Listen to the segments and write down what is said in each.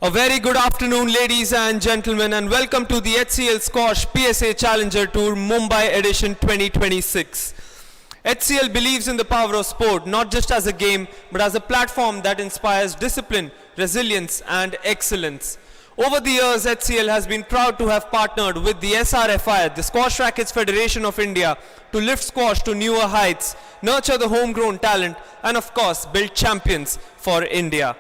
A very good afternoon, ladies and gentlemen, and welcome to the HCL Squash PSA Challenger Tour Mumbai Edition 2026. HCL believes in the power of sport, not just as a game, but as a platform that inspires discipline, resilience, and excellence. Over the years, HCL has been proud to have partnered with the SRFI, the Squash Rackets Federation of India, to lift squash to newer heights, nurture the homegrown talent, and of course, build champions for India.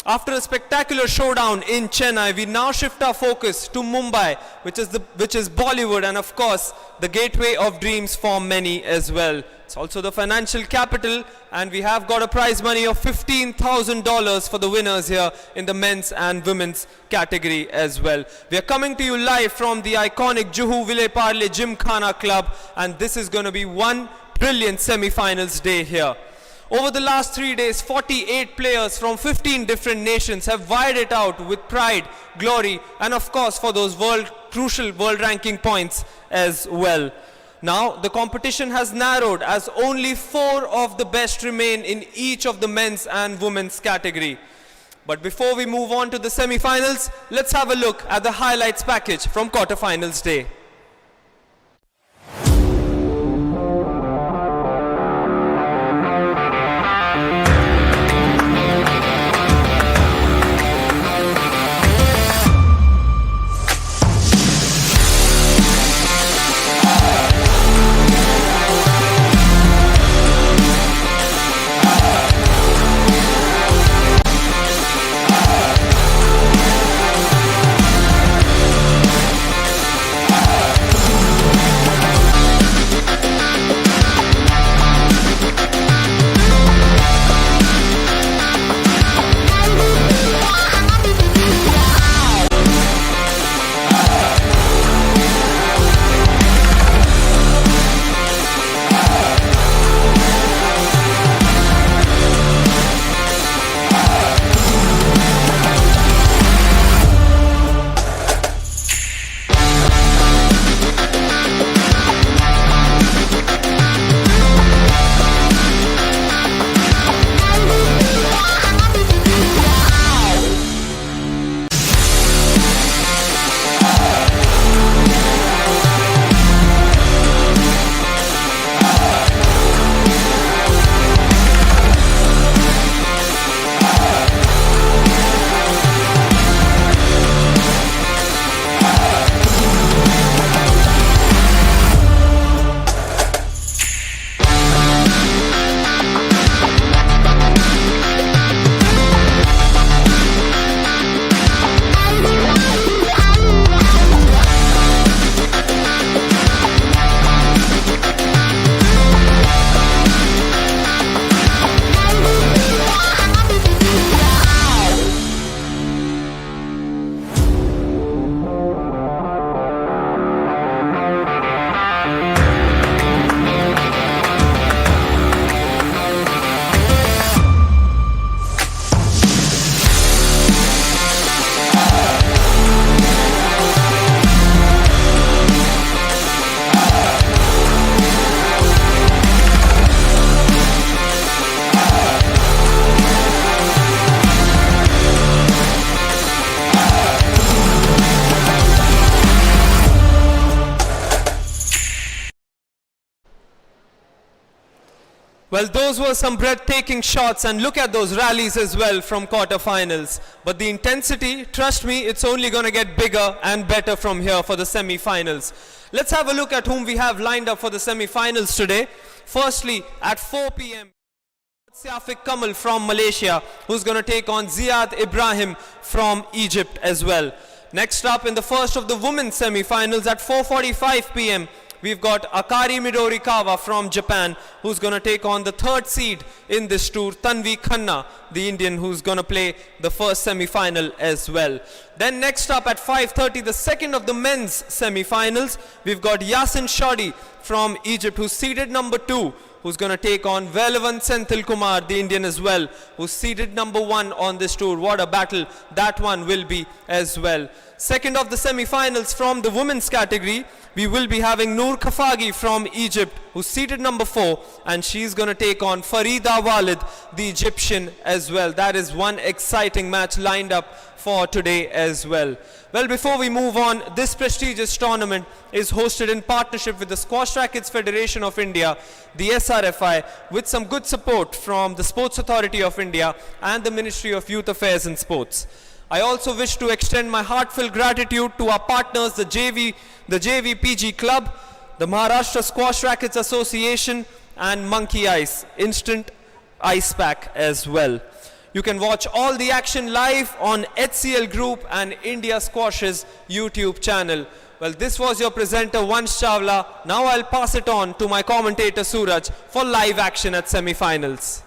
After a spectacular showdown in Chennai, we now shift our focus to Mumbai, which is Bollywood and of course the gateway of dreams for many as well. It's also the financial capital, and we have got a prize money of $15,000 for the winners here in the men's and women's category as well. We are coming to you live from the iconic Juhu Ville Parle Gymkhana Club, and this is going to be one brilliant semi-finals day here. Over the last 3 days, 48 players from 15 different nations have vied it out with pride, glory, and of course for those crucial world ranking points as well. Now, the competition has narrowed as only 4 of the best remain in each of the men's and women's category. But before we move on to the semi-finals, let's have a look at the highlights package from quarterfinals day. Well, those were some breathtaking shots, and look at those rallies as well from quarterfinals. But the intensity, trust me, it's only going to get bigger and better from here for the semi-finals. Let's have a look at whom we have lined up for the semi-finals today. Firstly, at 4 p.m. Siafik Kamal from Malaysia, who's going to take on Ziad Ibrahim from Egypt as well. Next up, in the first of the women's semi-finals at 4:45 p.m., we've got Akari Midorikawa from Japan, who's going to take on the third seed in this tour, Tanvi Khanna, the Indian, who's going to play the first semi-final as well. Then next up at 5:30, the second of the men's semi-finals, we've got Yasin Shodi from Egypt, who's seeded number 2, who's going to take on Velavan Senthil Kumar, the Indian as well, who's seeded number 1 on this tour. What a battle that one will be as well. Second of the semi-finals from the women's category, we will be having Noor Khafagi from Egypt, who's seeded number 4, and she's going to take on Farida Walid, the Egyptian as well. That is one exciting match lined up for today as well. Well, before we move on, this prestigious tournament is hosted in partnership with the Squash Rackets Federation of India, the SRFI, with some good support from the Sports Authority of India and the Ministry of Youth Affairs and Sports. I also wish to extend my heartfelt gratitude to our partners, the JVPG Club, the Maharashtra Squash Rackets Association, and Monkey Ice, Instant Ice Pack as well. You can watch all the action live on HCL Group and India Squash's YouTube channel. Well, this was your presenter, Vansh Chawla. Now I'll pass it on to my commentator, Suraj, for live action at semi-finals.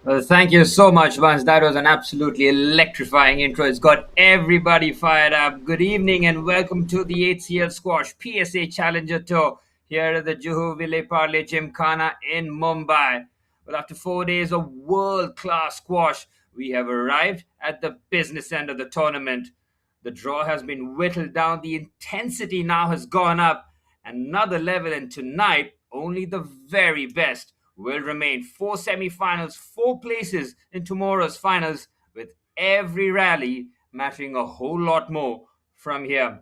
Well, thank you so much, Vance. That was an absolutely electrifying intro. It's got everybody fired up. Good evening and welcome to the HCL Squash PSA Challenger Tour here at the Juhu Ville Parle Gymkhana in Mumbai. Well, after 4 days of world-class squash, we have arrived at the business end of the tournament. The draw has been whittled down. The intensity now has gone up another level, and tonight, only the very best will remain. 4 semi-finals, 4 places in tomorrow's finals, with every rally mattering a whole lot more from here.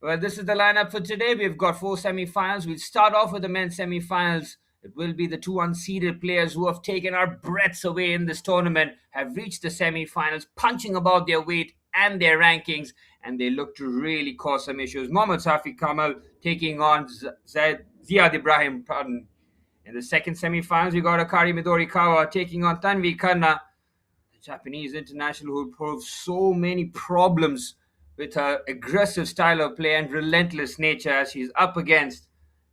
Well, this is the lineup for today. We've got 4 semi-finals. We'll start off with the men's semi-finals. It will be the 2 unseeded players who have taken our breaths away in this tournament, have reached the semi-finals, punching above their weight and their rankings, and they look to really cause some issues. Mohammad Safi Kamal taking on Ziad Ibrahim. In the second semi-finals, we got Akari Midorikawa taking on Tanvi Khanna, the Japanese international who proved so many problems with her aggressive style of play and relentless nature as she's up against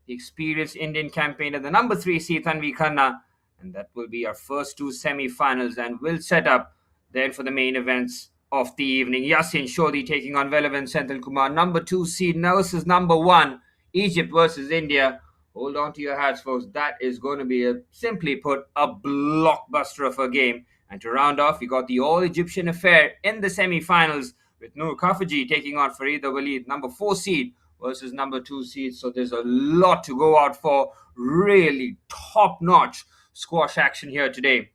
the experienced Indian campaigner, the number 3 seed Tanvi Khanna. And that will be our first 2 semi-finals, and we'll set up then for the main events of the evening. Yasin Shodi taking on Velavan Senthil Kumar, number 2 seed versus number 1, Egypt versus India. Hold on to your hats, folks. That is going to be, simply put, a blockbuster of a game. And to round off, we got the all-Egyptian affair in the semi-finals with Noor Khafagi taking on Farida Walid, number 4 seed versus number 2 seed. So there's a lot to go out for. Really top-notch squash action here today.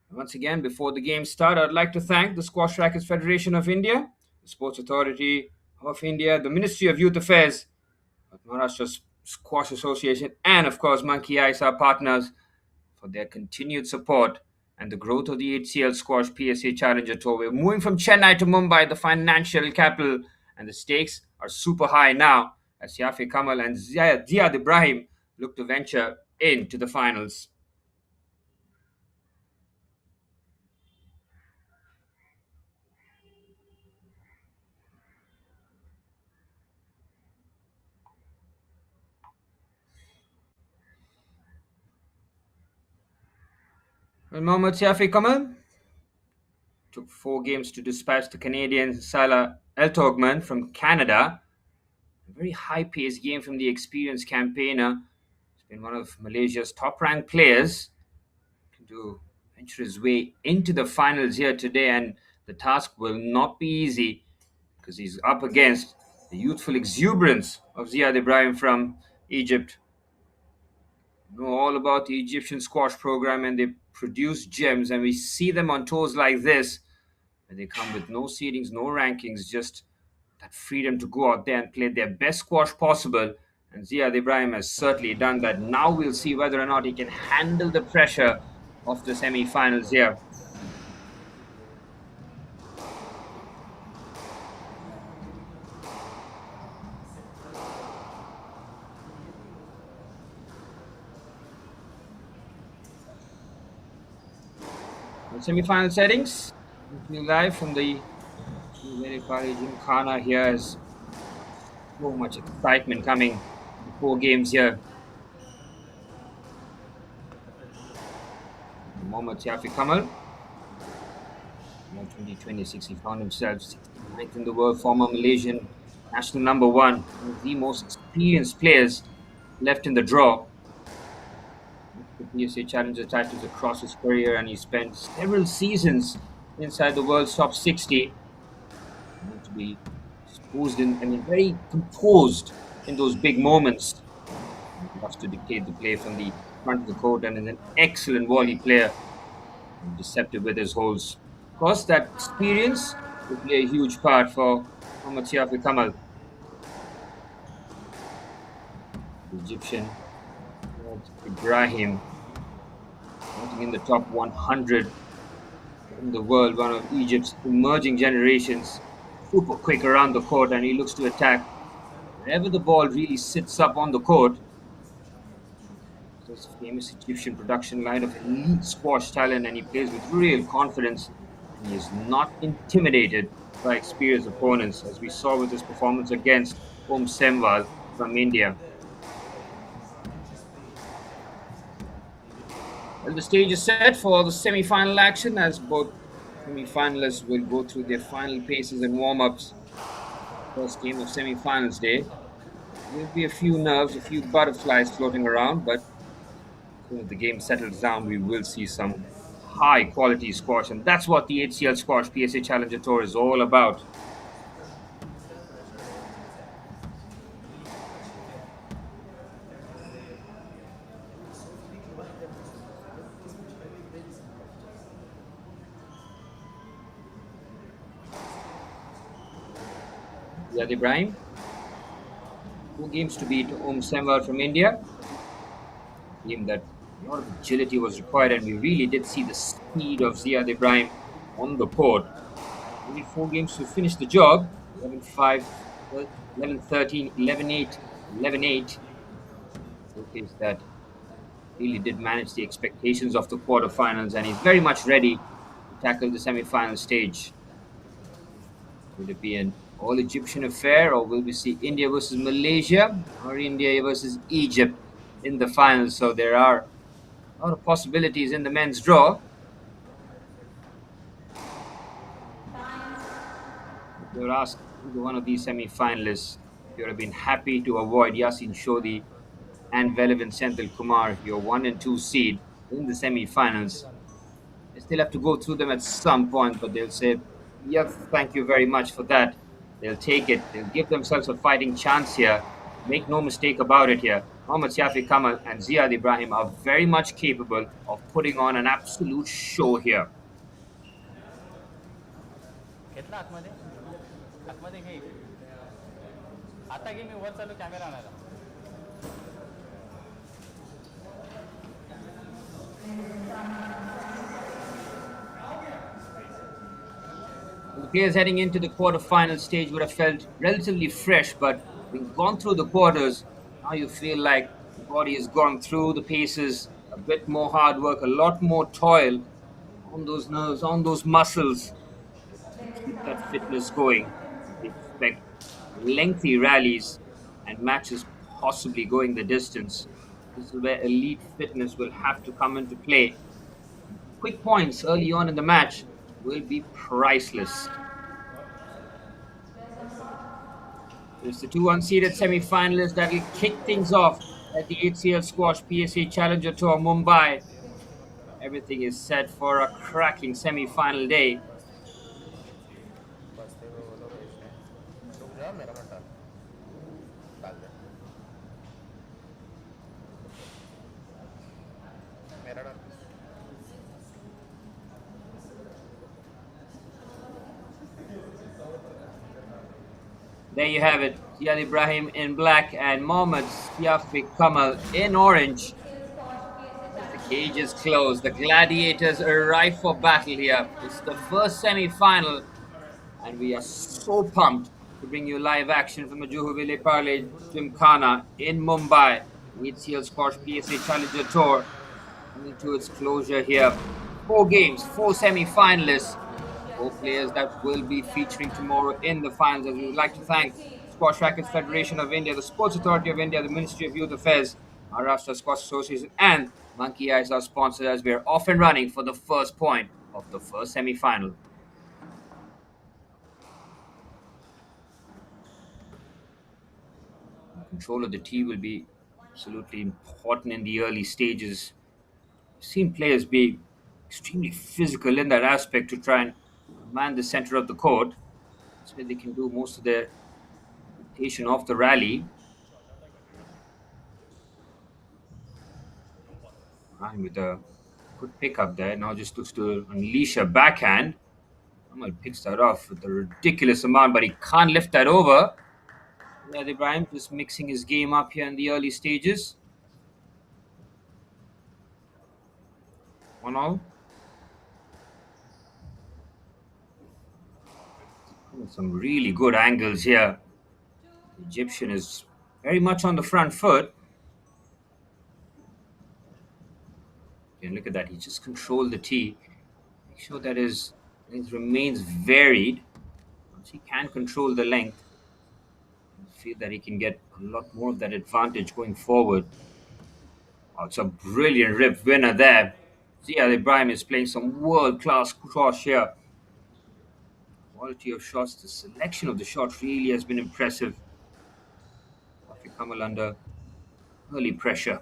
Once again, before the game start, I'd like to thank the Squash Rackets Federation of India, the Sports Authority of India, the Ministry of Youth Affairs, Maharashtra Squash Association, and of course Monkey Ice, our partners, for their continued support and the growth of the HCL Squash PSA Challenger Tour. We're moving from Chennai to Mumbai, the financial capital, and the stakes are super high now as Siafik Kamal and Ziad Ibrahim look to venture into the finals. And Mohammad Siafik Kamal took 4 games to dispatch the Canadian Salah Eltogman from Canada. A very high-paced game from the experienced campaigner. He's been one of Malaysia's top-ranked players to venture his way into the finals here today, and the task will not be easy because he's up against the youthful exuberance of Ziad Ibrahim from Egypt. You know all about the Egyptian squash program, and they produce gems, and we see them on tours like this where they come with no seedings, no rankings, just that freedom to go out there and play their best squash possible And Ziad Ibrahim has certainly done that. Now we'll see whether or not he can handle the pressure of the semi-finals here. The semi-final settings, live from the Gymkhana here is so much excitement coming. 4 games here. Mohammad Yafi Kamal. 2026, he found himself 69th in the world, former Malaysian national number 1, one of the most experienced players left in the draw. The PSA Challenger titles across his career, and he spent several seasons inside the world's top 60. To be exposed very composed in those big moments. He loves to dictate the play from the front of the court and is an excellent volley player. And deceptive with his holds. Of course, that experience will play a huge part for Mohammad Yafi Kamal. The Egyptian Ibrahim, ranking in the top 100 in the world, one of Egypt's emerging generations. Super quick around the court, and he looks to attack wherever the ball really sits up on the court. This famous Egyptian production line of elite squash talent, and he plays with real confidence, and he is not intimidated by experienced opponents, as we saw with his performance against Semwal from India. Well, the stage is set for the semi-final action, as both semi-finalists will go through their final paces and warm-ups. First game of semi-finals day. There will be a few nerves, a few butterflies floating around, but as soon as the game settles down, we will see some high-quality squash, and that's what the HCL Squash PSA Challenger Tour is all about. Ziad Ibrahim, 2 games to beat Semwal from India. A game that a lot of agility was required, and we really did see the speed of Ziad Ibrahim on the court. Only 4 games to finish the job. 11-5, 11-13, 11-8, 11-8. Showcase that really did manage the expectations of the quarterfinals, and he's very much ready to tackle the semi-final stage. Will it be an all-Egyptian affair, or will we see India versus Malaysia, or India versus Egypt in the finals? So there are a lot of possibilities in the men's draw. If you're asked either one of these semi-finalists, if you have been happy to avoid Yasin Shodhi and Velavan Senthil Kumar, your 1 and 2 seed in the semi-finals, they still have to go through them at some point, but they'll say, yeah, thank you very much for that. They'll take it. They'll give themselves a fighting chance here. Make no mistake about it here. Mohammad Yafi Kamal and Ziad Ibrahim are very much capable of putting on an absolute show here. The players heading into the quarterfinal stage would have felt relatively fresh, but having gone through the quarters, now you feel like the body has gone through the paces, a bit more hard work, a lot more toil on those nerves, on those muscles to keep that fitness going. They expect lengthy rallies and matches possibly going the distance. This is where elite fitness will have to come into play. Quick points early on in the match will be priceless. It's the 2 unseeded semi-finalists that will kick things off at the HCL Squash PSA Challenger Tour Mumbai. Everything is set for a cracking semi-final day. There you have it. Ziad Ibrahim in black and Mohammad Siafi Kamal in orange. As the cage is closed, the gladiators arrive for battle here. It's the first semi-final, and we are so pumped to bring you live action from the Juhu Vile Parle Gymkhana in Mumbai. The HCL Squash PSA Challenger Tour coming to its closure here. 4 games, 4 semi-finalists, 4 players that will be featuring tomorrow in the finals. As we would like to thank Squash Rackets Federation of India, the Sports Authority of India, the Ministry of Youth Affairs, Maharashtra Squash Association, and Monkey Eyes, our sponsors, as we are off and running for the first point of the first semi-final. Control of the tee will be absolutely important in the early stages. I've seen players be extremely physical in that aspect to try and command the center of the court. That's where they can do most of their dictation of the rally. And with a good pickup there, now just looks to unleash a backhand. Amal picks that off with a ridiculous amount, but he can't lift that over. Yeah, Ibrahim just mixing his game up here in the early stages. 1-all. Some really good angles here. The Egyptian is very much on the front foot. And look at that, he just controlled the tee. Make sure that his length remains varied. Once he can control the length, I feel that he can get a lot more of that advantage going forward. Oh, it's a brilliant rip winner there. Ziad Ibrahim is playing some world-class squash here. Quality of shots, the selection of the shot really has been impressive. Rafi Kamal under early pressure.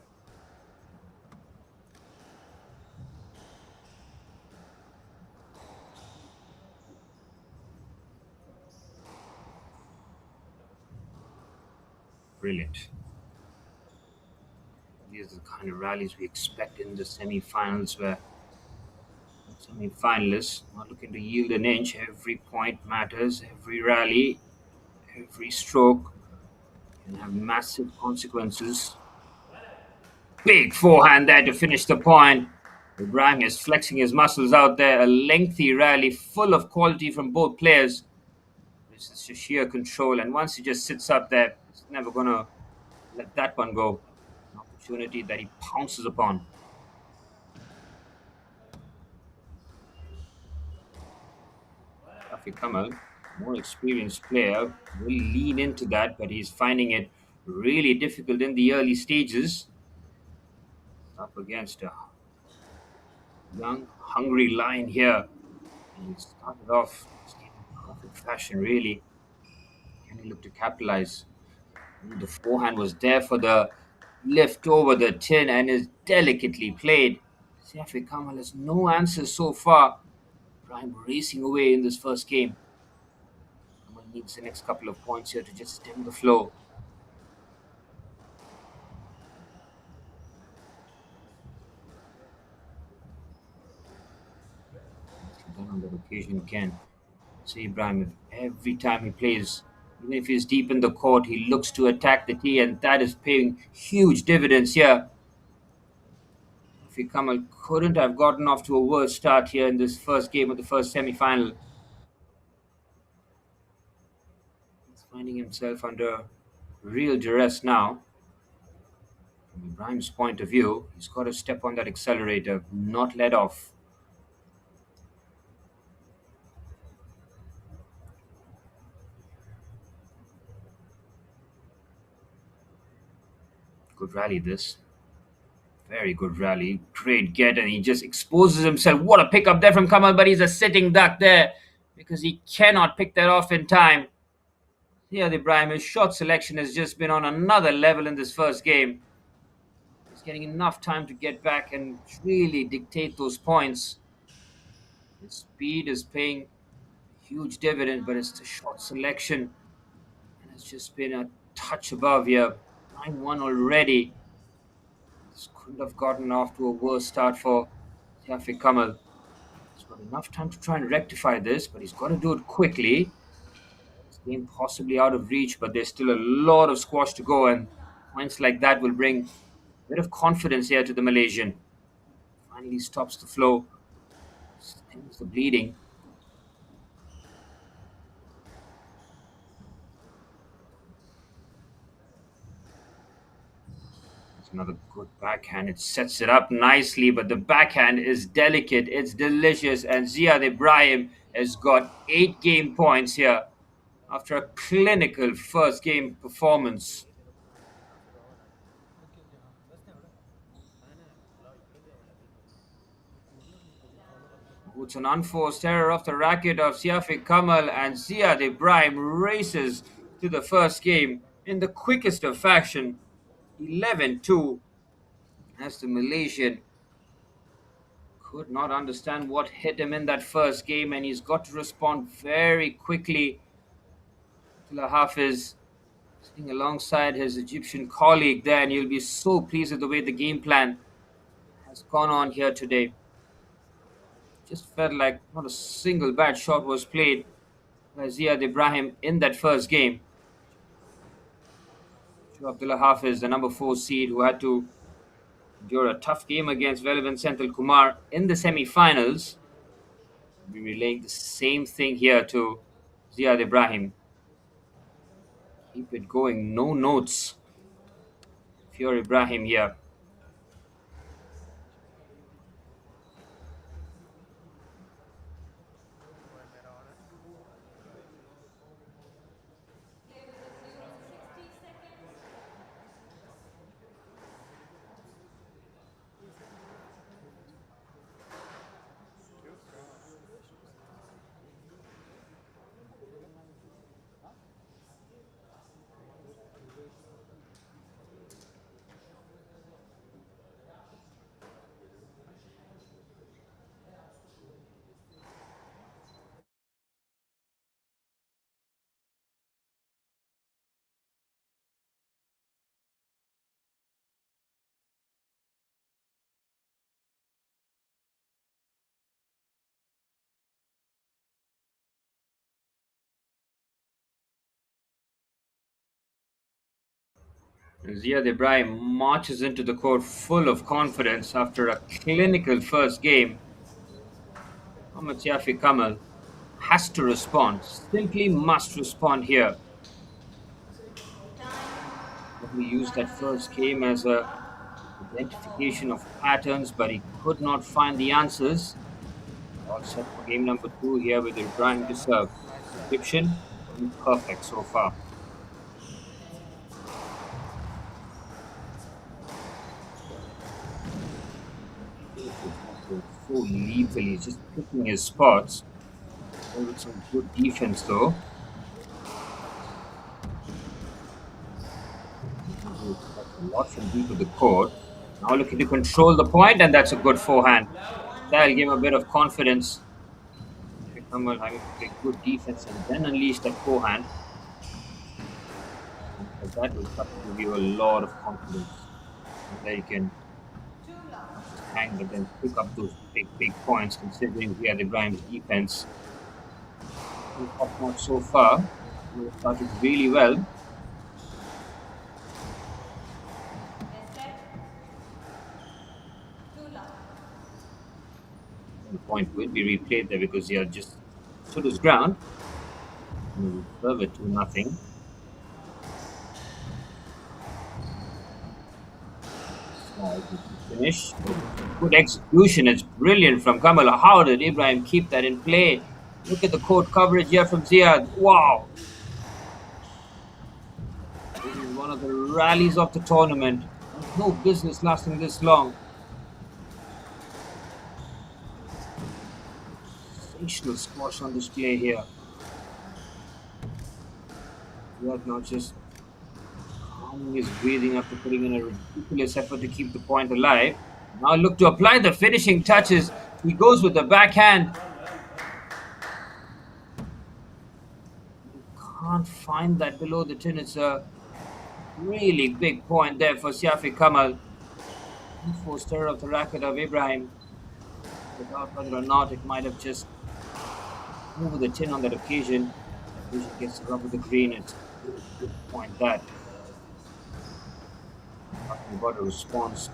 Brilliant. These are the kind of rallies we expect in the semi-finals, where semi-finalists are looking to yield an inch. Every point matters, every rally, every stroke can have massive consequences. Big forehand there to finish the point. Ibrahim is flexing his muscles out there. A lengthy rally full of quality from both players. This is just sheer control, and once he just sits up there, he's never going to let that one go. An opportunity that he pounces upon. Rafi Kamal, more experienced player, will lean into that, but he's finding it really difficult in the early stages. Up against a young, hungry lion here. And he started off in perfect fashion, really. Can he look to capitalize? The forehand was there for the lift over the tin and is delicately played. Rafi Kamal has no answers so far. Prime racing away in this first game. Kamal needs the next couple of points here to just stem the flow. Done on that occasion again. See Ibrahim, every time he plays, even if he's deep in the court, he looks to attack the tee, and that is paying huge dividends here. Rafi Kamal couldn't have gotten off to a worse start here in this first game of the first semi-final. He's finding himself under real duress now. From Ibrahim's point of view, he's got to step on that accelerator, not let off. Good rally this. Very good rally. Great get, and he just exposes himself. What a pickup there from Kamal, but he's a sitting duck there because he cannot pick that off in time. Yeah, Ibrahim, his shot selection has just been on another level in this first game. He's getting enough time to get back and really dictate those points. His speed is paying huge dividend, but it's the shot selection. And it's just been a touch above here. 9-1 already. This couldn't have gotten off to a worse start for Rafi Kamal. He's got enough time to try and rectify this, but he's got to do it quickly. He's Game possibly out of reach, but there's still a lot of squash to go, and points like that will bring a bit of confidence here to the Malaysian. Finally stops the flow, stings the bleeding. It's another good backhand. It sets it up nicely, but the backhand is delicate. It's delicious, and Ziad Ibrahim has got 8 game points here after a clinical first game performance. It's an unforced error off the racket of Siafiq Kamal, and Ziad Ibrahim races to the first game in the quickest of fashion, 11-2, as the Malaysian could not understand what hit him in that first game, and he's got to respond very quickly. Abdullah Hafiz sitting alongside his Egyptian colleague there, and you'll be so pleased with the way the game plan has gone on here today. Just felt like not a single bad shot was played by Ziad Ibrahim in that first game. To Abdullah Hafiz, the number 4 seed, who had to endure a tough game against Relevant Senthil Kumar in the semi-finals. We're relaying the same thing here to Ziad Ibrahim. Keep it going, no notes. Fior Ibrahim here. Ziad Ibrahim marches into the court full of confidence after a clinical first game. Mohammad Siafi Kamal has to respond, simply must respond here. He used that first game as a identification of patterns, but he could not find the answers. All set for game number 2 here with Ibrahim to serve. Egyptian, perfect so far. So lethally, just picking his spots. With some good defense though. A lot from deep of the court. Now looking to control the point, and that's a good forehand. That'll give him a bit of confidence. Kamal having to play good defense and then unleash that forehand. Because that will start to give you a lot of confidence. There you can hang but then pick up those big points considering we had Ibrahim's defense. Top notch so far. We started really well. The point will be replayed there because he had just stood his ground. And we'll serve it to nothing. Finish. Good execution. It's brilliant from Kamal. How did Ibrahim keep that in play? Look at the court coverage here from Ziad. Wow. This is one of the rallies of the tournament. No business lasting this long. Sensational squash on display here. Ziad now just calming his breathing after putting in a ridiculous effort to keep the point alive. Now look to apply the finishing touches. He goes with the backhand. Can't find that below the tin. It's a really big point there for Siafi Kamal. Forced error of the racket of Ibrahim. Without whether or not it might have just moved the tin on that occasion. Malaysia gets the rub of the green. It's a good point that. Talking about a response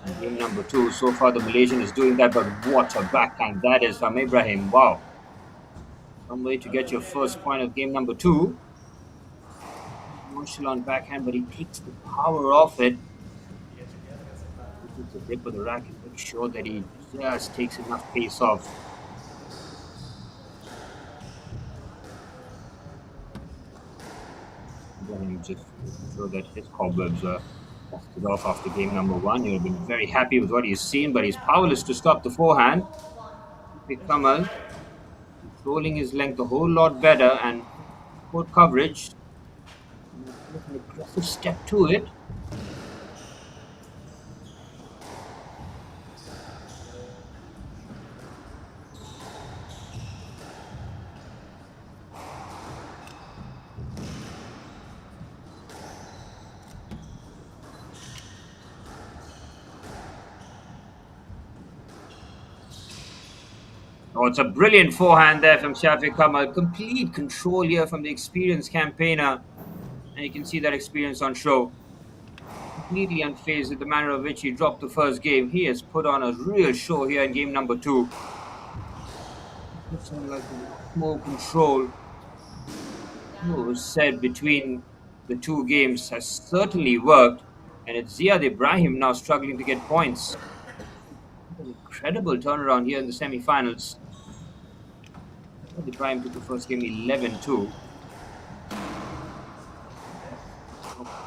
in game number two. So far, the Malaysian is doing that, but what a backhand that is from Ibrahim. Wow. Some way to get your first point of game number two. Nonchalant backhand, but he takes the power off it. He takes a grip of the racket, make sure that he just takes enough pace off. Ibrahim just making sure that his cobwebs are dusted off after game number one. You've been very happy with what he's seen, but he's powerless to stop the forehand. Kamal controlling his length a whole lot better and court coverage. With an aggressive step to it. Oh, it's a brilliant forehand there from Shafiq Kamal. Complete control here from the experienced campaigner. And you can see that experience on show. Completely unfazed with the manner of which he dropped the first game. He has put on a real show here in game number two. Looks like a lot more control. What was said between the two games has certainly worked. And it's Ziad Ibrahim now struggling to get points. An incredible turnaround here in the semi-finals. Ibrahim took the first game 11-2.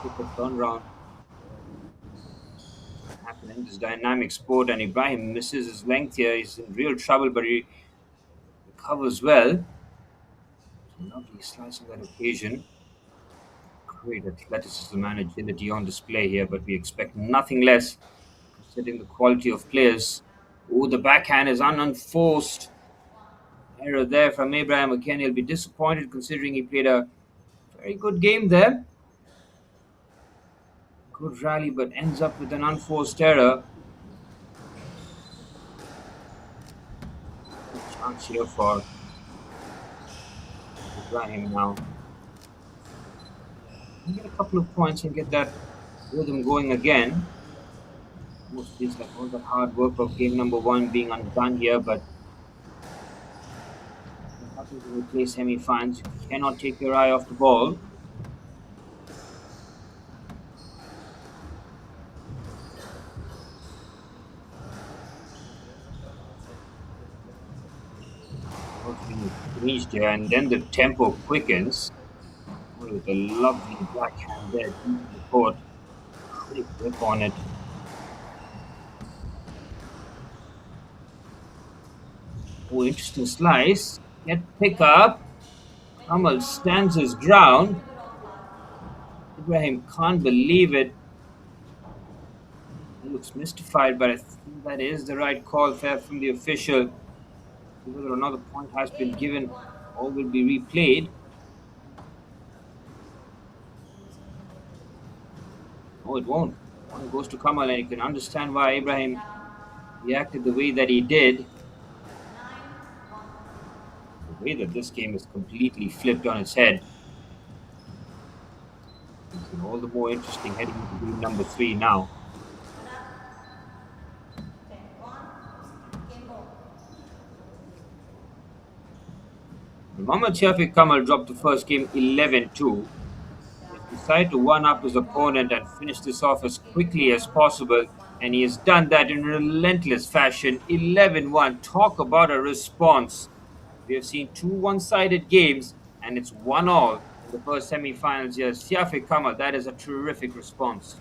Took a turnaround. Happen in this dynamic sport, and Ibrahim misses his length here. He's in real trouble, but he recovers well. Lovely slice on that occasion. Great athleticism and agility on display here, but we expect nothing less considering the quality of players. Oh, the backhand is unenforced. Error there from Ibrahim. Again, he'll be disappointed considering he played a very good game there. Good rally, but ends up with an unforced error. Good chance here for Ibrahim now. Get a couple of points and get that rhythm going again. Almost feels like all the hard work of game number one being undone here, but happy to play semi-finals. You cannot take your eye off the ball. Reached here, and then the tempo quickens with a lovely backhand there deep in the court. Quick grip on it. Oh, interesting slice. Get pick up. Kamal stands his ground. Ibrahim can't believe it. He looks mystified, but I think that is the right call there from the official. Whether another point has been given or will be replayed. No, it won't. One goes to Kamal, and you can understand why Ibrahim reacted the way that he did. The way that this game is completely flipped on its head. It's all the more interesting heading into game number three now. Mohammad Shafiq Kamal dropped the first game 11-2. He decided to one-up his opponent and finish this off as quickly as possible, and he has done that in relentless fashion. 11-1. Talk about a response. We have seen two one-sided games, and it's 1-all in the first semi-finals here. Shafiq Kamal, that is a terrific response.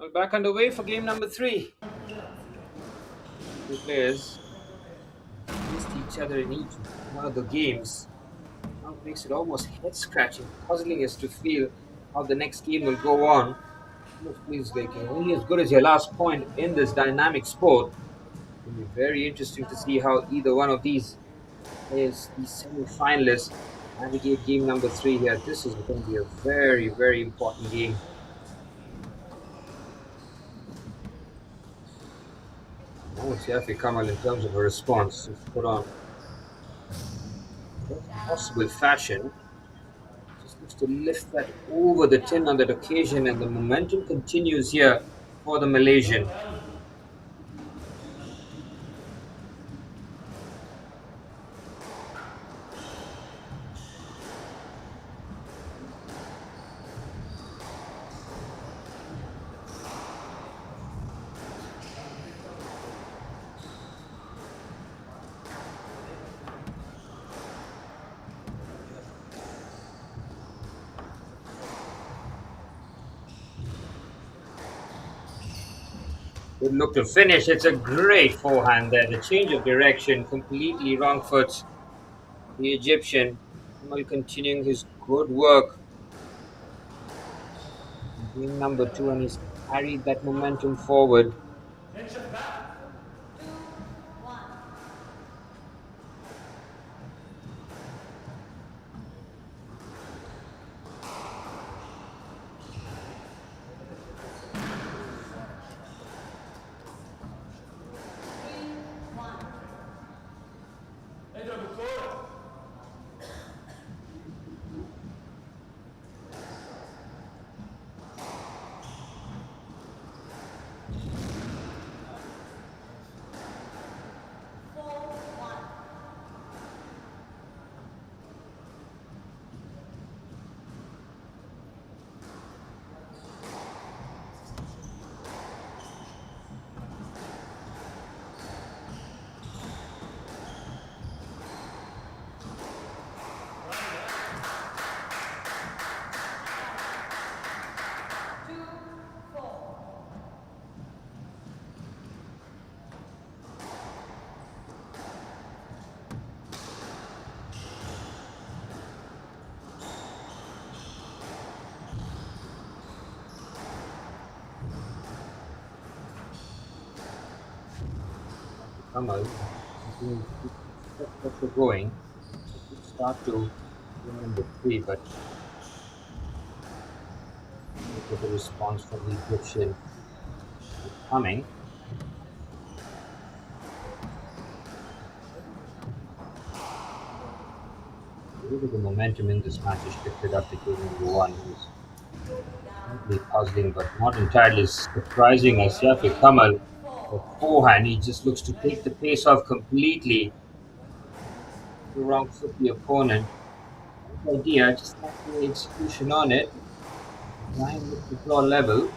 We're back underway for game number three. Two players faced each other in each one of the games. Now it makes it almost head scratching, puzzling as to feel how the next game will go on. Almost feels like you're only as good as your last point in this dynamic sport. It'll be very interesting to see how either one of these players, these semi-finalists, navigate game number three here. This is going to be a very, very important game. I want to see Afi Kamal in terms of a response. It's put on best possible fashion. Just needs to lift that over the tin on that occasion, and the momentum continues here for the Malaysian. Good look to finish. It's a great forehand there. The change of direction completely wrong foot. The Egyptian Kamal continuing his good work in game number two, and he's carried that momentum forward. Kamal continuing to keep that pressure going. It's a good start to game number three, but look at the response from the Egyptian coming. Really the momentum in this match is shifted up to game number one. It was really puzzling, but not entirely surprising as Yafi Kamal, the forehand, he just looks to take the pace off completely to wrong foot the opponent. Good idea, just not the execution on it. Line with the floor level.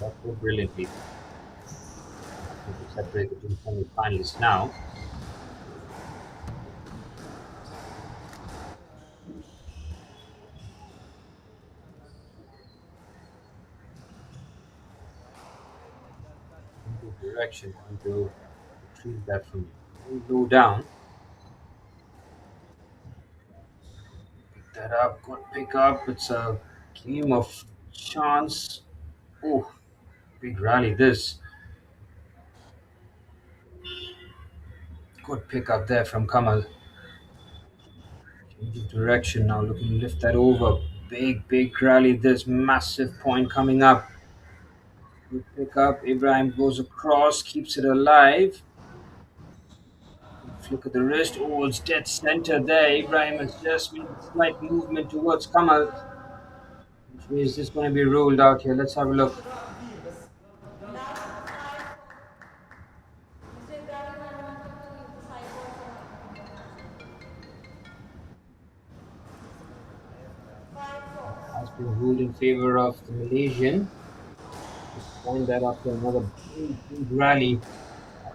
That worked brilliantly. To separate the two semi-finalists now. In good direction, trying to retrieve that from very low down. Pick that up, good pick up. It's a game of chance. Oh, big rally this. Good pick up there from Kamal. Change of direction now, looking to lift that over. Big rally this. Massive point coming up. Good pick up. Ibrahim goes across, keeps it alive. Flick of the wrist. Oh, it's dead center there. Ibrahim has just made a slight movement towards Kamal, which means this is going to be ruled out here. Let's have a look. Has been ruled in favor of the Malaysian. Just wind that up to another big rally.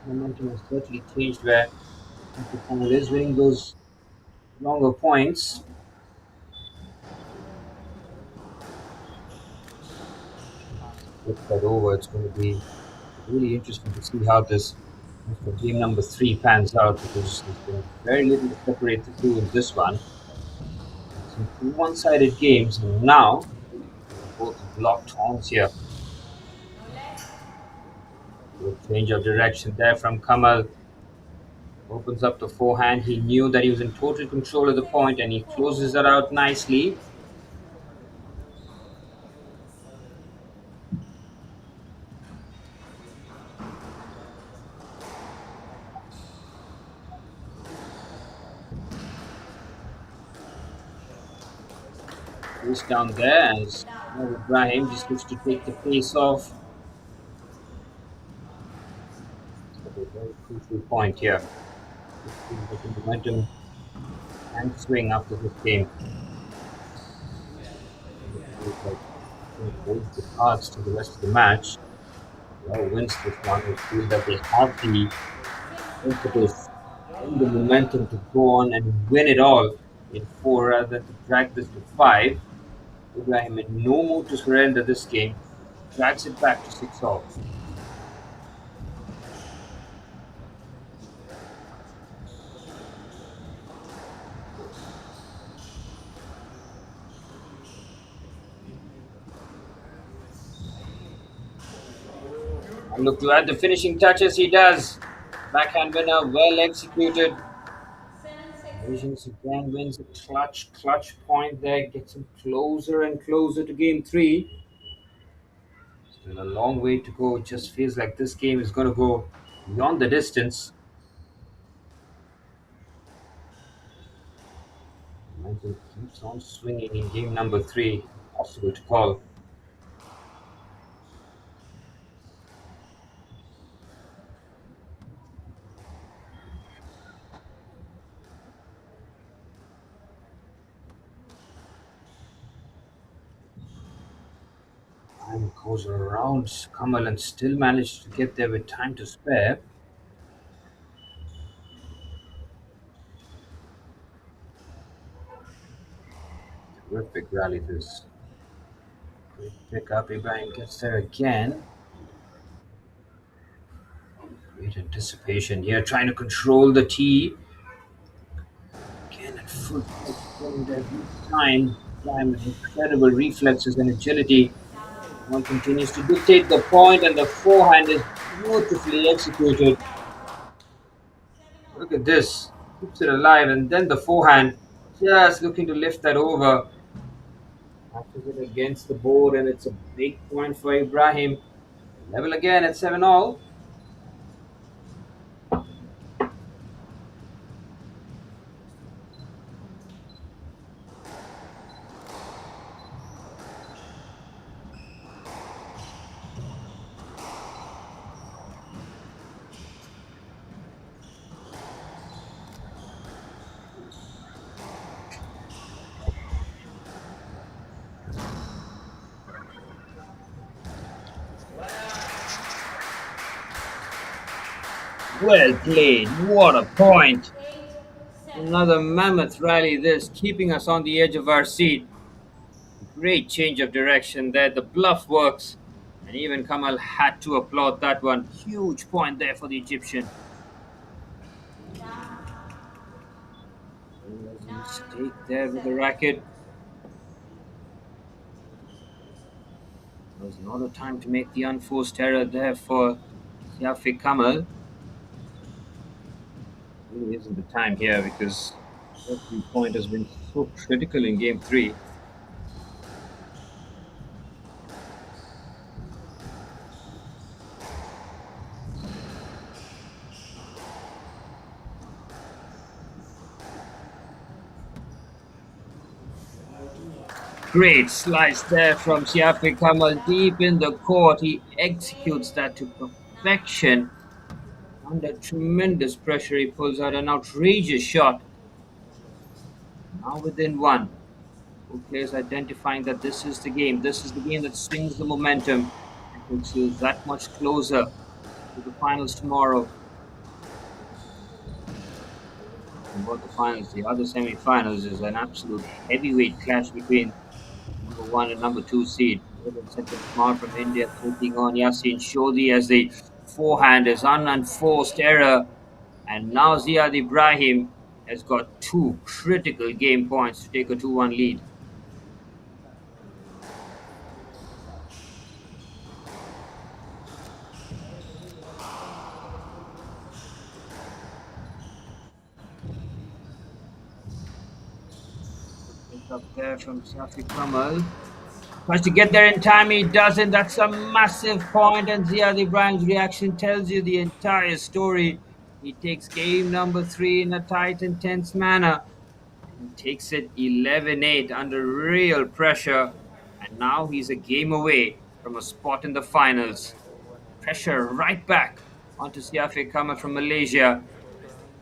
Momentum has certainly changed where Gymkhana is winning those longer points. Flip that over. It's going to be really interesting to see how this for game number three pans out because there's been very little to separate the two in this one. Some two one-sided games, and now they're both locked horns here. Good change of direction there from Kamal. Opens up the forehand. He knew that he was in total control of the point, and he closes that out nicely. Goes down there as Ibrahim just looks to take the pace off. A very crucial point here. The momentum and swing after this game. Like holds the cards to the rest of the match. Well, wins this one. It feels that they have the impetus and the momentum to go on and win it all in four rather than to drag this to five. Ibrahim had no move to surrender this game, drags it back to 6 all. And look to add the finishing touches, he does. Backhand winner, well executed. Asians again wins a clutch point there, gets him closer and closer to game three. Still a long way to go. It just feels like this game is going to go beyond the distance. Momentum keeps on swinging in game number three. Possible to call. Time goes around Kamal and still managed to get there with time to spare. Terrific rally this. Great pickup. Ibrahim gets there again. Great anticipation here, trying to control the tee. Again at full point every time. Ibrahim with incredible reflexes and agility. One continues to dictate the point, and the forehand is beautifully executed. Look at this. Keeps it alive, and then the forehand just looking to lift that over. Catches it against the board, and it's a big point for Ibrahim. Level again at 7 all. Well played. What a point. Another mammoth rally this, keeping us on the edge of our seat. Great change of direction there. The bluff works. And even Kamal had to applaud that one. Huge point there for the Egyptian. There's a mistake there with the racket. There was not a time to make the unforced error there for Yafi Kamal. Really isn't the time here because every point has been so critical in game three. Great slice there from Siafi Kamal deep in the court. He executes that to perfection. Under tremendous pressure, he pulls out an outrageous shot. Now within one. Both players identifying that this is the game. This is the game that swings the momentum and puts you that much closer to the finals tomorrow. in both the finals. The other semi-finals is an absolute heavyweight clash between number one and number two seed. Second Kumar from India taking on Yasin Shodhi as the forehand is unenforced error. And now Ziad Ibrahim has got two critical game points to take a 2-1 lead. Pick up there from Safi Kamal. Tries to get there in time, he doesn't. That's a massive point, and Ziad Ibrahim's reaction tells you the entire story. He takes game number 3 in a tight and tense manner and takes it 11-8 under real pressure. And now he's a game away from a spot in the finals. Pressure right back onto Siafi Kamal from Malaysia.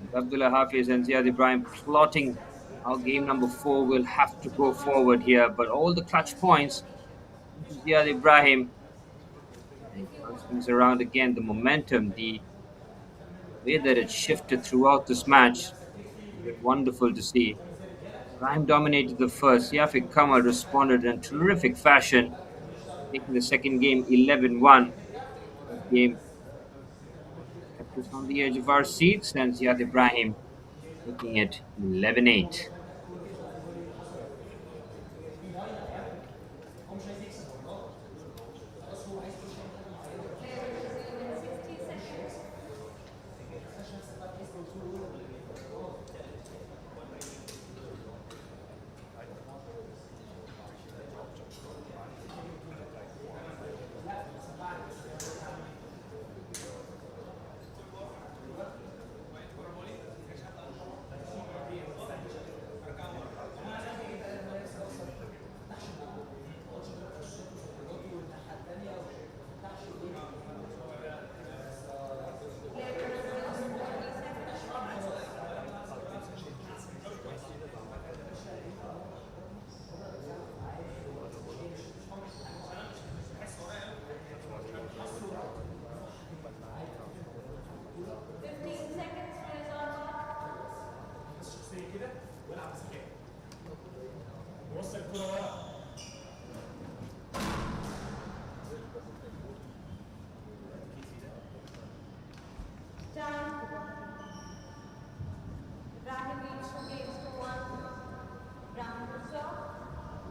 With Abdullah Hafiz and Ziad Ibrahim plotting how game number 4 will have to go forward here. But all the clutch points into Ziad Ibrahim. And he turns things around again. The momentum, the way that it shifted throughout this match is wonderful to see. Ibrahim dominated the first. Siafi Kamal responded in terrific fashion, taking the second game 11-1. That game kept us on the edge of our seats, and Ziad Ibrahim taking it 11-8.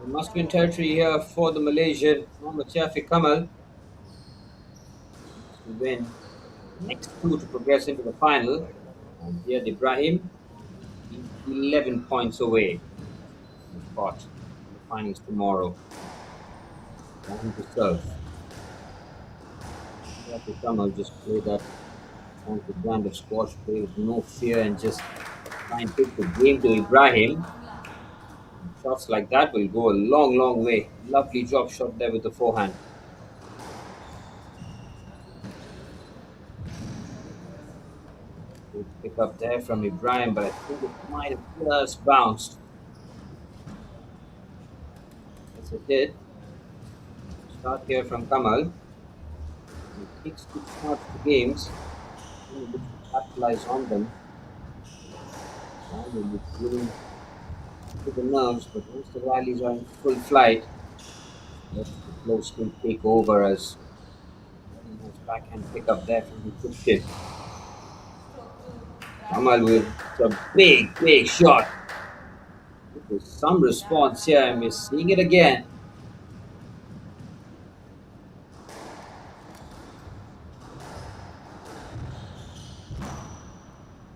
Must-win territory here for the Malaysian Mohammad Shafi Kamal to win next two to progress into the final. And Ziad Ibrahim is 11 points away from the spot in the finals tomorrow. Down to serve. Shafi Kamal just play that brand of squash play with no fear and just try and take the game to Ibrahim. Shots like that will go a long, long way. Lovely drop shot there with the forehand. Good pick up there from Ibrahim, but I think it might have just bounced. Yes, it did. Start here from Kamal. He takes good shots to games. He looks to capitalize on them. And he's really to the nerves, but once the rallies are in full flight, let the flow still take over as nice backhand pick up there from the good tip. Kamal with a big, big shot. There's some response here, and we're seeing it again.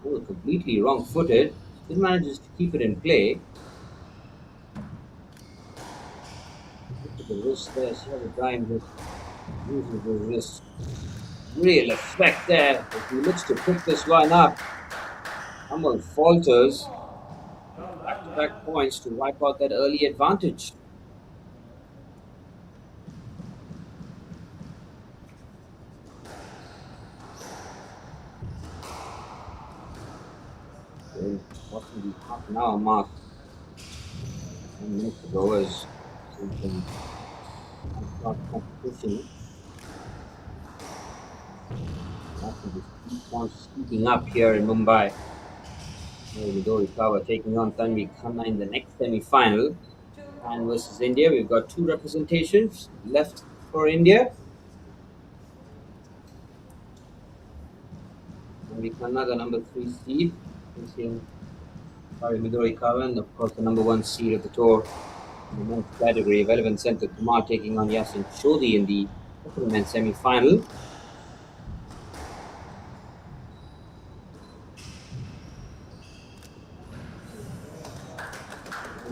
Oh, completely wrong footed. Still manages to keep it in play. The wrist there, see how the Ibrahim just uses the wrist. Real effect there. If he looks to pick this one up, Kamal falters. Back-to-back points to wipe out that early advantage. Then, watching the half an hour mark 10 minutes ago as something competition. Just keep on speeding up here in Mumbai. Midori taking on Gymkhana in the next semi-final. Japan versus India. We've got two representations left for India. Gymkhana, the number 3 seed, facing Midori and of course the number 1 seed of the tour in the men's category. Relevant Center Kumar taking on Yasin Shodhi in the second men's semi-final.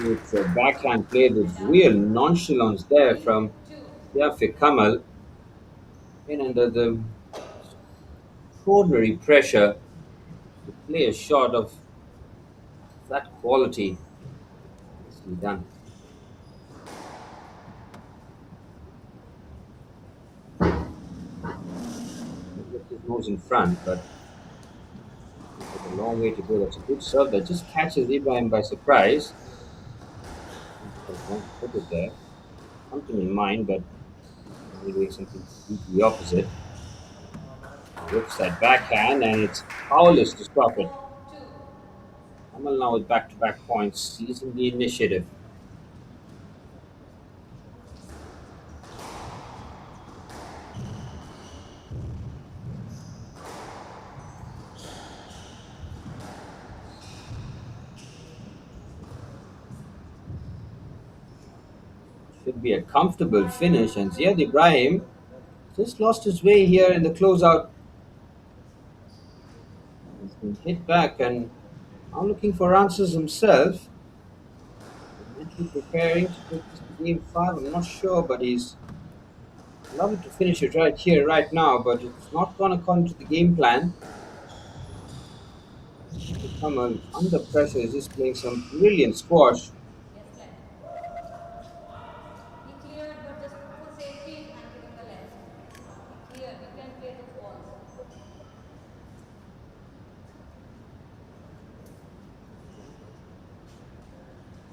It's a backhand play with real nonchalance there from Yafi Kamal, in under the extraordinary pressure to play a shot of that quality. Nicely done. He left his nose in front, but there's a long way to go. That's a good serve that just catches Ibrahim by surprise. I want to put it there. Something in mind, but he's doing something completely opposite. Whips that backhand, and it's powerless to stop it. Kamal now with back-to-back points, seizing the initiative. Should be a comfortable finish, and Ziad Ibrahim just lost his way here in the closeout. He's been hit back and now looking for answers himself. Mentally preparing to take this to game 5. I'm not sure, but he's loving to finish it right here, right now, but it's not gone according to the game plan. Kamal, under pressure, is just playing some brilliant squash.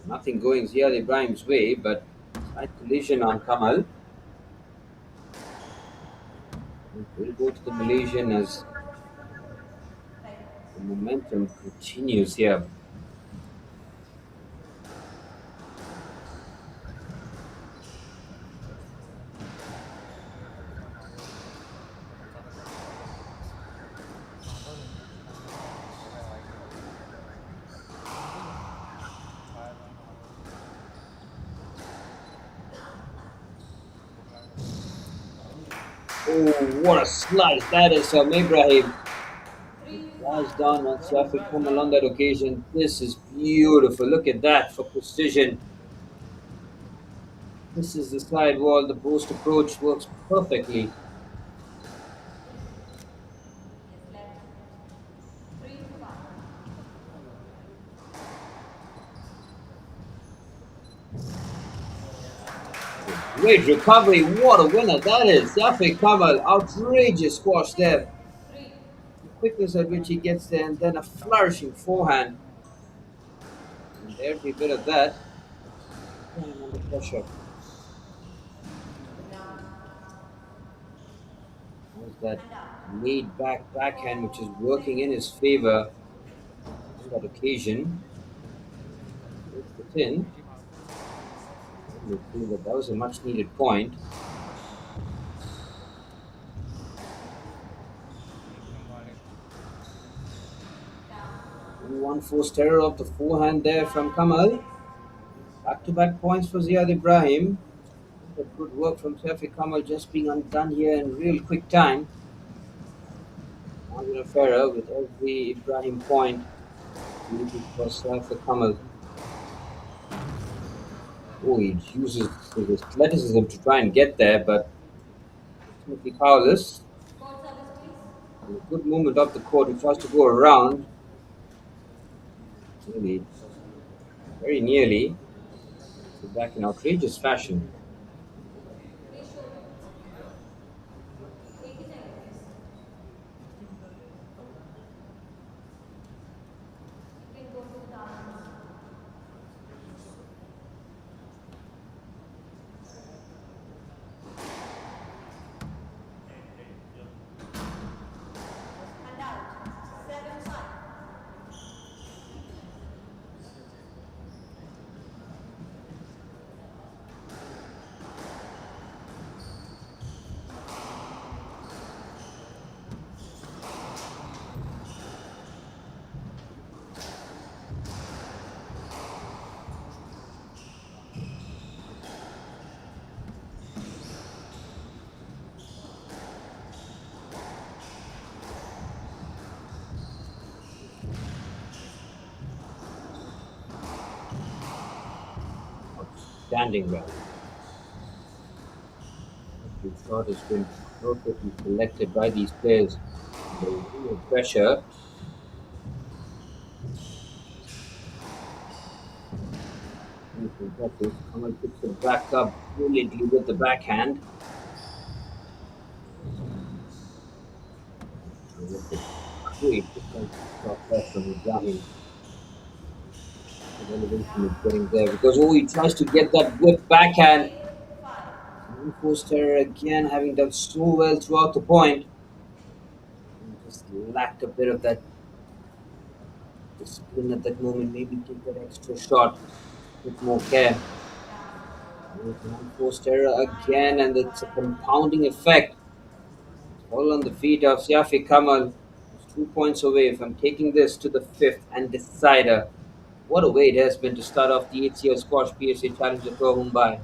Nothing going Ziad Ibrahim's way, but slight collision on Kamal. We'll go to the Malaysian as the momentum continues here. Oh, what a slice that is from Ibrahim. Flies down on Shafiq Kamal on that occasion. This is beautiful. Look at that for precision. This is the side wall. The post approach works perfectly. Great recovery. What a winner that is. Shafiq Kamal. Outrageous squash there. The quickness at which he gets there, and then a flourishing forehand. And every bit of that under pressure. Was that laid back backhand which is working in his favor on that occasion. It's the tin. We feel that was a much needed point. One forced error of the forehand there from Kamal. Back-to-back points for Ziad Ibrahim. But good work from Shafiq Kamal, just being undone here in real quick time. Margin of error with every Ibrahim point for Shafiq Kamal. Oh, he uses his athleticism to try and get there, but ultimately powerless. And a good movement of the court, he tries to go around. Really, very nearly. Back in outrageous fashion. outstanding rally. Every shot has been perfectly selected by these players. Under real pressure. Kamal picks it back up brilliantly with the backhand. Great defensive shot there from Ibrahim. The elevation is getting there because he tries to get that whip backhand. Unforced error again, having done so well throughout the point. And just lacked a bit of that discipline at that moment. Maybe take that extra shot with more care. There's an unforced error again, and it's a compounding effect. All on the feet of Siafi Kamal. He's 2 points away from taking this to the fifth and decider. What a way it has been to start off the HCL Squash PSA Challenger Tour Mumbai.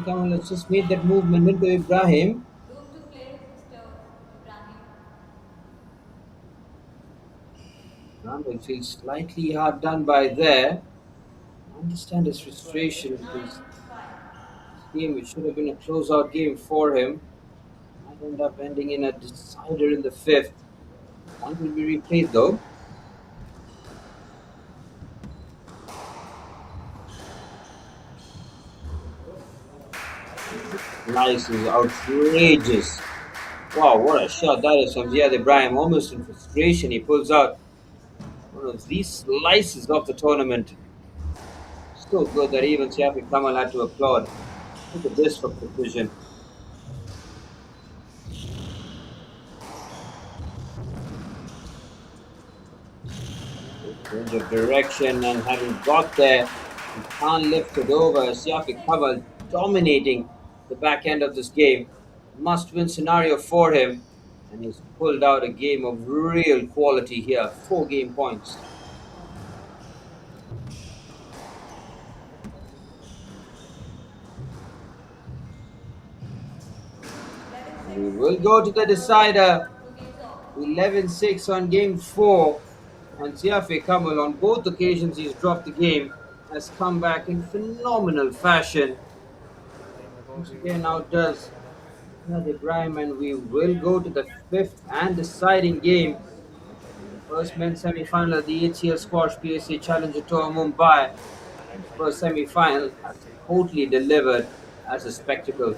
Kamal has just made that movement into Ibrahim. Room to play, Mr. Ibrahim. Rambo feels slightly hard done by there. I understand his frustration because 9-5. this game, it should have been a closeout game for him, might end up ending in a decider in the fifth. One will be replayed though. Nice is outrageous. Wow, what a shot that is from Ziad Ibrahim. Almost in frustration, he pulls out one of these slices of the tournament. So good that even Siafi Kamal had to applaud. Look at this for precision. Change of direction, and having got there, he can't lift it over. Siafi Kamal dominating the back end of this game. Must win scenario for him, and he's pulled out a game of real quality here. 4 game points. We will go to the decider. 2 games off. 11-6 on game 4. And Siafi Kamal, on both occasions he's dropped the game, has come back in phenomenal fashion. Once again outdoes Ibrahim, and we will go to the fifth and deciding game. The first men's semi-final of the HCL Squash PSA Challenger Tour Mumbai. And the first semi-final has totally delivered as a spectacle.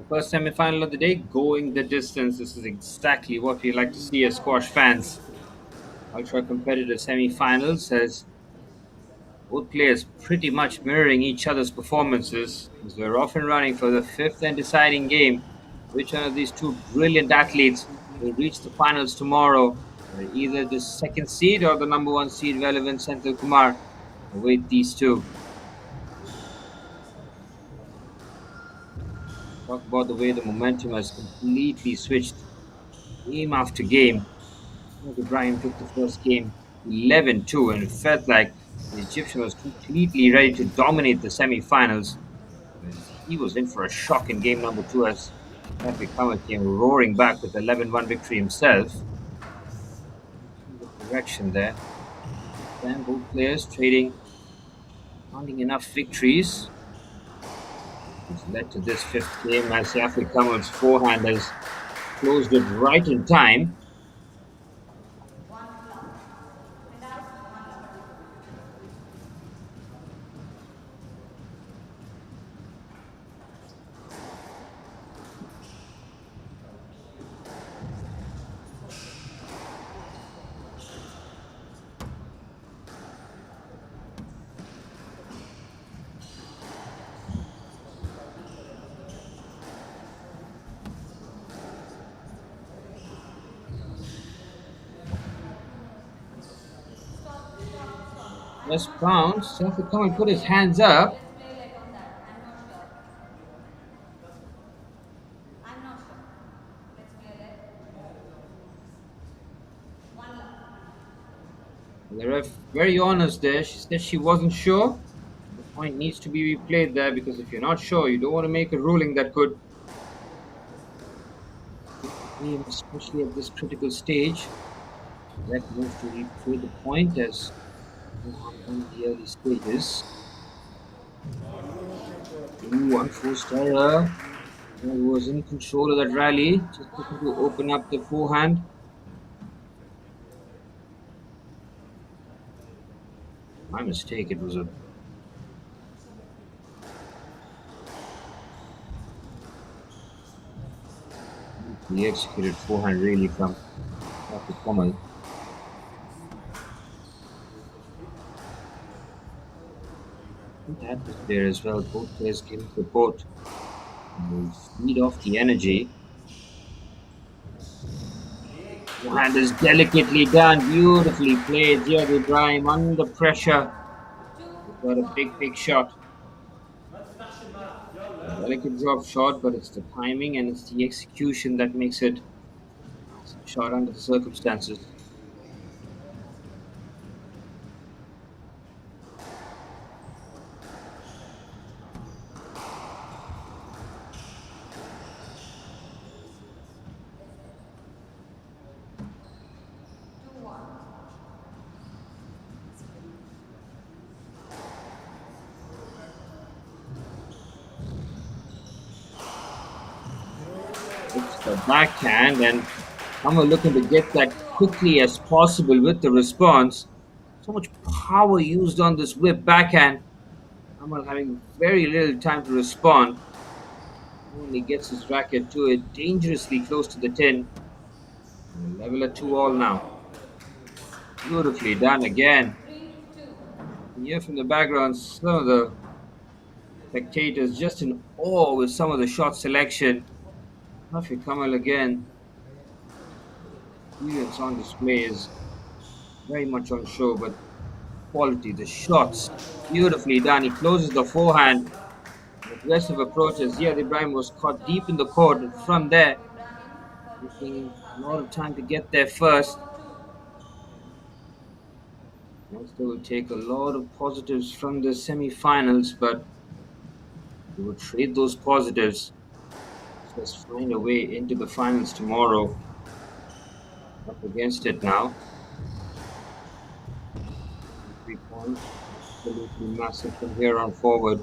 The first semi-final of the day, going the distance. This is exactly what we like to see as squash fans. Ultra-competitive semi-finals as both players pretty much mirroring each other's performances, as we're often running for the fifth and deciding game. Which one of these two brilliant athletes will reach the finals tomorrow? Where either the second seed or the number one seed, relevant Senthil Kumar, await these two. Talk about the way the momentum has completely switched game after game. Ibrahim took the first game 11-2, and it felt like the Egyptian was completely ready to dominate the semi-finals. He was in for a shock in game number two as Shafi Kamal came roaring back with 11-1 victory himself. The direction there. Then both players trading, finding enough victories, which led to this fifth game as Shafi Kamal's forehand has closed it right in time. Just bounce. Shafi Kamal put his hands up. Let's play like on that. I'm not sure. Let's play like one love. The ref very honest there. She said she wasn't sure. The point needs to be replayed there because if you're not sure, you don't want to make a ruling that could affect the game, especially at this critical stage. That moves to replay the point as on the early stages. Ooh, unforced error. He was in control of that rally, just looking to open up the forehand. My mistake, it was a the executed forehand really from Dr. Kamal. That was there as well. Both players giving support. And feed off the energy. Forehand is delicately done, beautifully played. Ziad Ibrahim under pressure. Got a big shot. A delicate drop shot, but it's the timing and it's the execution that makes it a shot under the circumstances. It's the backhand, and I'm looking to get that quickly as possible with the response. So much power used on this whip backhand. Amal having very little time to respond. Only gets his racket to it dangerously close to the tin. Level at 2 all now. Beautifully done again. Here from the background, some of the spectators just in awe with some of the shot selection. Rafi Kamal again. Experience on display is very much on show, but quality, the shots, beautifully done. He closes the forehand. Aggressive approach as Ziad Ibrahim was caught deep in the court, and from there, taking a lot of time to get there first. They will take a lot of positives from the semi-finals, but they will trade those positives. Just find a way into the finals tomorrow. Up against it now. 3 points, absolutely massive from here on forward.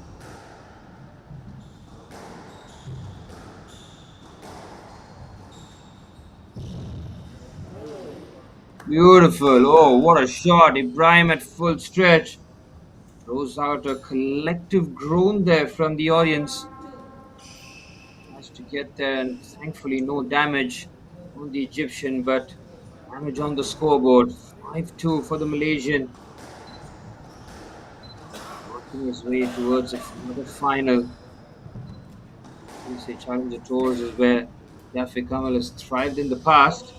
Beautiful. Oh, what a shot. Ibrahim at full stretch. Throws out a collective groan there from the audience. Has to to get there, and thankfully no damage on the Egyptian, but damage on the scoreboard. 5-2 for the Malaysian, working his way towards another final. PSA Challenger Tours is where Yafiq Kamal has thrived in the past.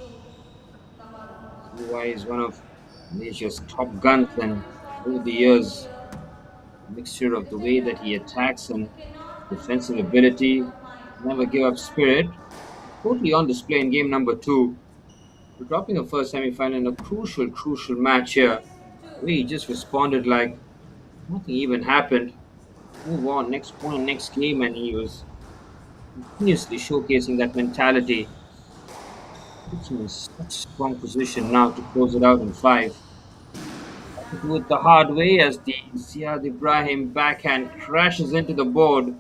See why he's one of Malaysia's top guns, and over the years, mixture of the way that he attacks and defensive ability, never give up spirit, totally on display in game number two. We're dropping a first semi-final in a crucial match here. The way he just responded like nothing even happened. Move on, next point, next game, and he was continuously showcasing that mentality. Puts him in such strong position now to close it out in five. Has to do it the hard way as the Ziad Ibrahim backhand crashes into the board.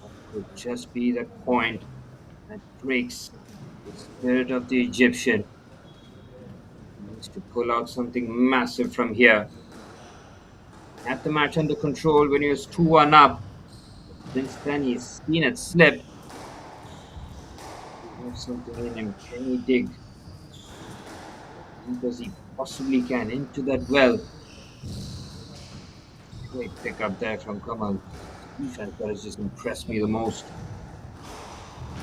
That could just be the point that breaks the spirit of the Egyptian. He needs to pull out something massive from here. Had the match under control when he was 2-1 up. But since then, he's seen it slip. He has something in him. Can he dig? As deep as he possibly can into that well. Great pickup there from Kamal. Defense that has just impressed me the most.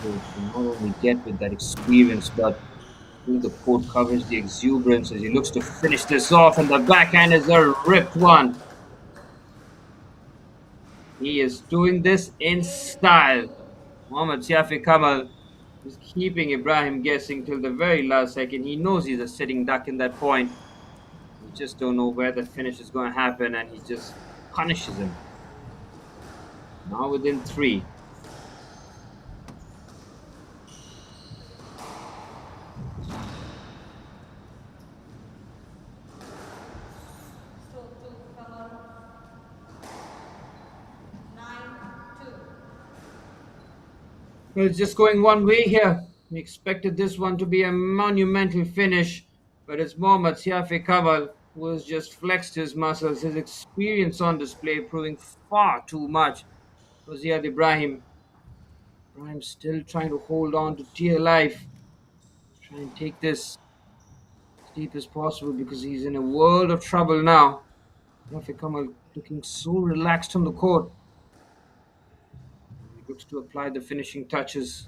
So to not only get with that experience, but through the court coverage, the exuberance as he looks to finish this off, and the backhand is a ripped one. He is doing this in style. Mohammad Siafi Kamal is keeping Ibrahim guessing till the very last second. He knows he's a sitting duck in that point. We just don't know where the finish is going to happen, and he just punishes him. Now within three. Stroke 2, Kamal. 9-2. Well, it's just going one way here. We expected this one to be a monumental finish, but it's Mohammad Siafi Kamal who has just flexed his muscles, his experience on display, proving far too much for Ziad Ibrahim. Ibrahim still trying to hold on to dear life, try and take this as deep as possible because he's in a world of trouble now. Siafi Kamal looking so relaxed on the court. He looks to apply the finishing touches.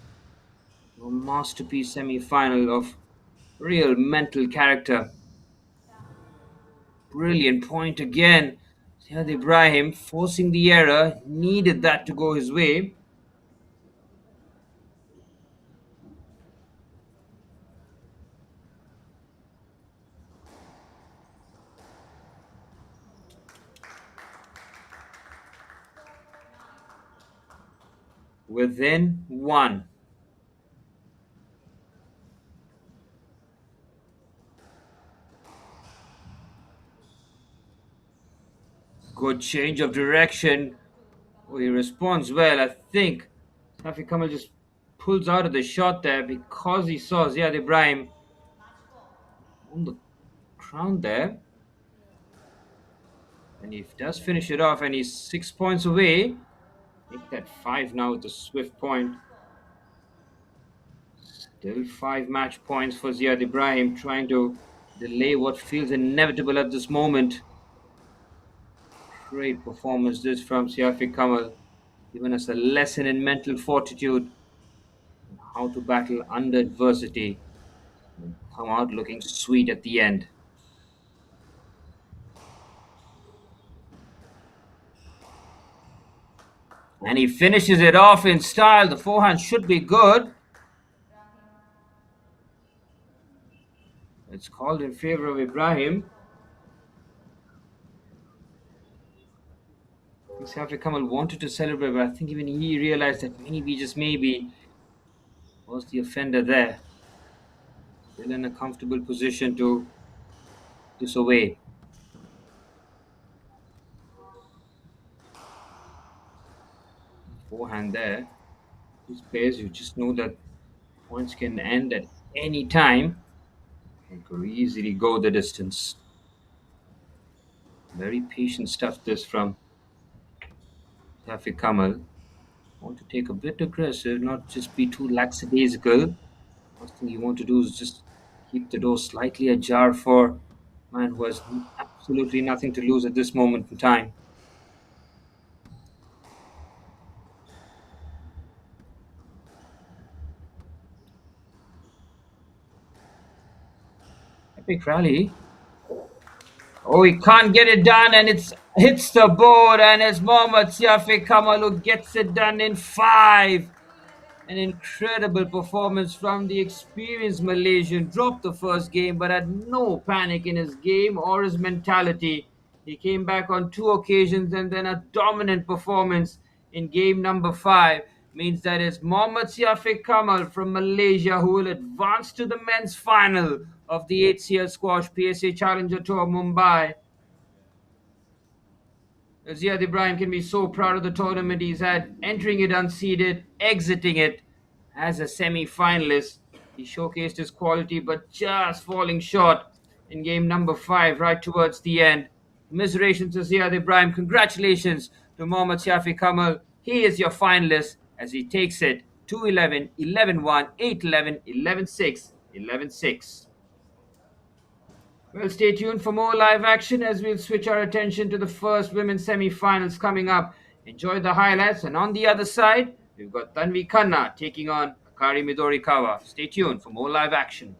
A masterpiece semi-final of real mental character. Brilliant point again. Ziad Ibrahim forcing the error, needed that to go his way. Within one. Good change of direction. Oh, he responds well. I think Safi Kamal just pulls out of the shot there because he saw Ziad Ibrahim on the ground there. And he does finish it off, and he's 6 points away. Make that five now with a swift point. Still 5 match points for Ziad Ibrahim, trying to delay what feels inevitable at this moment. Great performance this from Siafi Kamal, giving us a lesson in mental fortitude and how to battle under adversity and come out looking sweet at the end. And he finishes it off in style. The forehand should be good. It's called in favor of Ibrahim. Siafi Kamal wanted to celebrate, but I think even he realized that maybe, just maybe, was the offender there. Still in a comfortable position to disobey. Forehand there. These players, you just know that points can end at any time and could easily go the distance. Very patient stuff this from Tafiq Kamal. Want to take a bit aggressive, not just be too lackadaisical. First thing you want to do is just keep the door slightly ajar for man who has absolutely nothing to lose at this moment in time. Epic rally. Oh, he can't get it done, and it's hits the board, and it's Mohammad Siafi Kamal who gets it done in five. An incredible performance from the experienced Malaysian. Dropped the first game, but had no panic in his game or his mentality. He came back on two occasions, and then a dominant performance in game number five means that it's Mohammad Siafiq Kamal from Malaysia who will advance to the men's final of the HCL Squash PSA Challenger Tour Mumbai. Ziad Ibrahim can be so proud of the tournament he's had, entering it unseeded, exiting it as a semi finalist. He showcased his quality, but just falling short in game number five, right towards the end. Commiserations to Ziad Ibrahim. Congratulations to Mohammad Shafi Kamal. He is your finalist as he takes it 2-11, 11-1, 8-11, 11-6, 11-6. Well, stay tuned for more live action as we'll switch our attention to the first women's semi-finals coming up. Enjoy the highlights, and on the other side, we've got Tanvi Khanna taking on Akari Midorikawa. Stay tuned for more live action.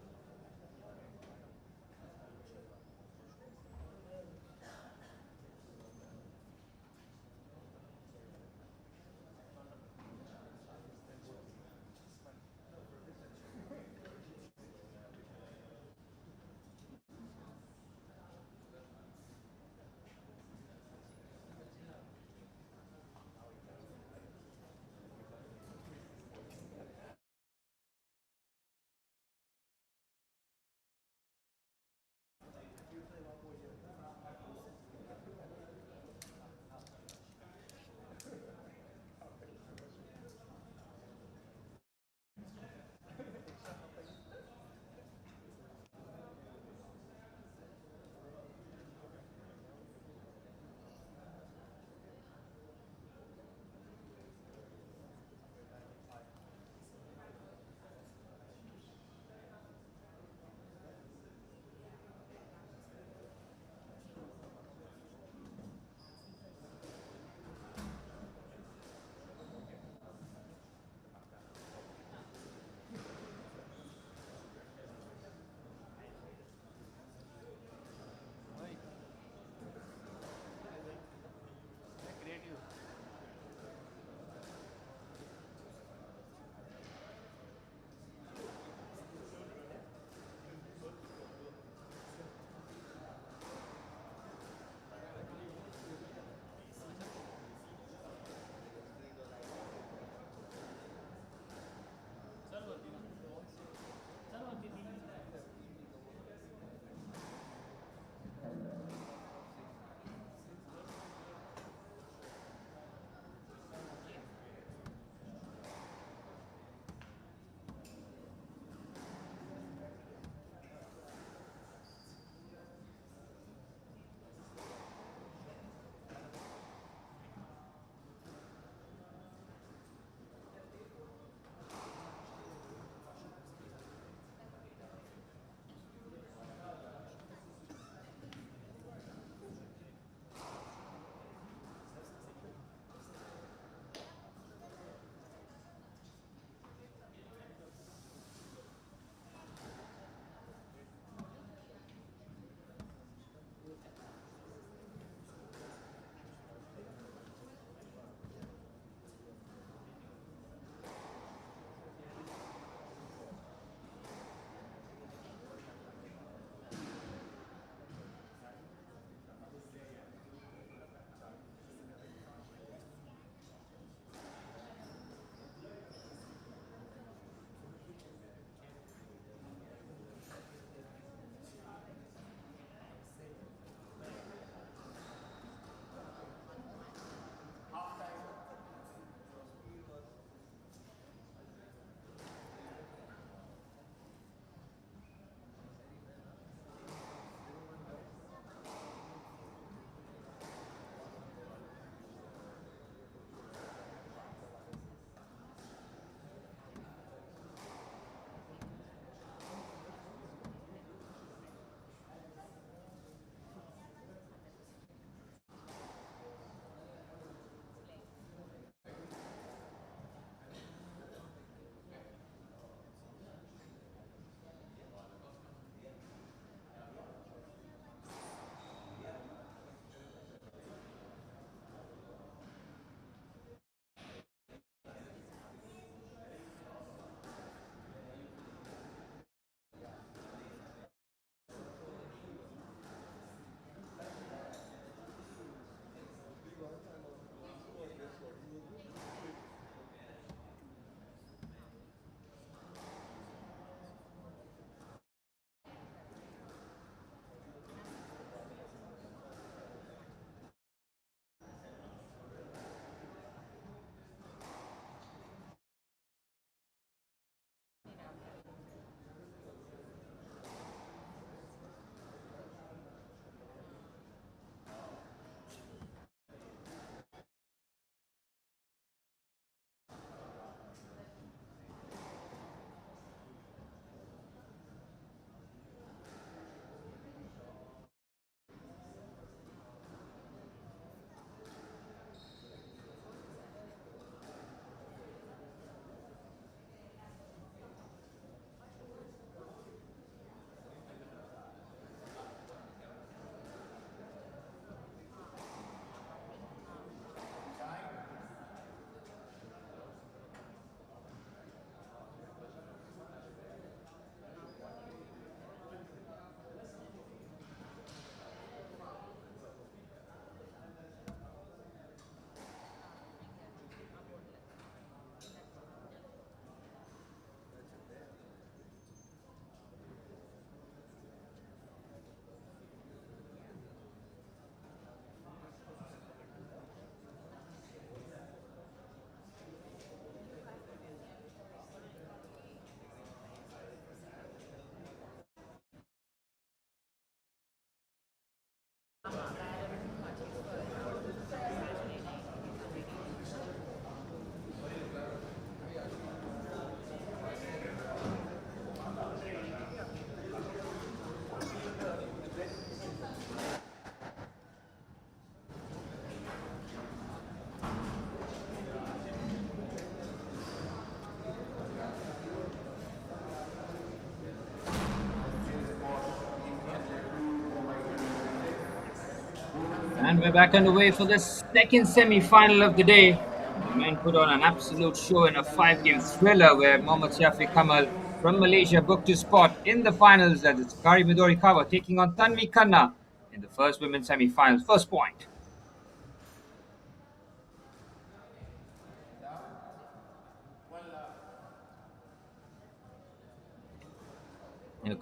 And we're back underway for the second semi-final of the day. The men put on an absolute show in a five-game thriller where Mohammad Shafi Kamal from Malaysia booked his spot in the finals as it's Kari Midorikawa taking on Tanvi Khanna in the first women's semi-finals. First point.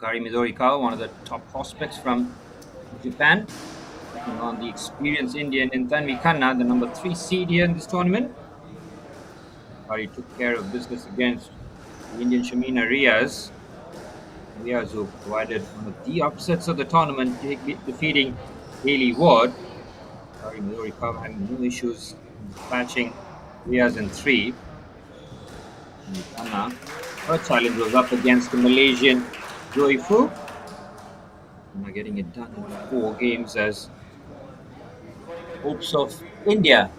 Kari Midorikawa, one of the top prospects from Japan, taking on the experienced Indian in Tanvi Khanna, the number 3 seed here in this tournament. Kari took care of business against the Indian Shamina Riaz. Riaz, who provided one of the upsets of the tournament, defeating Haley Ward. Kari Midorikawa having no issues in dispatching Riaz in 3. Khanna, her challenge was up against the Malaysian Juhu. Now getting it done in 4 games as hopes of India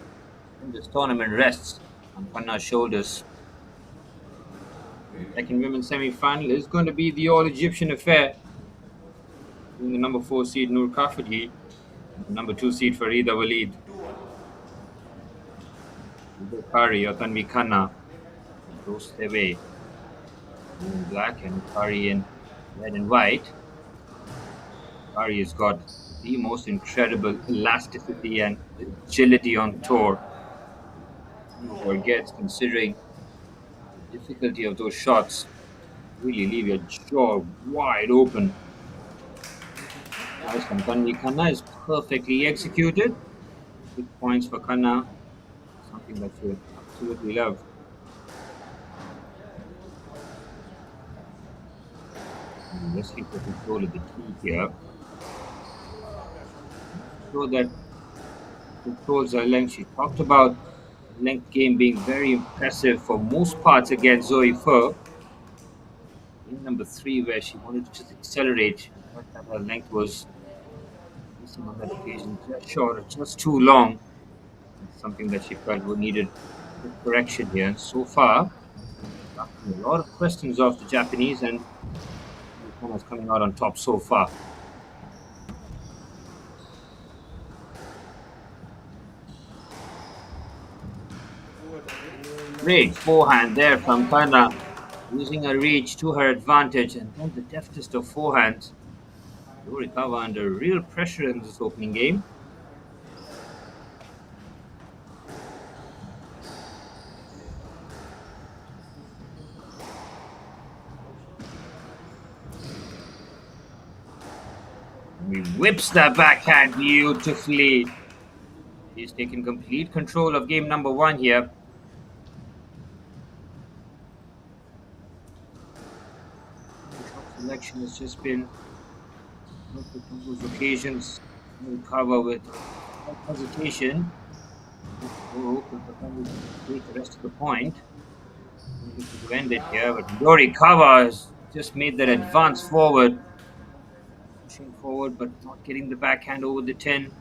in this tournament rests on Khanna's shoulders. The second women's semi-final is going to be the all-Egyptian affair. The number 4 seed Noor Kafadi, and the number 2 seed Farida Walid. Kari or Tanvi Khanna roast their way in black and Kari in red and white. Kari has got the most incredible elasticity and agility on tour. Never forgets, considering the difficulty of those shots, really leave your jaw wide open. Nice from Tanvi Khanna is perfectly executed. 6 points for Khanna, something that you absolutely love. Wrestling for control of the key here. So that controls her length. She talked about length game being very impressive for most parts against Zoe Fur. In number 3, where she wanted to just accelerate, she thought that her length was missing on that occasion, just short or just too long. It's something that she felt needed correction here. And so far, asking a lot of questions of the Japanese, and Khanna's coming out on top so far. Great forehand there from Khanna, using her reach to her advantage, and then the deftest of forehands. Midorikawa under real pressure in this opening game. He whips that backhand beautifully. He's taken complete control of game number 1 here. Selection has just been perfect on those occasions. Midorikawa with hesitation. Open, but then we take the rest of the point. To end it here, but Midorikawa has just made that advance forward. Pushing forward, but not getting the backhand over the 10.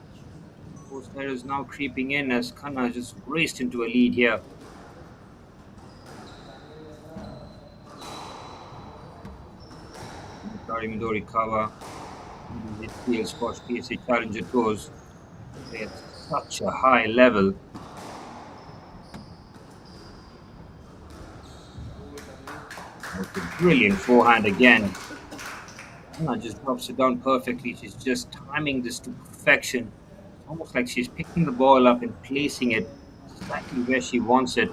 Post error is now creeping in as Khanna just raced into a lead here. Kari Midorikawa, HCL Scotch PSA Challenger Tours, at such a high level. That's a brilliant forehand again. Khanna just drops it down perfectly. She's just timing this to perfection. It's almost like she's picking the ball up and placing it exactly where she wants it.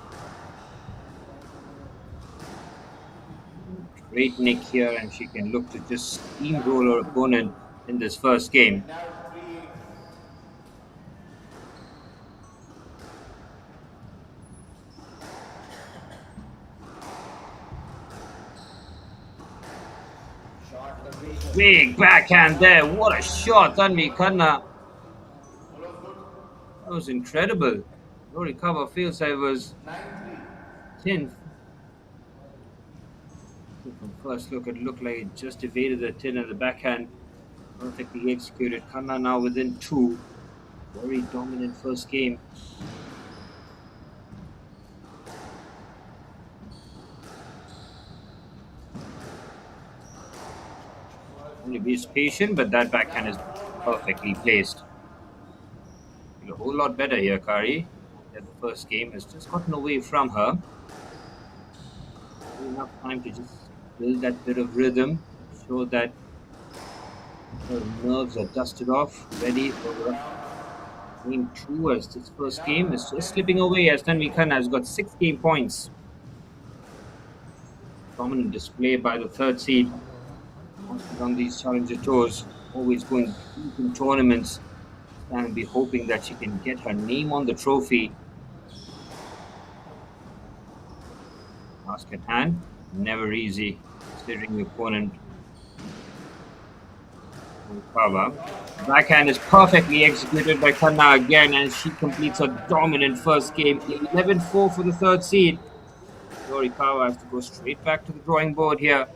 Great nick here, and she can look to just steamroll her opponent in this first game. Big backhand there. What a shot, Tanvi Khanna. That was incredible. Midorikawa feels I was 10. From first look, it looked like it just evaded the 10 and the backhand. Perfectly executed. Khanna now within 2. Very dominant first game. Only be patient, but that backhand is perfectly placed. whole lot better here, Kari. That the first game has just gotten away from her. Enough time to just build that bit of rhythm, show that her nerves are dusted off, ready for game two, as this first game is just slipping away as Gymkhana has got 6 game points. Dominant display by the third seed. Constant on these challenger tours, always going deep in tournaments. And be hoping that she can get her name on the trophy. Task at hand, never easy, considering the opponent. Cover. Backhand is perfectly executed by Khanna again, and she completes a dominant first game. 11-4 for the third seed. Yorikawa has to go straight back to the drawing board here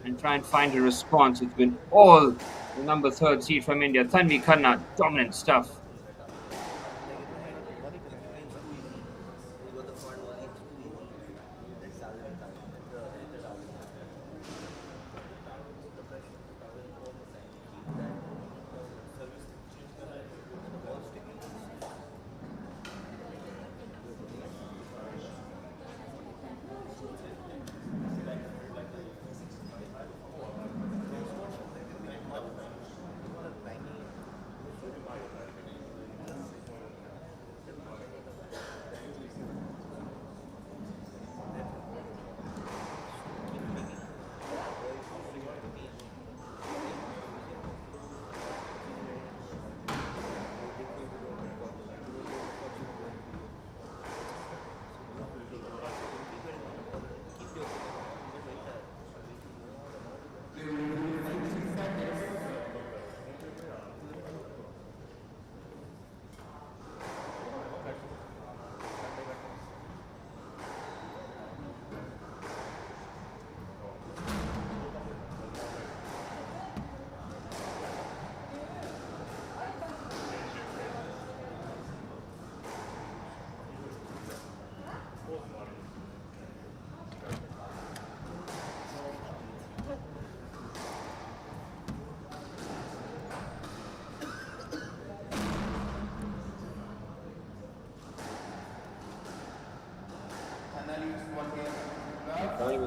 and try and find a response. It's been all the number third seed from India. Tanvi Khanna, dominant stuff.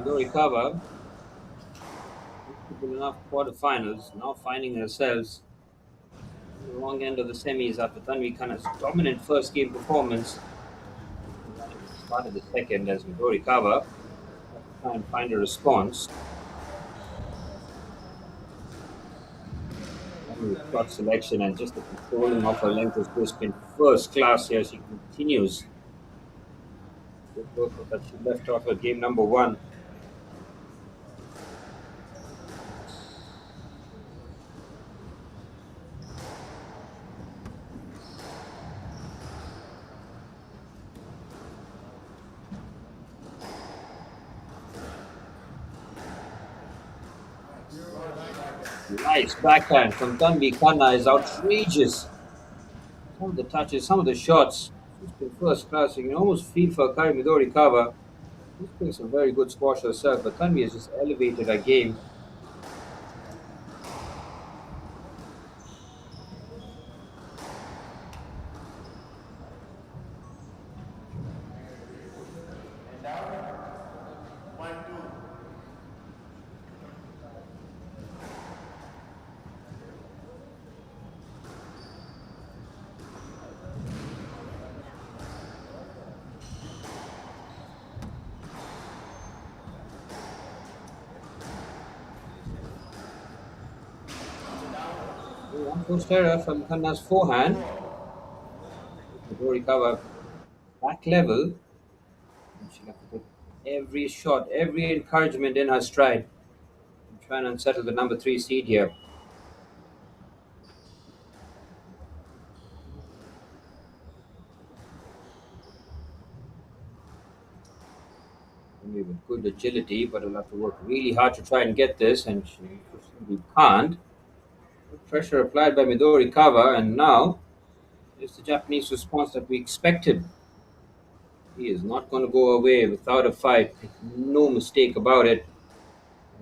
Yorikawa, good enough quarterfinals, now finding herself on the wrong end of the semis after Tanvi Khanna's dominant first game performance. Started the second as Yorikawa try and find a response. Shot selection and just the controlling of her length has just been first class here. She continues the work that she left off at game number one. Nice backhand from Tanvi Khanna is outrageous. Some of the touches, some of the shots, she's been first class. You can almost feel for Kari Midorikawa. She's playing some very good squash herself, but Tanvi has just elevated her game. One post error from Khanna's forehand. Midorikawa back level. And she'll have to put every shot, every encouragement in her stride and try and unsettle the number three seed here. Tanvi with good agility, but will have to work really hard to try and get this, and she simply can't. Pressure applied by Midorikawa, and now is the Japanese response that we expected. He is not going to go away without a fight. No mistake about it.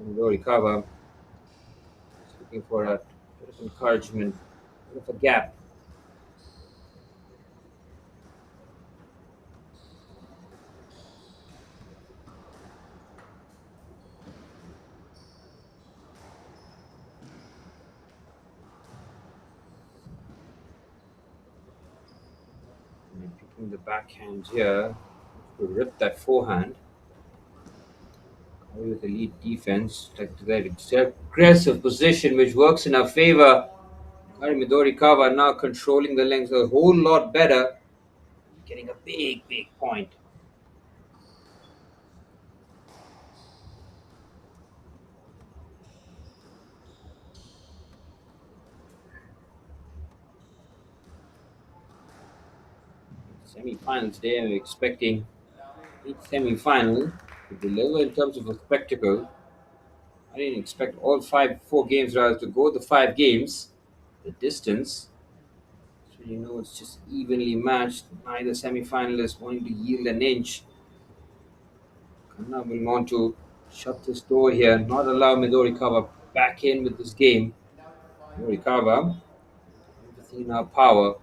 Midorikawa is looking for a bit of encouragement, a bit of a gap. In the backhand here to rip that forehand. With the lead defense, like that aggressive position which works in our favor. Kari Midorikawa now controlling the length a whole lot better, getting a big point. Semi-finals day, I'm expecting each semi-final to deliver in terms of a spectacle. I didn't expect all four games rather to go the 5 games. The distance, so it's just evenly matched. Neither semi-finalist wanting to yield an inch. Khanna will want to shut this door here, not allow Midorikawa back in with this game. Midorikawa, everything in our power,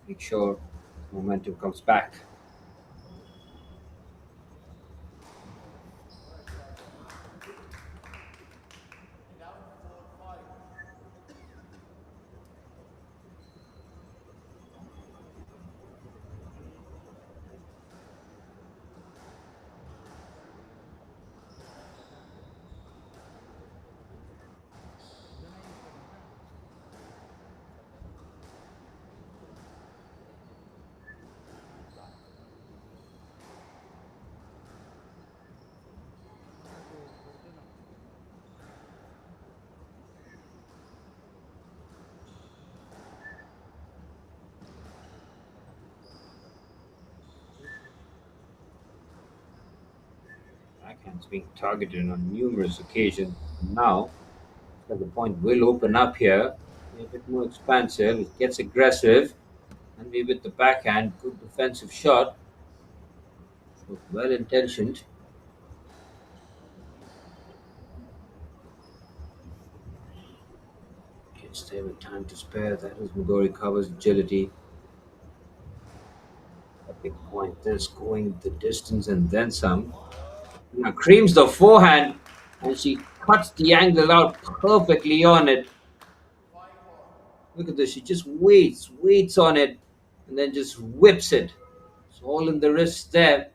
make sure momentum comes back. Backhand's being targeted on numerous occasions. Now, so the point will open up here. Be a bit more expansive. It gets aggressive. And we with the backhand, good defensive shot. So well intentioned. Gets there with time to spare. That is Midorikawa's agility. A big point. This going the distance and then some. Now creams the forehand and she cuts the angle out perfectly on it. Look at this. She just waits on it, and then just whips it. It's all in the wrist there.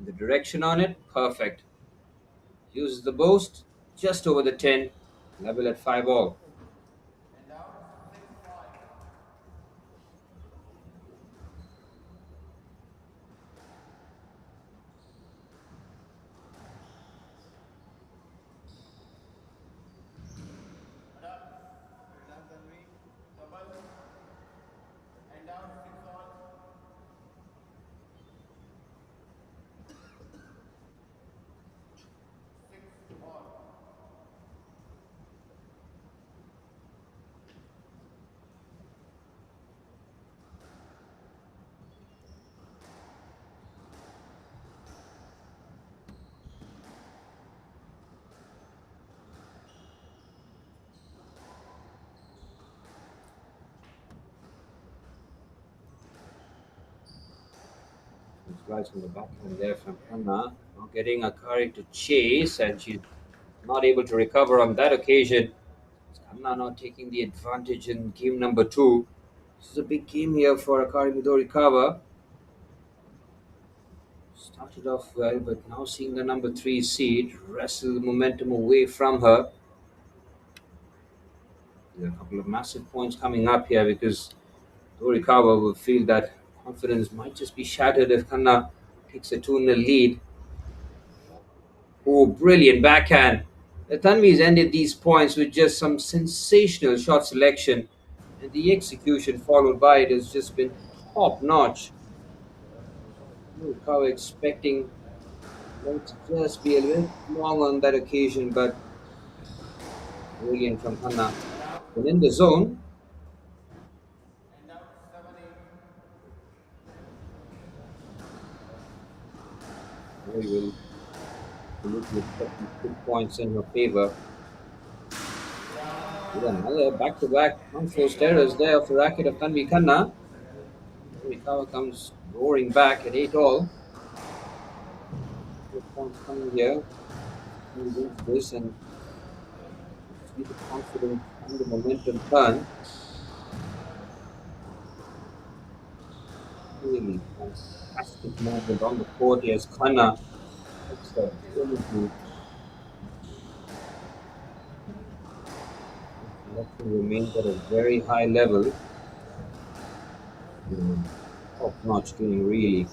The direction on it, perfect. Uses the boost just over the 10, level at 5 all. Slides from the backhand there from Anna. Now getting Akari to chase, and she's not able to recover on that occasion. Anna now taking the advantage in game number 2. This is a big game here for Akari Midorikawa. Started off well, but now seeing the number 3 seed wrestle the momentum away from her. There are a couple of massive points coming up here because Dorikawa will feel that confidence might just be shattered if Khanna takes a 2-0 lead. Oh, brilliant backhand. The Tanvi's ended these points with just some sensational shot selection, and the execution followed by it has just been top notch. Dorikawa expecting them to just be a little long on that occasion, but brilliant from Khanna. Within the zone, we will absolutely put these 2 points in her favor. With another back-to-back unforced errors there of the racket of Tanvi Khanna. Dorikawa comes roaring back at 8 all. 2 points coming here. Into this and see the confidence and the momentum turn. Really fantastic movement on the court. Here's Khanna. Looks like ability selection remains at a very high level. Top notch game, really.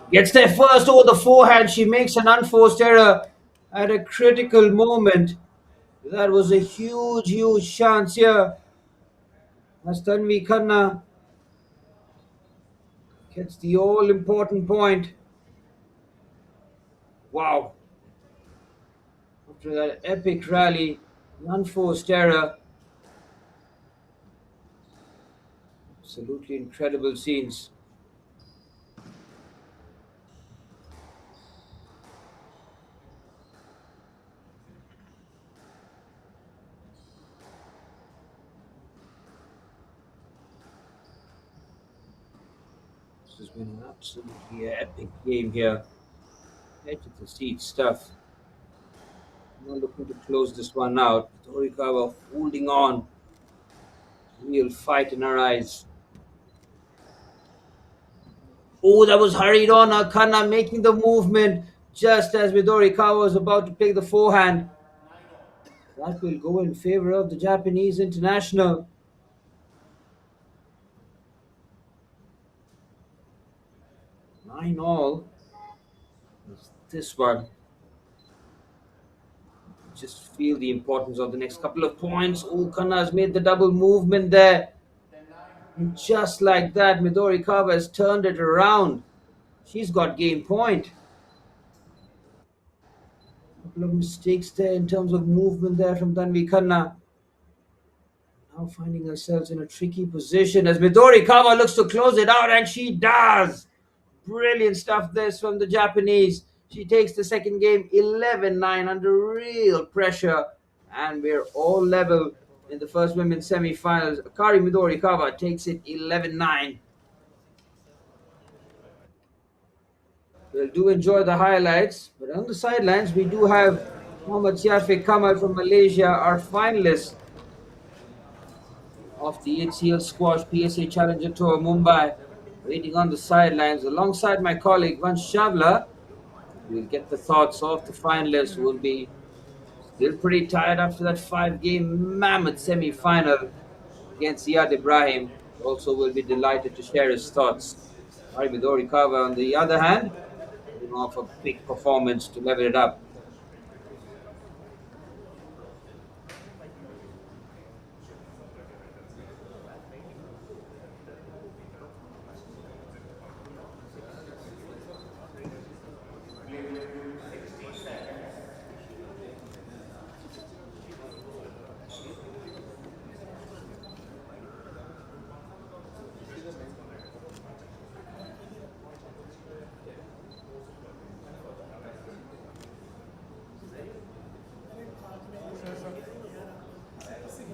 Gets there first over the forehand. She makes an unforced error at a critical moment. That was a huge, huge chance here. As Tanvi Khanna gets the all important point. Wow. After that epic rally, the unforced error. Absolutely incredible scenes. This has been an absolutely epic game here. Edge of the seat stuff. Not looking to close this one out. Torikawa holding on. Real fight in her eyes. Oh, that was hurried on. Akana making the movement just as Midorikawa was about to play the forehand. That will go in favor of the Japanese international. 9-all. This one. Just feel the importance of the next couple of points. Oh, Kana has made the double movement there. And just like that, Midorikawa has turned it around. She's got game point. Couple of mistakes there in terms of movement there from Tanvi Khanna. Now finding ourselves in a tricky position as Midorikawa looks to close it out, and she does. Brilliant stuff this from the Japanese. She takes the second game 11-9 under real pressure, and we're all level in the first women's semi-finals. Akari Midorikawa takes it 11-9. We'll do enjoy the highlights, but on the sidelines we do have Muhammad Siafiq Kamal from Malaysia, our finalist of the HCL Squash PSA Challenger Tour Mumbai, waiting on the sidelines alongside my colleague Vansh Chavla. We'll get the thoughts of the finalists who will be still pretty tired after that 5-game mammoth semi-final against Ziad Ibrahim. Also will be delighted to share his thoughts. Ari Midorikawa, on the other hand, putting off a big performance to level it up.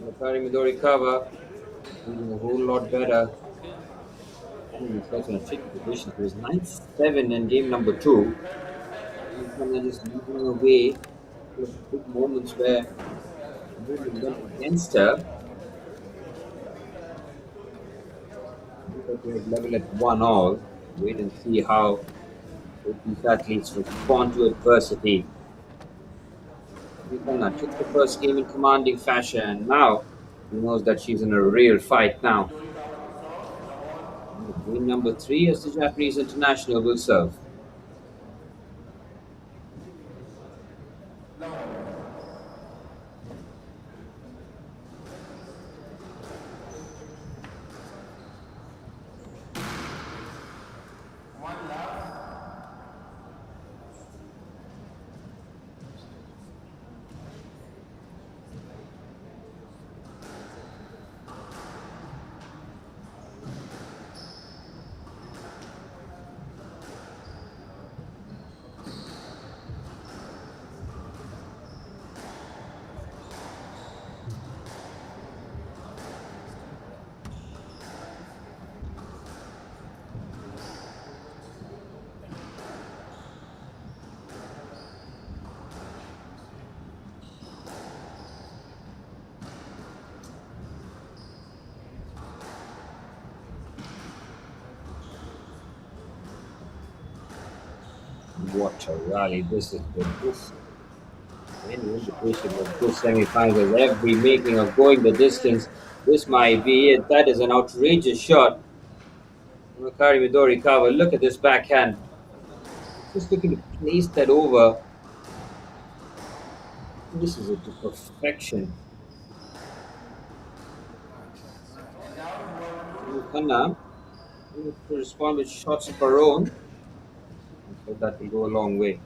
Akari Midorikawa doing a whole lot better. He's also in a tricky position. He was 9-7 in game number 2. He's kind of just leading away. There were big moments where movement went against her. But we're level at 1-all. Wait and see how both these athletes respond to adversity. Gymkhana took the first game in commanding fashion, and now he knows that she's in a real fight now. Game number 3 as the Japanese international will serve. What a rally this has been. This any indication of this semi-finals, every making of going the distance. This might be it. That is an outrageous shot. Makari Midori cover. Look at this backhand. Just looking to place that over. This is to perfection. Gymkhana to respond with shots of her own. So that will go a long way.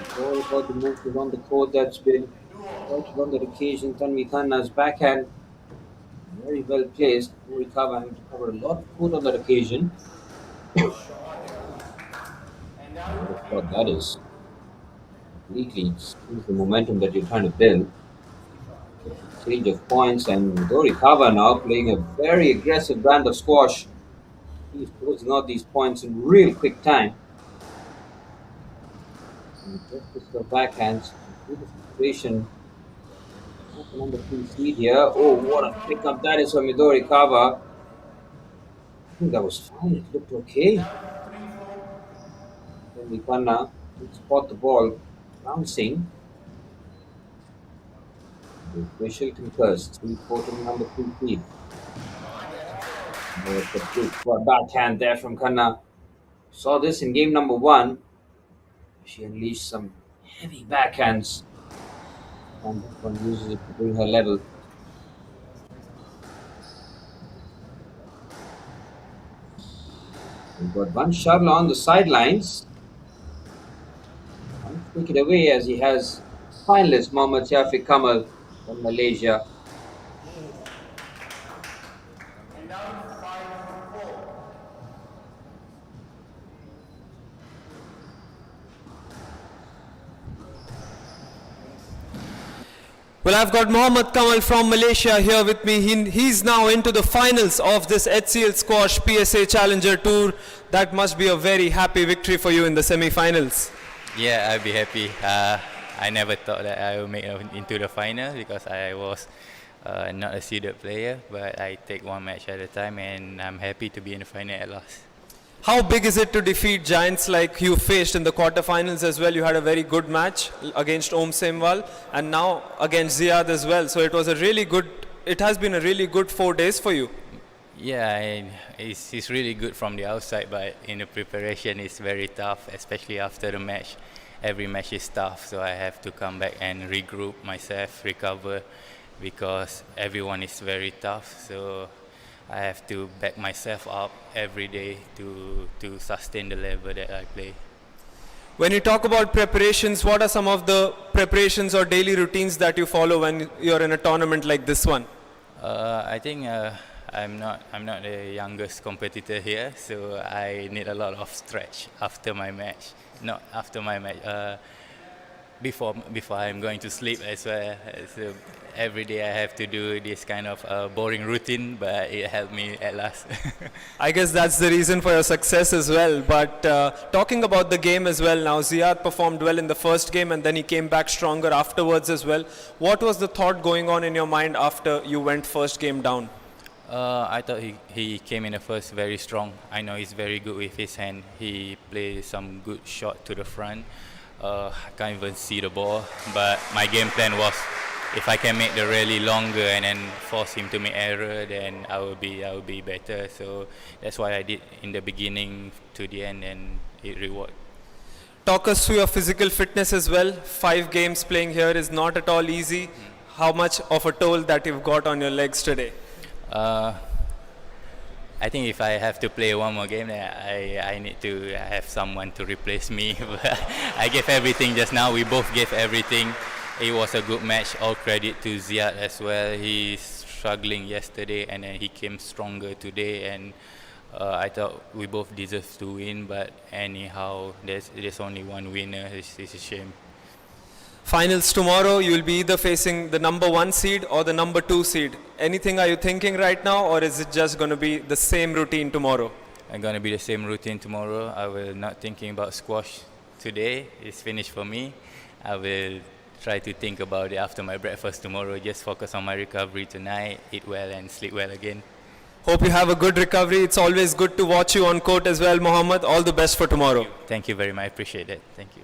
It's all about the movement on the court that's been quite on that occasion. Tanvi Khanna's backhand very well placed. Morikawa having to cover a lot of court on that occasion. What a shot that is. Completely steals the momentum that you're trying to build. Exchange of points, and Morikawa now playing a very aggressive brand of squash. He's closing out these points in real quick time. And just the backhands, beautiful situation. Number 3 seed here. Oh, what a pickup that is from Midori Kawa. I think that was fine. It looked okay. Then Mikana could spot the ball bouncing. Vishal concurs. 3-4 to number 3 seed. There's a big backhand there from Khanna. Saw this in game number 1. She unleashed some heavy backhands. And this one uses it to bring her level. We've got Van Sharla on the sidelines. Trying to take it away as he has finalist Mohammad Shafiq Kamal from Malaysia. Well, I've got Mohammad Kamal from Malaysia here with me. He's now into the finals of this HCL Squash PSA Challenger Tour. That must be a very happy victory for you in the semi-finals. Yeah, I'll be happy. I never thought that I would make it into the final because I was not a seeded player, but I take one match at a time and I'm happy to be in the final at last. How big is it to defeat giants like you faced in the quarterfinals as well? You had a very good match against Om Semwal and now against Ziad as well. So it has been a really good 4 days for you. Yeah, it's really good from the outside, but in the preparation it's very tough, especially after the match. Every match is tough, so I have to come back and regroup myself, recover, because everyone is very tough. So I have to back myself up every day to sustain the level that I play. When you talk about preparations, what are some of the preparations or daily routines that you follow when you're in a tournament like this one? I think I'm not the youngest competitor here, so I need a lot of stretch after my match. Not after my match. Before I'm going to sleep as well. So every day I have to do this kind of boring routine, but it helped me at last. I guess that's the reason for your success as well. But talking about the game as well now, Ziad performed well in the first game and then he came back stronger afterwards as well. What was the thought going on in your mind after you went first game down? I thought he came in the first very strong. I know he's very good with his hand. He plays some good shot to the front. I can't even see the ball, but my game plan was if I can make the rally longer and then force him to make error, then I will be better. So that's what I did in the beginning to the end, and it reward. Talk us through your physical fitness as well. 5 games playing here is not at all easy. How much of a toll that you've got on your legs today? I think if I have to play one more game, then I need to have someone to replace me. I gave everything just now. We both gave everything. It was a good match. All credit to Ziad as well. He's struggling yesterday and then he came stronger today. And I thought we both deserved to win. But anyhow, there's only one winner. It's a shame. Finals tomorrow, you will be either facing the number 1 seed or the number 2 seed. Anything are you thinking right now, or is it just going to be the same routine tomorrow? I'm gonna be the same routine tomorrow. I will not thinking about squash today. It's finished for me. I will try to think about it after my breakfast tomorrow. Just focus on my recovery tonight, eat well and sleep well again. Hope you have a good recovery. It's always good to watch you on court as well, Mohammed. All the best for tomorrow. Thank you very much. I appreciate it. Thank you.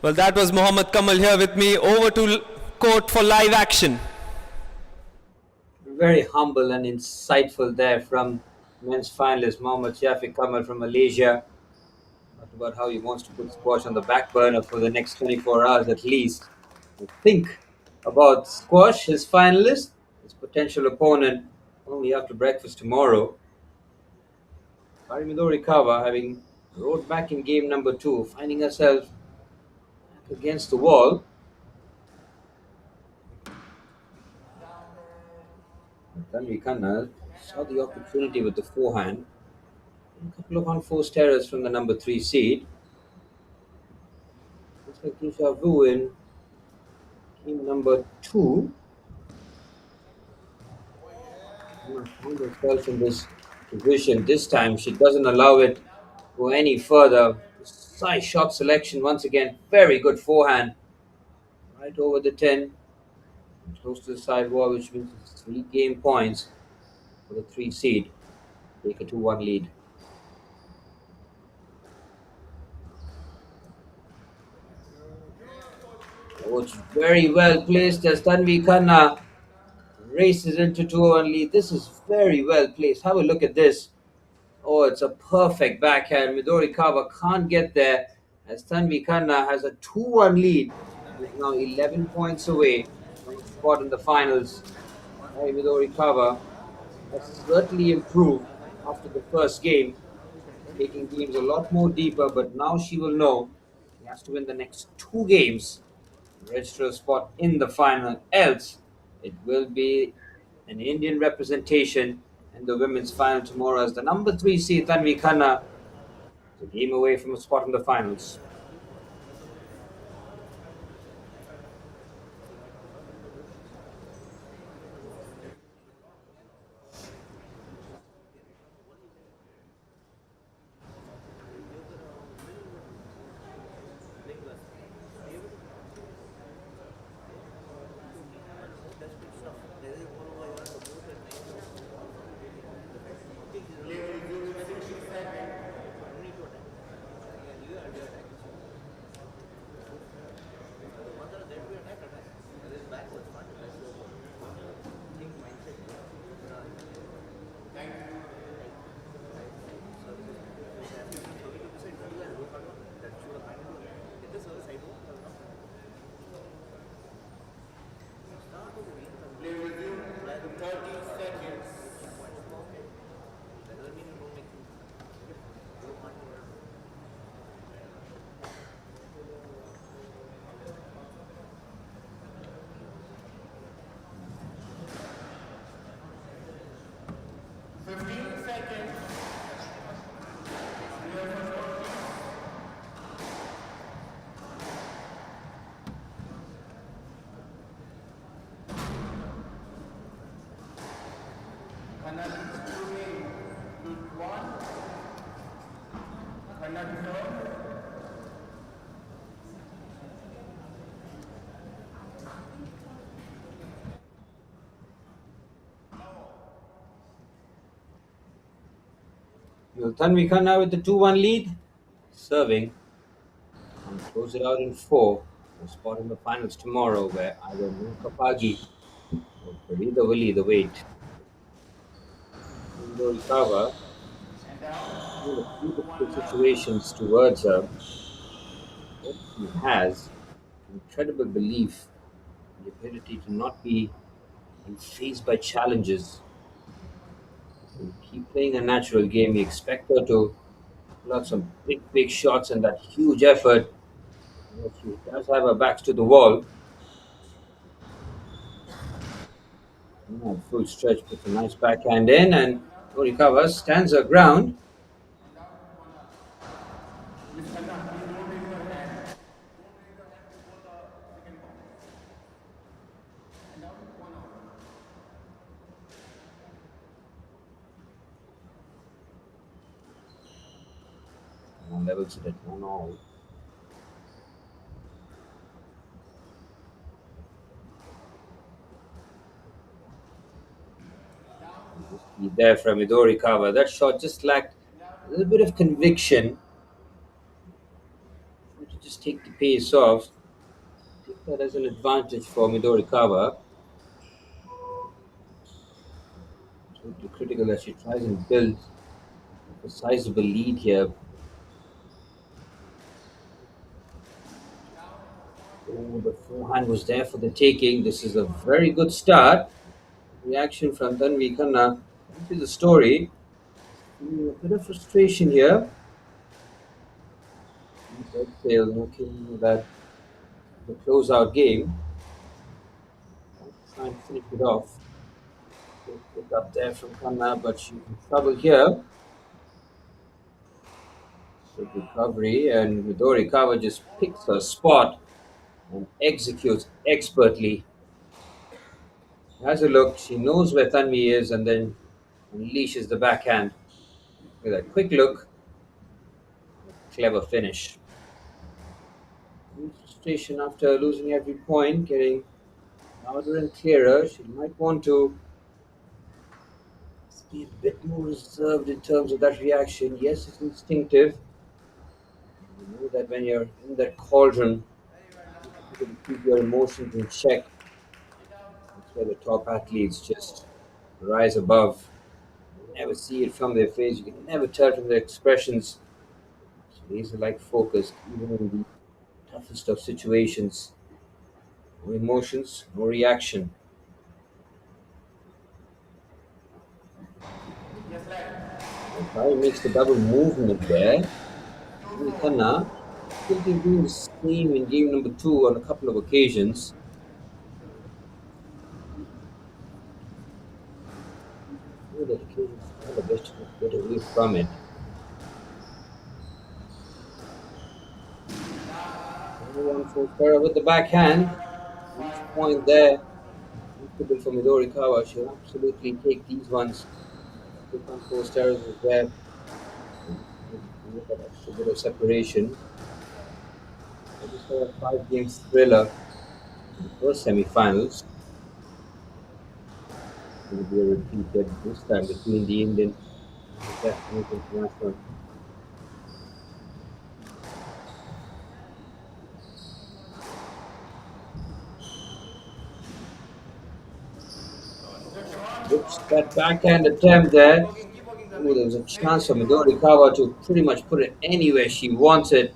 Well, that was Mohammed Kamal here with me. Over to court for live action. Very humble and insightful there from men's finalist Mohammad Shafiq Kamal from Malaysia. Talked about how he wants to put squash on the back burner for the next 24 hours at least. Think about squash, his finalist, his potential opponent, only after breakfast tomorrow. Karimidori Kawa having rode back in game number 2, finding herself back against the wall. Gymkhana saw the opportunity with the forehand. A couple of unforced errors from the number 3 seed. Looks like Juhu in game number 2. Found herself in this position. This time she doesn't allow it to go any further. Precise shot selection once again. Very good forehand. Right over the 10. Close to the side wall, which means it's 3 game points for the 3 seed. Take a 2-1 lead. Oh, it's very well placed as Tanvi Khanna races into 2-1 lead. This is very well placed. Have a look at this. Oh, it's a perfect backhand. Midori Kawa can't get there as Tanvi Khanna has a 2-1 lead. Is now 11 points away from a spot in the finals. Midori Kawa has certainly improved after the first game, taking games a lot more deeper, but now she will know she has to win the next 2 games to register a spot in the final. Else, it will be an Indian representation in the women's final tomorrow as the number 3 seed Tanvi Khanna is a game away from a spot in the finals. Will Tanvi Khanna with the 2-1 lead, serving and close it out in 4. A spot in the finals tomorrow where either Noor Kapagi or Farida will lead the weight. Midori Kawa in a few difficult situations towards her. What she has incredible belief, the ability to not be faced by challenges. To keep playing a natural game, you expect her to pull out some big shots and that huge effort. But she does have her backs to the wall. Full stretch, puts a nice backhand in, and Morikawa stands her ground. Now levels it at 1-all. Just be there from Midori cover. That shot just lacked a little bit of conviction. To just take the pace off. Take that as an advantage for Midori cover. Totally critical that she tries and build a sizable lead here. Oh, the forehand was there for the taking. This is a very good start. Reaction from Tanvi Khanna. This is the story. A bit of frustration here. HCL looking that the closeout game. Try and finish it off. Good up there from Khanna, but she's in trouble here. Good recovery, and Midori Kawa just picks her spot and executes expertly. Has a look, she knows where Tanvi is, and then unleashes the backhand with a quick look, clever finish. Frustration after losing every point, getting louder and clearer. She might want to be a bit more reserved in terms of that reaction. Yes, it's instinctive. You know that when you're in that cauldron, you have to keep your emotions in check. That's where the top athletes just rise above. You never see it from their face. You can never tell from their expressions. Laser-like focused, even in the toughest of situations. No emotions, no reaction. Kyle makes the double movement there. Gymkhana guilty of doing the same in game number 2 on a couple of occasions. On that occasion, trying the best to get away from it. Only one for Farah with the backhand. Each point there, suitable for Midori Kawa. She'll absolutely take these ones. Took on 4 stars as well. Look at extra bit of separation. This is a 5-game thriller in the first semi-finals. It will be a repeat this time between the Indian and the Japanese international. Oops, that backhand attempt there. Ooh, there was a chance for Midori Kawa to pretty much put it anywhere she wanted.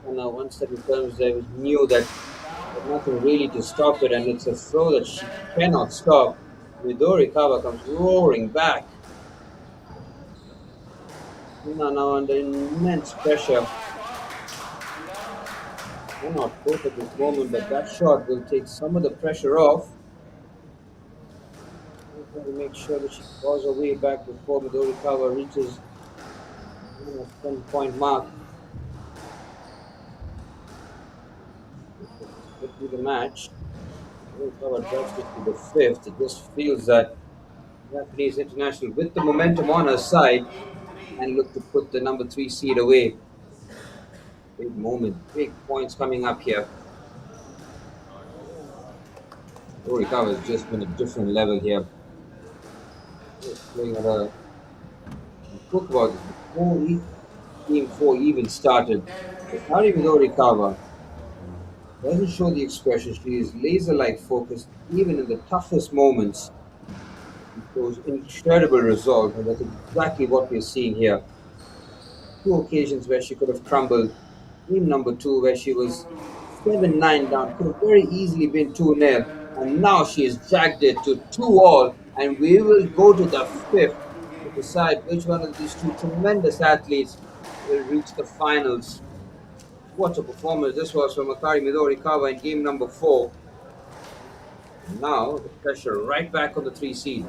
And once that returns there, was knew that there's nothing really to stop it, and it's a throw that she cannot stop. Midori Kawa comes roaring back. Hina now under immense pressure. Cannot cope at this moment, but that shot will take some of the pressure off. Trying to make sure that she claws her way back before Midori Kawa reaches the 10-point mark. Get through the match. Midori Kawa drops it to the 5th. It just feels that Japanese international with the momentum on her side and look to put the number 3 seed away. Big moment, big points coming up here. Morikawa has just been a different level here. Playing at a talk about this before game 4 even started. Akari Morikawa doesn't show the expression. She is laser-like focused, even in the toughest moments. She shows incredible resolve, and that's exactly what we're seeing here. 2 occasions where she could have crumbled. Game number 2, where she was 7-9 down, could have very easily been 2-0, and now she has dragged it to 2-all, and we will go to the 5th to decide which one of these two tremendous athletes will reach the finals. What a performance this was from Akari Midorikawa in game number 4. And now the pressure right back on the 3 seed.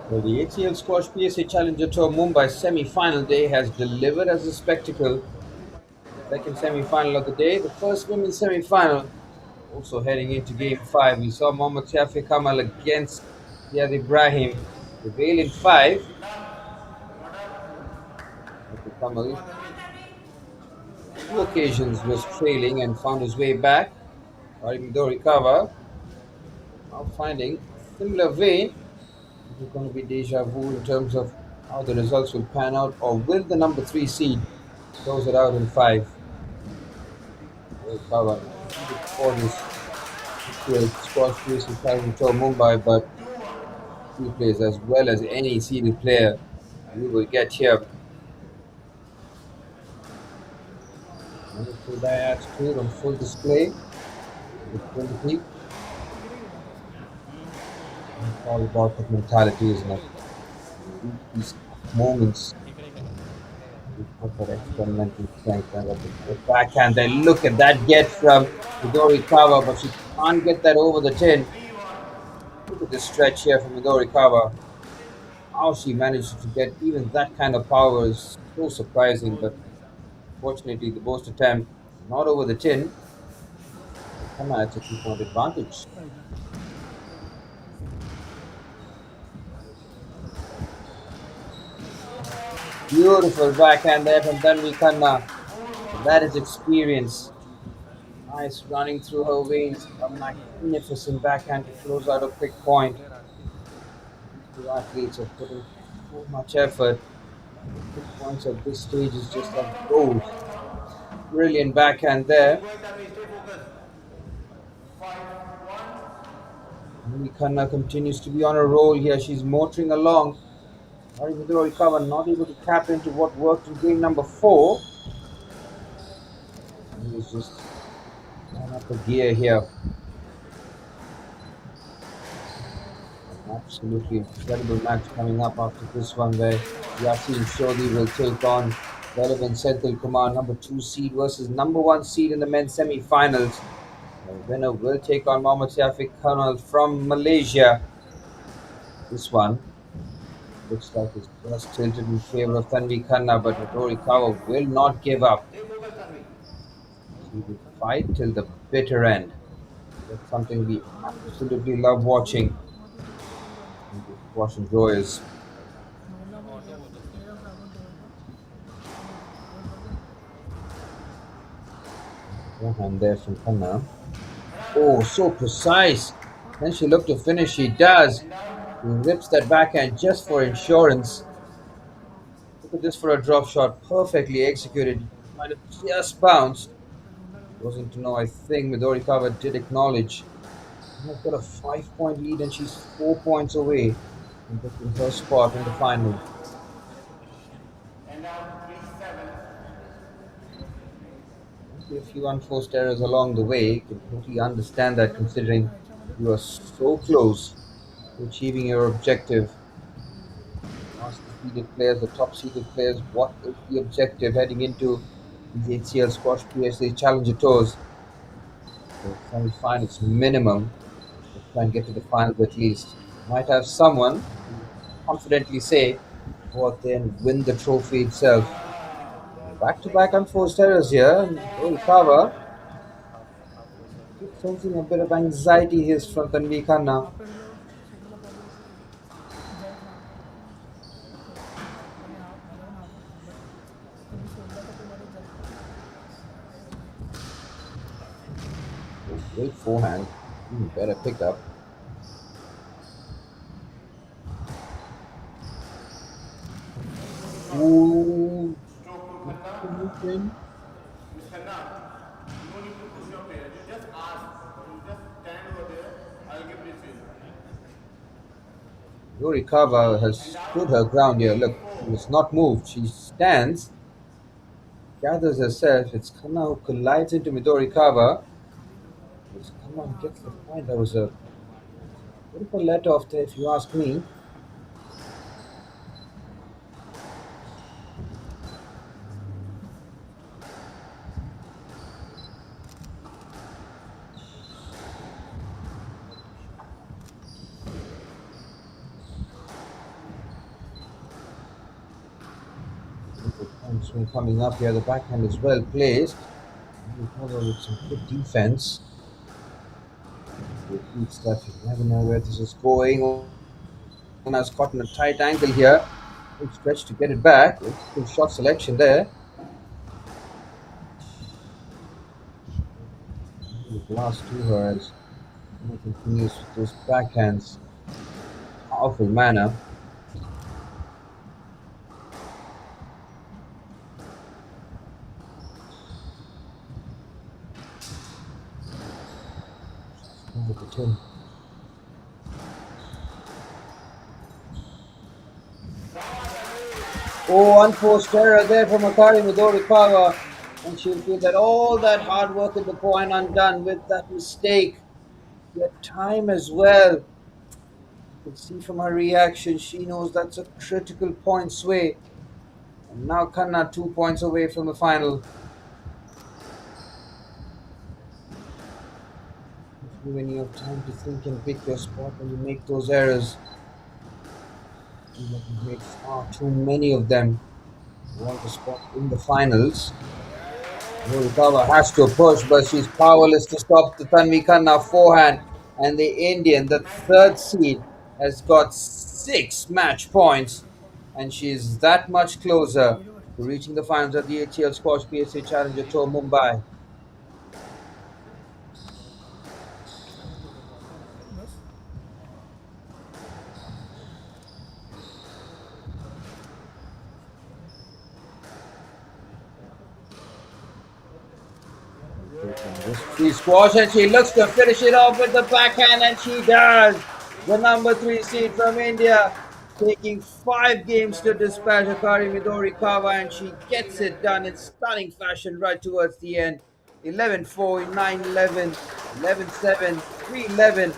Well, the HCL Squash PSA Challenger Tour Mumbai semi-final day has delivered as a spectacle. Second semi-final of the day, the first women's semi-final. Also heading into Game 5, we saw Mohammad Shafi Kamal against Ziad Ibrahim prevail in 5. Shafi Kamal, two occasions was trailing and found his way back. Dorikawa now finding a similar vein. Is it going to be deja vu in terms of how the results will pan out, or will the number 3 seed close it out in 5? Dorikawa, undefeated for this HCL Squash PSA Challenge Tour Mumbai, but he plays as well as any seeded player we will get here. Wonderful guy attitude on full display. Ability. It's all about that mentality, isn't it? These moments, you have that extra mental strength and the backhand. Then look at that get from Midori Kawa, but she can't get that over the tin. Look at this stretch here from Midori Kawa. How she managed to get even that kind of power is so surprising, but fortunately, the boast attempt not over the tin. Come on, it's a 2-point advantage. Beautiful backhand there from Gymkhana. That is experience. Nice running through her veins. A magnificent backhand to close out a quick point. These two athletes are putting so much effort. Quick points at this stage is just like gold. Brilliant backhand there. Gymkhana continues to be on a roll here. She's motoring along. Midori not able to tap into what worked in game number 4. He was just on up a gear here. Absolutely incredible match coming up after this one, where Yasin Shodhi will take on relevant Senthil Kumar, number 2 seed versus number 1 seed in the men's semi-finals. The winner will take on Mohammad Shafiq Kamal from Malaysia. This one looks like it's just tilted in favor of Tanvi Khanna, but Midori Kawa will not give up. She will fight till the bitter end. That's something we absolutely love watching. Squash enjoyers. Hand there from Khanna. Oh, so precise. Then she looked to finish. She does. She rips that backhand just for insurance. Look at this for a drop shot. Perfectly executed. Might have just bounced. Wasn't to know. I think Midori Kawa did acknowledge. She's got a 5-point lead and she's 4 points away from getting her spot in the final. A few unforced errors along the way. You can totally understand that, considering you are so close to achieving your objective. Ask the seeded players, the top seeded players, what is the objective heading into these HCL Squash PSA Challenger Tours? The semi-finals minimum. Let's try and get to the finals at least. Might have someone confidently say, go out there and win the trophy itself. Back-to-back unforced errors here, and Dorikawa keeps sensing a bit of anxiety here from Tanvi Khanna. Great forehand, even better pickup. Ooh. Dorikawa has stood her ground here. Look, she was not moved. She stands, gathers herself. It's Khanna who collides into Midorikawa. It's Khanna who gets the point. That was a bit of a let off there, if you ask me. This one coming up here. The backhand is well placed. Recover with some good defense. Repeats that. You never know where this is going. Has caught in a tight angle here. Good stretch to get it back. Good shot selection there. Glass to her as he continues with those backhands. Powerful manner. Over the tin. Oh, unforced error there from Akari Midorikawa. And she'll feel that all that hard work at the point undone with that mistake. Yet time as well. You can see from her reaction, she knows that's a critical point sway. And now Khanna 2 points away from the final. When you have time to think and pick your spot when you make those errors. You make far too many of them. You want the spot in the finals. Morikawa has to push, but she's powerless to stop the Tanvi Khanna forehand. And the Indian, the third seed, has got 6 match points. And she's that much closer to reaching the finals at the HCL Squash PSA Challenger Tour Mumbai. She squash and she looks to finish it off with the backhand, and she does. The number 3 seed from India, taking 5 games to dispatch Akari Midorikawa, and she gets it done in stunning fashion right towards the end. 11-4, 9-11, 11-7, 3-11,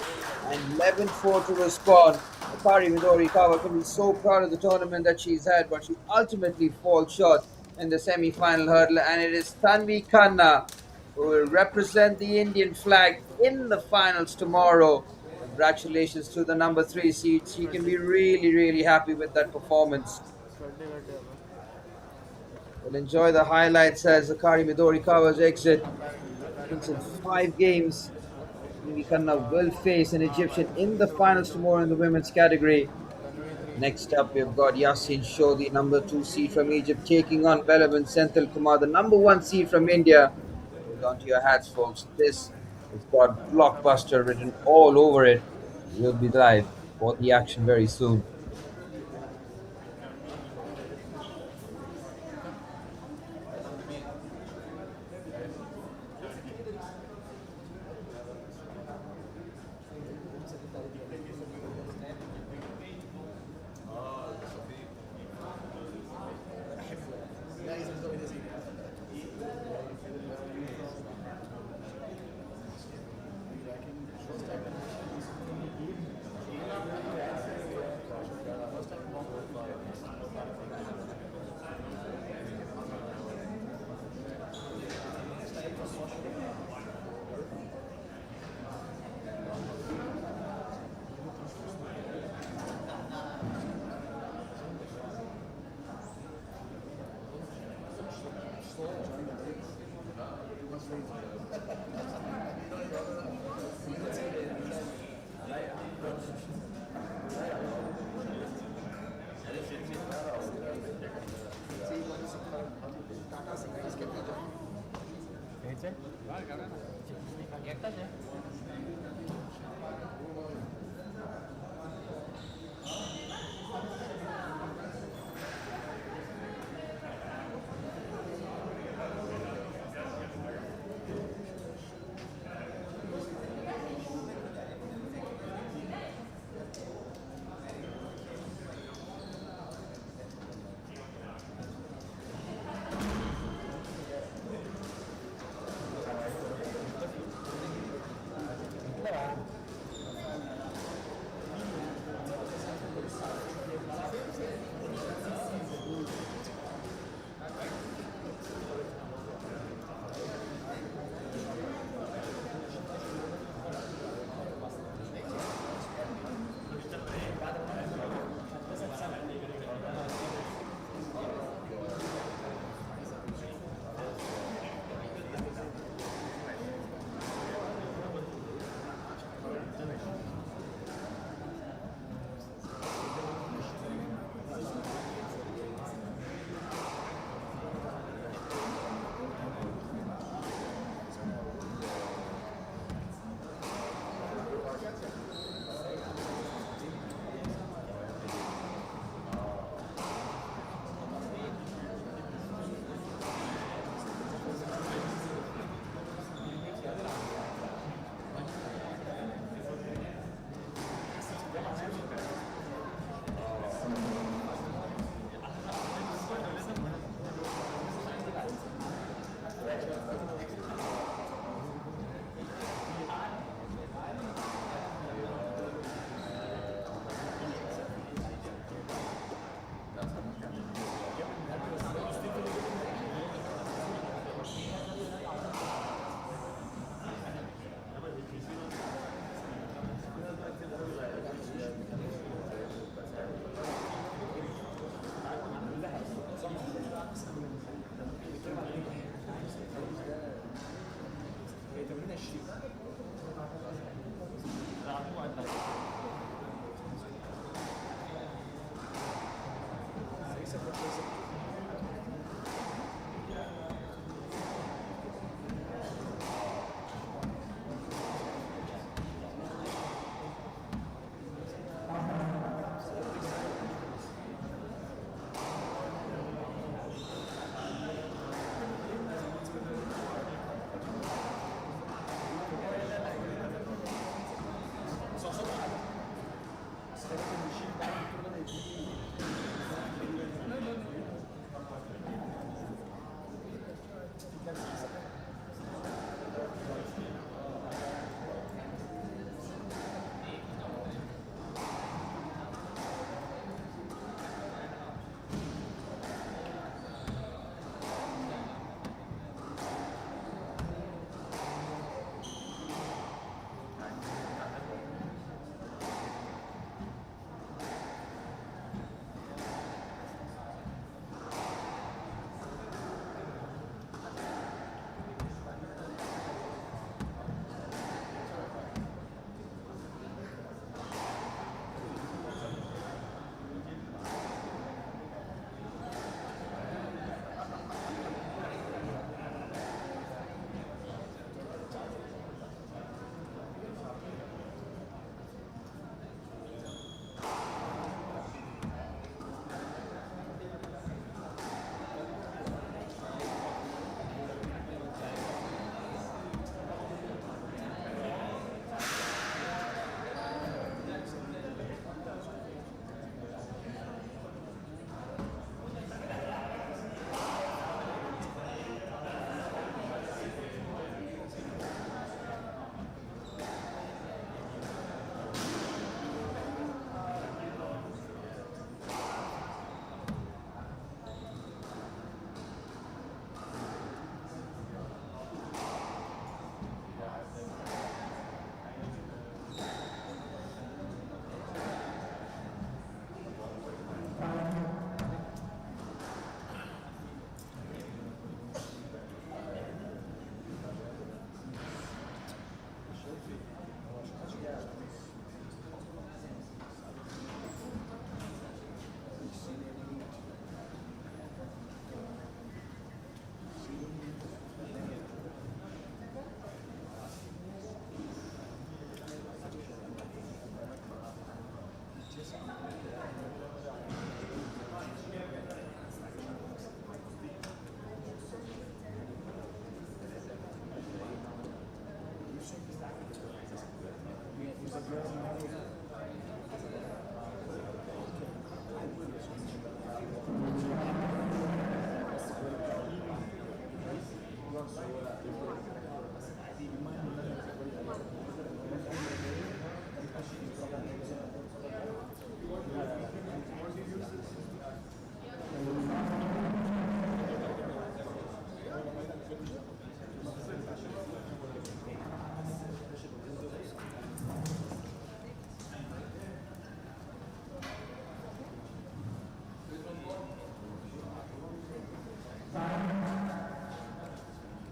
and 11-4 to respond. Akari Midorikawa can be so proud of the tournament that she's had, but she ultimately falls short in the semi-final hurdle, and it is Tanvi Khanna who will represent the Indian flag in the finals tomorrow. Congratulations to the number 3 seed. She can be really, really happy with that performance. We'll enjoy the highlights as Akari Midorikawa's exit. In 5 games, Gymkhana will face an Egyptian in the finals tomorrow in the women's category. Next up, we've got Yasin Show, the number 2 seed from Egypt, taking on Belavan Senthil Kumar, the number 1 seed from India. Hold on to your hats, folks. This has got blockbuster written all over it. We'll be live for the action very soon.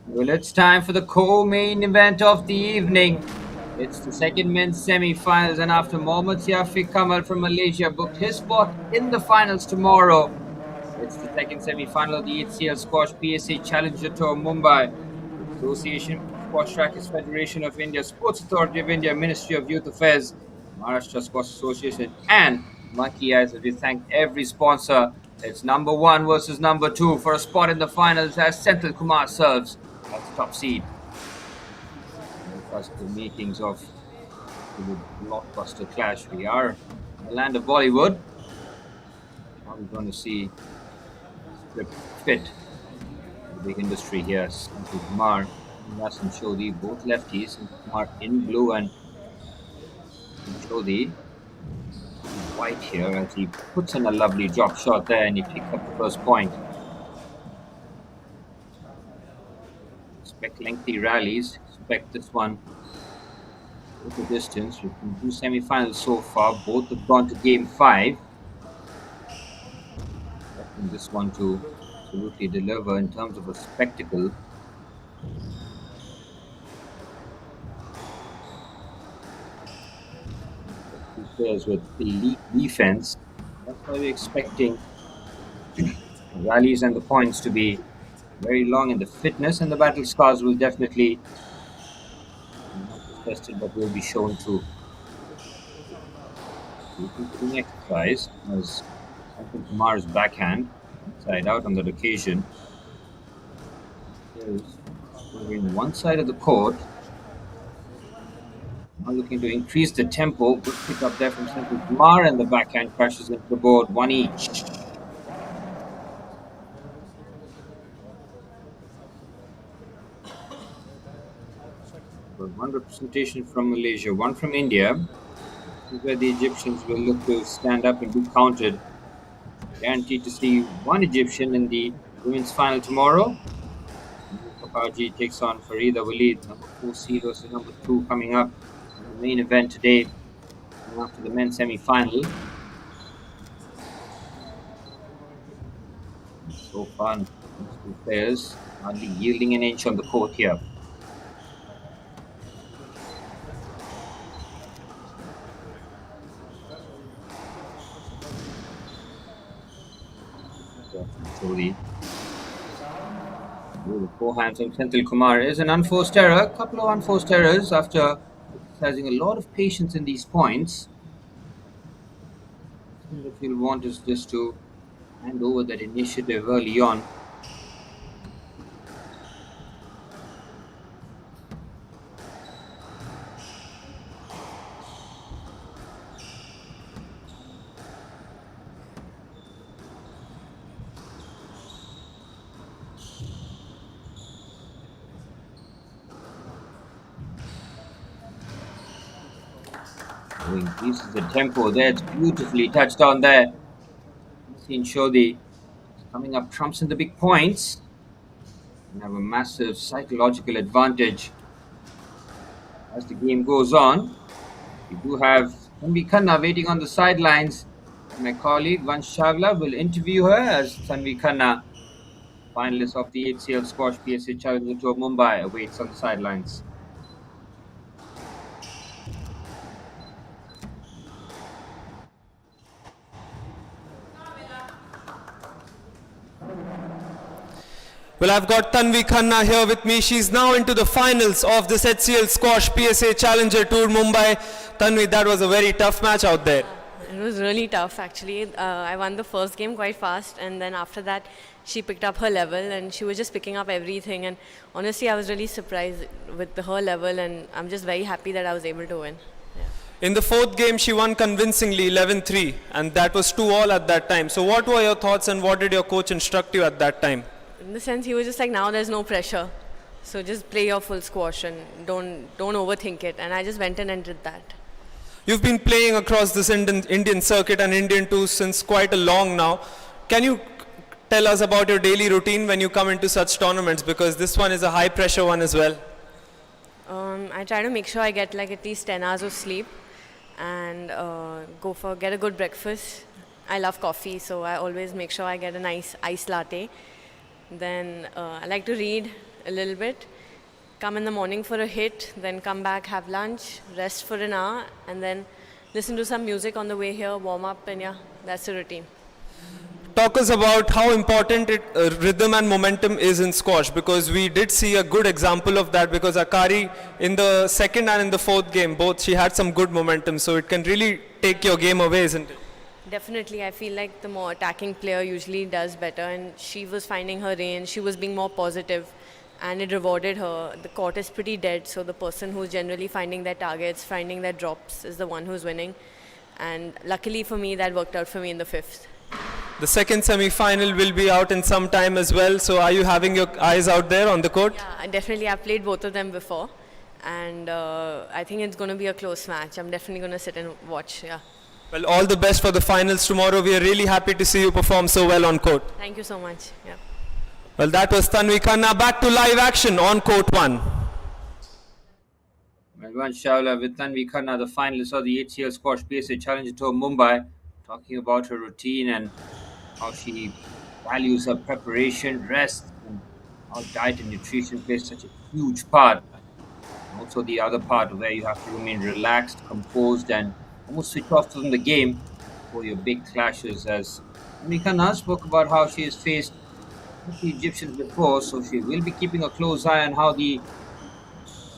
Well, it's time for the co-main event of the evening. It's the second men's semi-finals, and after Mohammad Siafi Kamal from Malaysia booked his spot in the finals tomorrow, it's the second semi-final of the HCL Squash PSA Challenger Tour Mumbai. The Association Squash Rackets Federation of India, Sports Authority of India, Ministry of Youth Affairs, Maharashtra Squash Association, and Monkey Eyes. We thank every sponsor. It's number one versus number two for a spot in the finals as Senthil Kumar serves as top seed. That's the makings of the blockbuster clash. We are in the land of Bollywood. Now we're going to see script fit the big industry here. Senthil Kumar and Yasin Shodhi, both lefties. Senthil Kumar in blue and Shodhi white here as he puts in a lovely drop shot there and he picks up the first point. Expect lengthy rallies. Expect this one with the distance. We've been 2 semi-finals so far. Both have gone to game 5. Expecting this one to absolutely deliver in terms of a spectacle. players with elite defense. That's why we're expecting rallies and the points to be very long, and the fitness and the battle scars will definitely be not just tested but will be shown to repeating exercise as Anton Kumar's backhand inside out on that occasion. Is covering one side of the court. Now looking to increase the tempo. Good pick up there from Anton Kumar, and the backhand crashes into the board, one each. But one representation from Malaysia, one from India. This is where the Egyptians will look to stand up and be counted. Guaranteed to see one Egyptian in the women's final tomorrow. Kapaji takes on Farida Walid, number 4 seed versus number 2 coming up in the main event today after the men's semi-final. So fun. These two players hardly yielding an inch on the court here. The forehand from Senthil Kumar is an unforced error. A couple of unforced errors after exercising a lot of patience in these points. What you'll want is just to hand over that initiative early on. Increases the tempo there. It's beautifully touched on there. Seen Shodhi coming up trumps in the big points and have a massive psychological advantage as the game goes on. We do have Gymkhana waiting on the sidelines. My colleague Vansh Chawla will interview her as Gymkhana, finalist of the HCL Squash PSA Challenger Tour Mumbai, awaits on the sidelines. Well, I've got Tanvi Khanna here with me. She's now into the finals of this HCL Squash PSA Challenger Tour Mumbai. Tanvi, that was a very tough match out there. It was really tough actually. I won the first game quite fast, and then after that she picked up her level and she was just picking up everything, and honestly I was really surprised with her level, and I'm just very happy that I was able to win. In the fourth game, she won convincingly 11-3, and that was 2-all at that time. So what were your thoughts and what did your coach instruct you at that time? In the sense, he was just like, now there's no pressure, so just play your full squash and don't overthink it, and I just went in and did that. You've been playing across this Indian circuit and Indian tours since quite a long now. Can you tell us about your daily routine when you come into such tournaments, because this one is a high pressure one as well? I try to make sure I get like at least 10 hours of sleep and get a good breakfast. I love coffee, so I always make sure I get a nice iced latte. Then I like to read a little bit, come in the morning for a hit, then come back, have lunch, rest for an hour, and then listen to some music on the way here, warm up, and yeah, that's the routine. Talk us about how important rhythm and momentum is in squash, because we did see a good example of that, because Akari in the second and in the fourth game, both she had some good momentum, so it can really take your game away, isn't it? Definitely, I feel like the more attacking player usually does better, and she was finding her range, she was being more positive, and it rewarded her. The court is pretty dead, so the person who's generally finding their targets, finding their drops is the one who's winning, and luckily for me that worked out for me in the fifth. The second semi-final will be out in some time as well, so are you having your eyes out there on the court? Yeah, definitely, I've played both of them before, and I think it's going to be a close match. I'm definitely going to sit and watch, yeah. Well, all the best for the finals tomorrow. We are really happy to see you perform so well on court. Thank you so much. Yeah. Well, that was Tanvi Khanna. Back to live action on court 1. Vansh Chawla with Tanvi Khanna, the finalist of the HCL Squash PSA Challenger Tour Mumbai, talking about her routine and how she values her preparation, rest, and how diet and nutrition plays such a huge part. Also the other part where you have to remain relaxed, composed, and almost switch off from the game for your big clashes. As Gymkhana spoke about how she has faced the Egyptians before, so she will be keeping a close eye on how the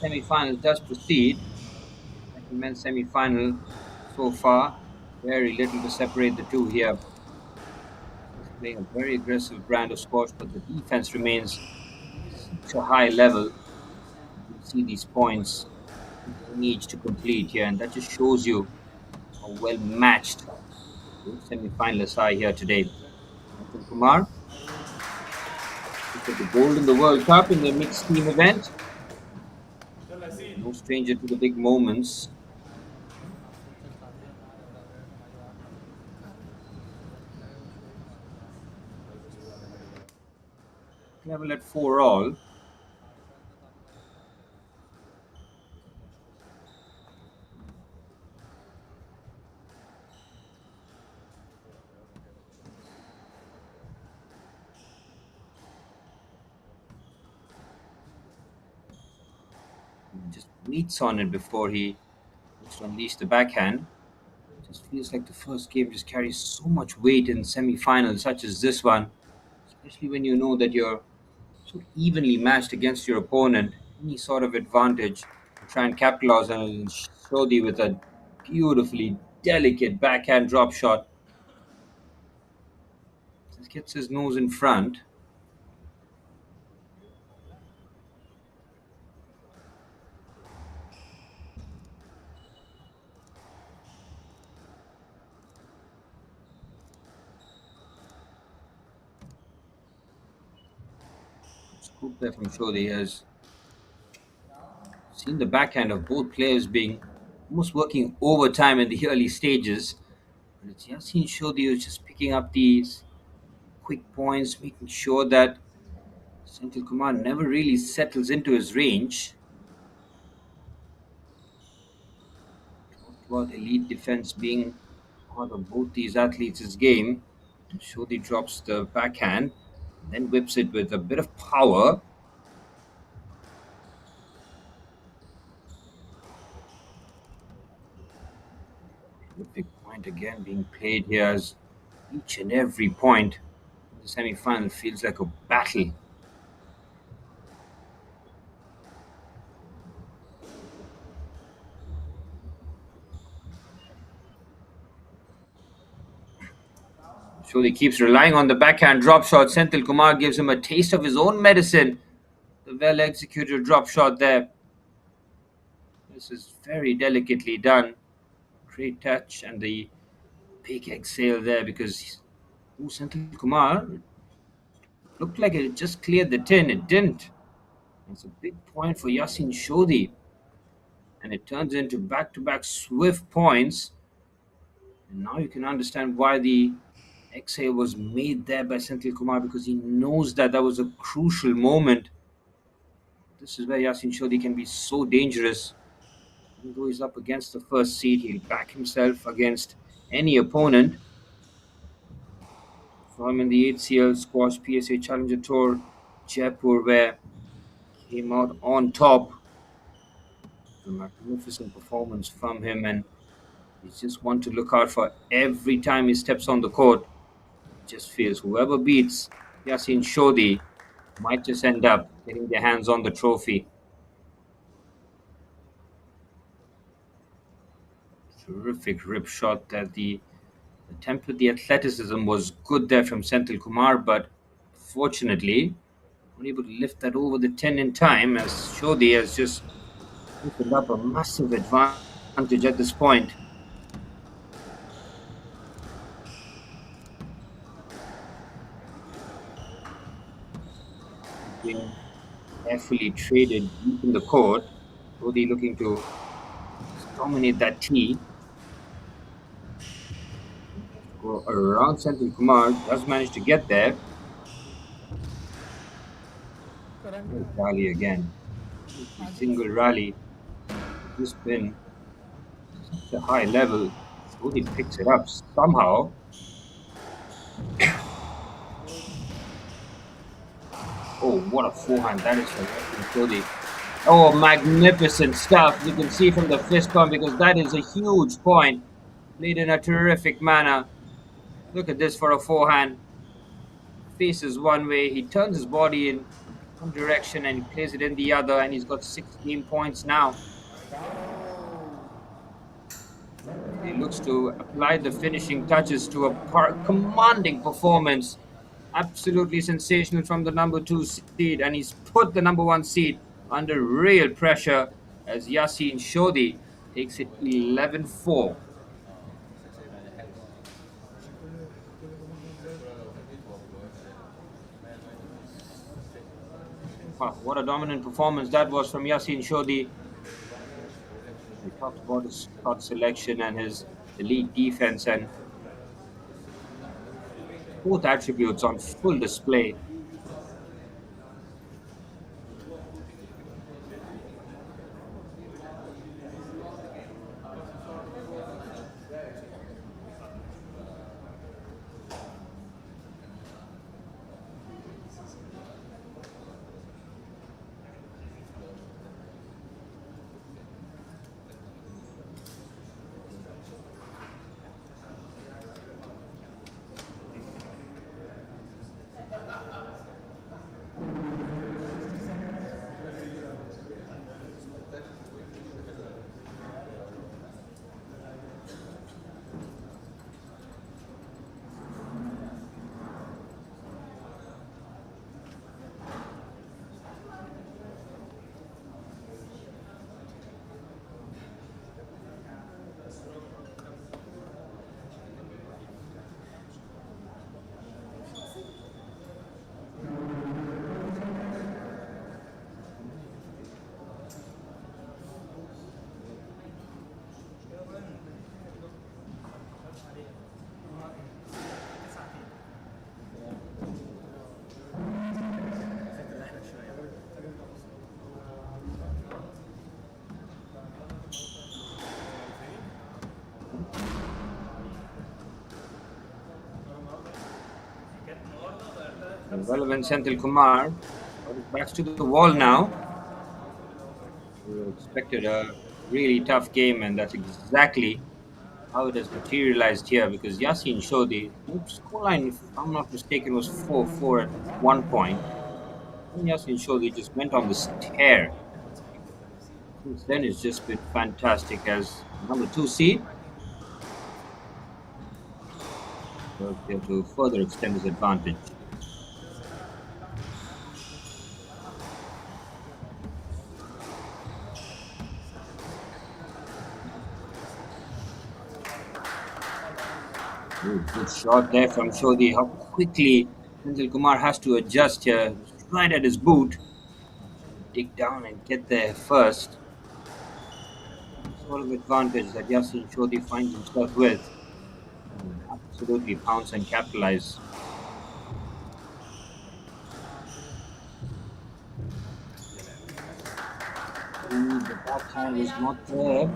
semi-final does proceed. Like the men's semi-final so far, very little to separate the two here. He's playing a very aggressive brand of squash, but the defense remains such a high level. You see these points he needs to complete here, and that just shows you how well matched the semi-finalists are here today. Anshul Kumar took the gold in the World Cup in the mixed team event. No stranger to the big moments. Level at 4 all. He just waits on it before he looks to unleash the backhand. It just feels like the first game just carries so much weight in semi-finals such as this one, especially when you know that you're so evenly matched against your opponent. Any sort of advantage to try and capitalize on it, and Shodhi with a beautifully delicate backhand drop shot. Just gets his nose in front. Scoop there from Shodhi has seen the backhand of both players being almost working overtime in the early stages. But it's Yasin Shodhi who's just picking up these quick points, making sure that Senthil Kumar never really settles into his range. Talked about elite defense being part of both these athletes' game. Shodhi drops the backhand, then whips it with a bit of power. Terrific point again being played here as each and every point in the semi-final feels like a battle. Shodhi keeps relying on the backhand drop shot. Senthil Kumar gives him a taste of his own medicine. The well executed drop shot there. This is very delicately done. Great touch and the big exhale there because Senthil Kumar looked like it just cleared the tin. It didn't. It's a big point for Yasin Shodhi. And it turns into back to back swift points. And now you can understand why the exhale was made there by Senthil Kumar, because he knows that that was a crucial moment. This is where Yasin Shodhi can be so dangerous. Even though he's up against the first seed, he'll back himself against any opponent. Saw him in the HCL Squash PSA Challenger Tour, Jaipur, where he came out on top. A magnificent performance from him, and he's just one to look out for every time he steps on the court. Just feels whoever beats Yasin Shodhi might just end up getting their hands on the trophy. Terrific rip shot that the attempt with the athleticism was good there from Senthil Kumar, but fortunately unable to lift that over the 10 in time, as Shodhi has just opened up a massive advantage at this point. Being carefully traded deep in the court. Shodhi looking to dominate that tee. Go around Senthil Kumar, does manage to get there. Rally again. Single rally. This been such a high level. Shodhi picks it up somehow. Oh, what a forehand that is from Shodhi. Oh, magnificent stuff. You can see from the fist pump, because that is a huge point. Played in a terrific manner. Look at this for a forehand. Faces one way, he turns his body in one direction and he plays it in the other, and he's got 16 points now. He looks to apply the finishing touches to a commanding performance. Absolutely sensational from the number 2 seed, and he's put the number 1 seed under real pressure as Yasin Shodi takes it 11-4. Wow, what a dominant performance that was from Yasin Shodi. We talked about his shot selection and his elite defense, and both attributes on full display. Relevant Senthil Kumar backs to the wall now. We expected a really tough game, and that's exactly how it has materialized here, because Yasin Shodi, the scoreline, if I'm not mistaken, was 4-4 at one point. And Yasin Shodi just went on this tear. Since then, it's just been fantastic as number 2 seed. There to further extend his advantage. Good shot there from Shodi. How quickly Senthil Kumar has to adjust here, right at his boot. Dig down and get there first. Sort of advantage that Yasin Shodi finds himself with. Absolutely pounce and capitalize. Ooh, the backhand is not there.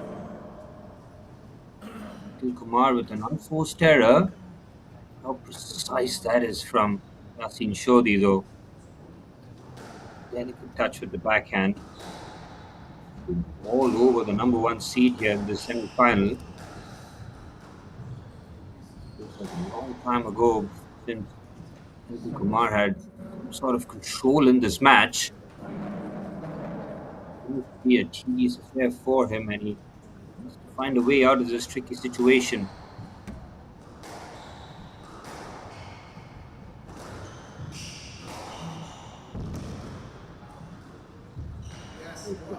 Kumar with an unforced error. How precise that is from Yasin Shodi, though. Delicate touch with the backhand. All over the number 1 seed here in the semi-final. It was a long time ago since Kumar had some sort of control in this match. It would be a tedious affair for him, and he must find a way out of this tricky situation.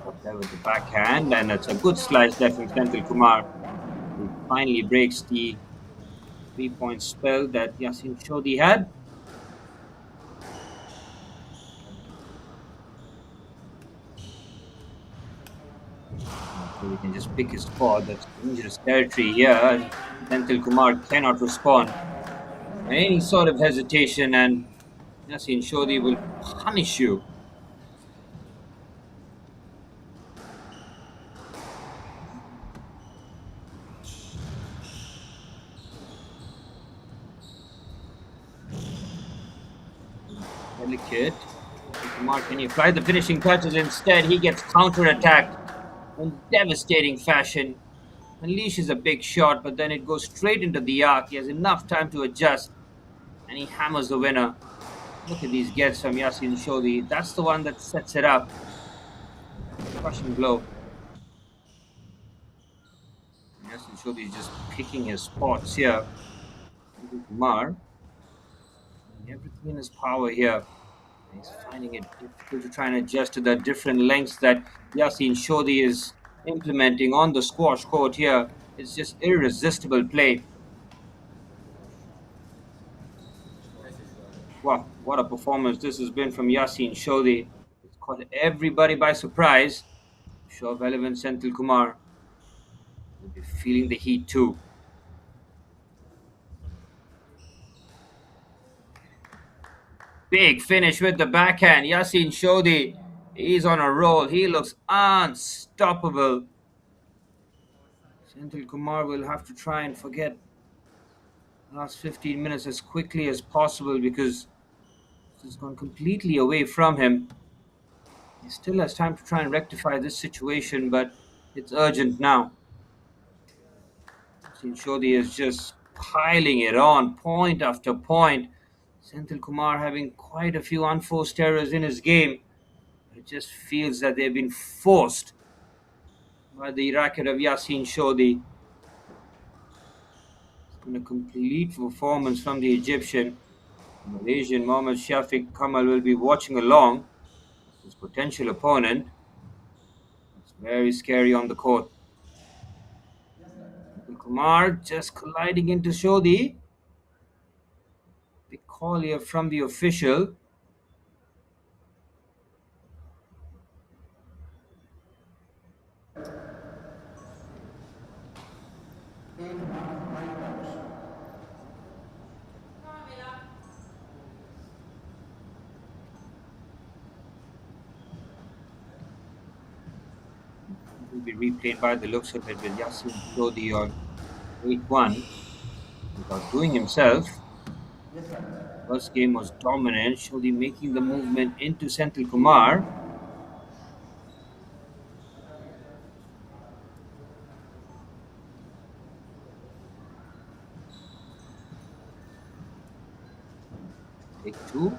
Up there with the backhand, and it's a good slice there from Senthil Kumar. He finally breaks the 3-point spell that Yasin Shodi had. So we can just pick his spot. That's dangerous territory here. Senthil Kumar cannot respond. Any sort of hesitation, and Yasin Shodi will punish you. Delicate. Kumar, can he apply the finishing touches? Instead, he gets counter-attacked in devastating fashion. unleashes a big shot, but then it goes straight into the arc. He has enough time to adjust, and he hammers the winner. Look at these gets from Yasin Shodi. That's the one that sets it up. Crushing blow. Yasin Shodi is just picking his spots here. Kumar, everything in his power here. He's finding it difficult to try and adjust to the different lengths that Yasin Shodi is implementing on the squash court here. It's just irresistible play. Wow, what a performance this has been from Yasin Shodi. It's caught everybody by surprise. I'm sure Velavan Senthil Kumar will be feeling the heat too. Big finish with the backhand. Yasin Shodi, he's on a roll. He looks unstoppable. Senthil Kumar will have to try and forget the last 15 minutes as quickly as possible because this has gone completely away from him. He still has time to try and rectify this situation, but it's urgent now. Yasin Shodi is just piling it on, point after point. Senthil Kumar having quite a few unforced errors in his game. It just feels that they've been forced by the racket of Yasin Shodi. It's been a complete performance from the Egyptian. Malaysian Mohammad Shafiq Kamal will be watching along. His potential opponent. It's very scary on the court. Kumar just colliding into Shodi. Big call here from the official. Will be replayed by the looks of it with Yasin Shodi on 8-1 without doing himself. First game was dominant, Shodi making the movement into Senthil Kumar. Take two.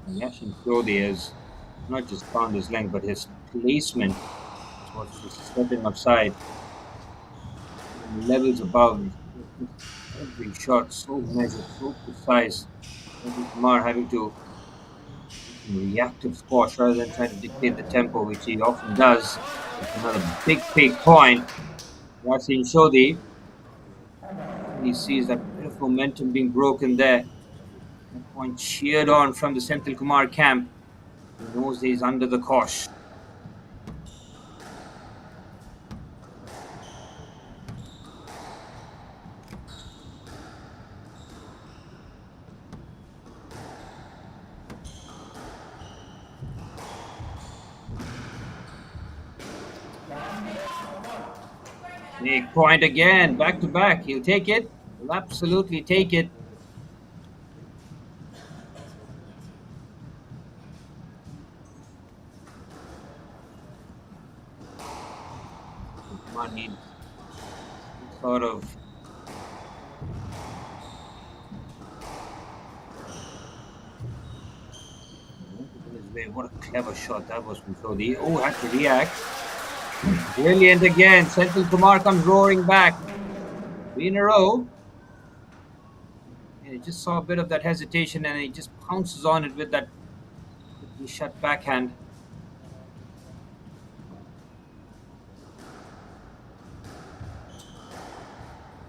Yasin Shodi has not just found his length, but his placement was just stepping upside. Levels above. Every shot so measured, so precise. Senthil Kumar having to reactive squash rather than trying to dictate the tempo, which he often does. It's another big point. Yasin Shodi. He sees that bit of momentum being broken there. That point cheered on from the Senthil Kumar camp. He knows that he's under the cosh. Big point again, back to back. He'll take it. He'll absolutely take it. Kumar needs sort of what a clever shot that was from Shodi. Oh, had to react. Brilliant again. Senthil Kumar comes roaring back. 3 in a row. And he just saw a bit of that hesitation and he just pounces on it with that shut backhand.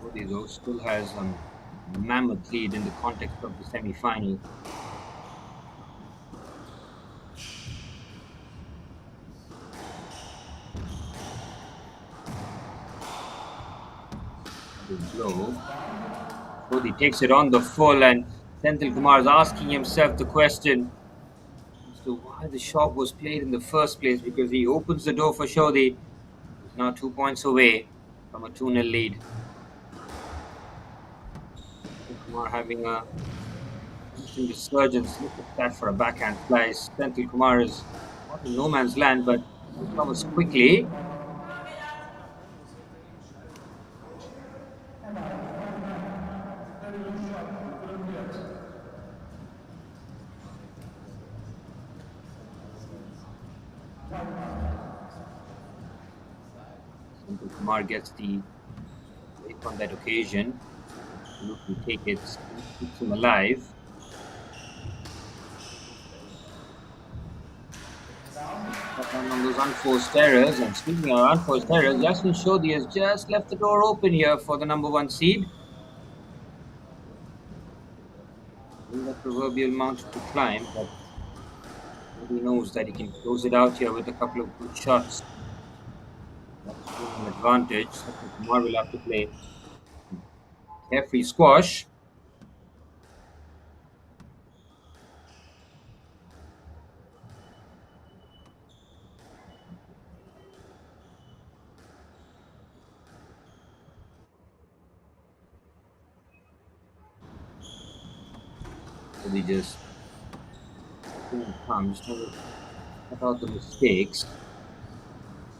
Shodi though still has a mammoth lead in the context of the semi-final. Blow. Shodi takes it on the full, and Senthil Kumar is asking himself the question as to why the shot was played in the first place, because he opens the door for Shodi. He's now 2 points away from a 2-0 lead. Kumar having a Interesting resurgence. Look at that for a backhand slice. Senthil Kumar is not in no man's land, but recovers quickly. Senthil Kumar gets the break on that occasion. Absolutely take it, keeps him alive. Cut down on those unforced errors. And speaking of unforced errors, Yasin Shodhi has just left the door open here for the number one seed. Will that proverbial mountain to climb, but nobody knows that he can close it out here with a couple of good shots. That's an advantage. Satya Kumar will have to play carefree squash. So they just comes, trying to cut out the mistakes.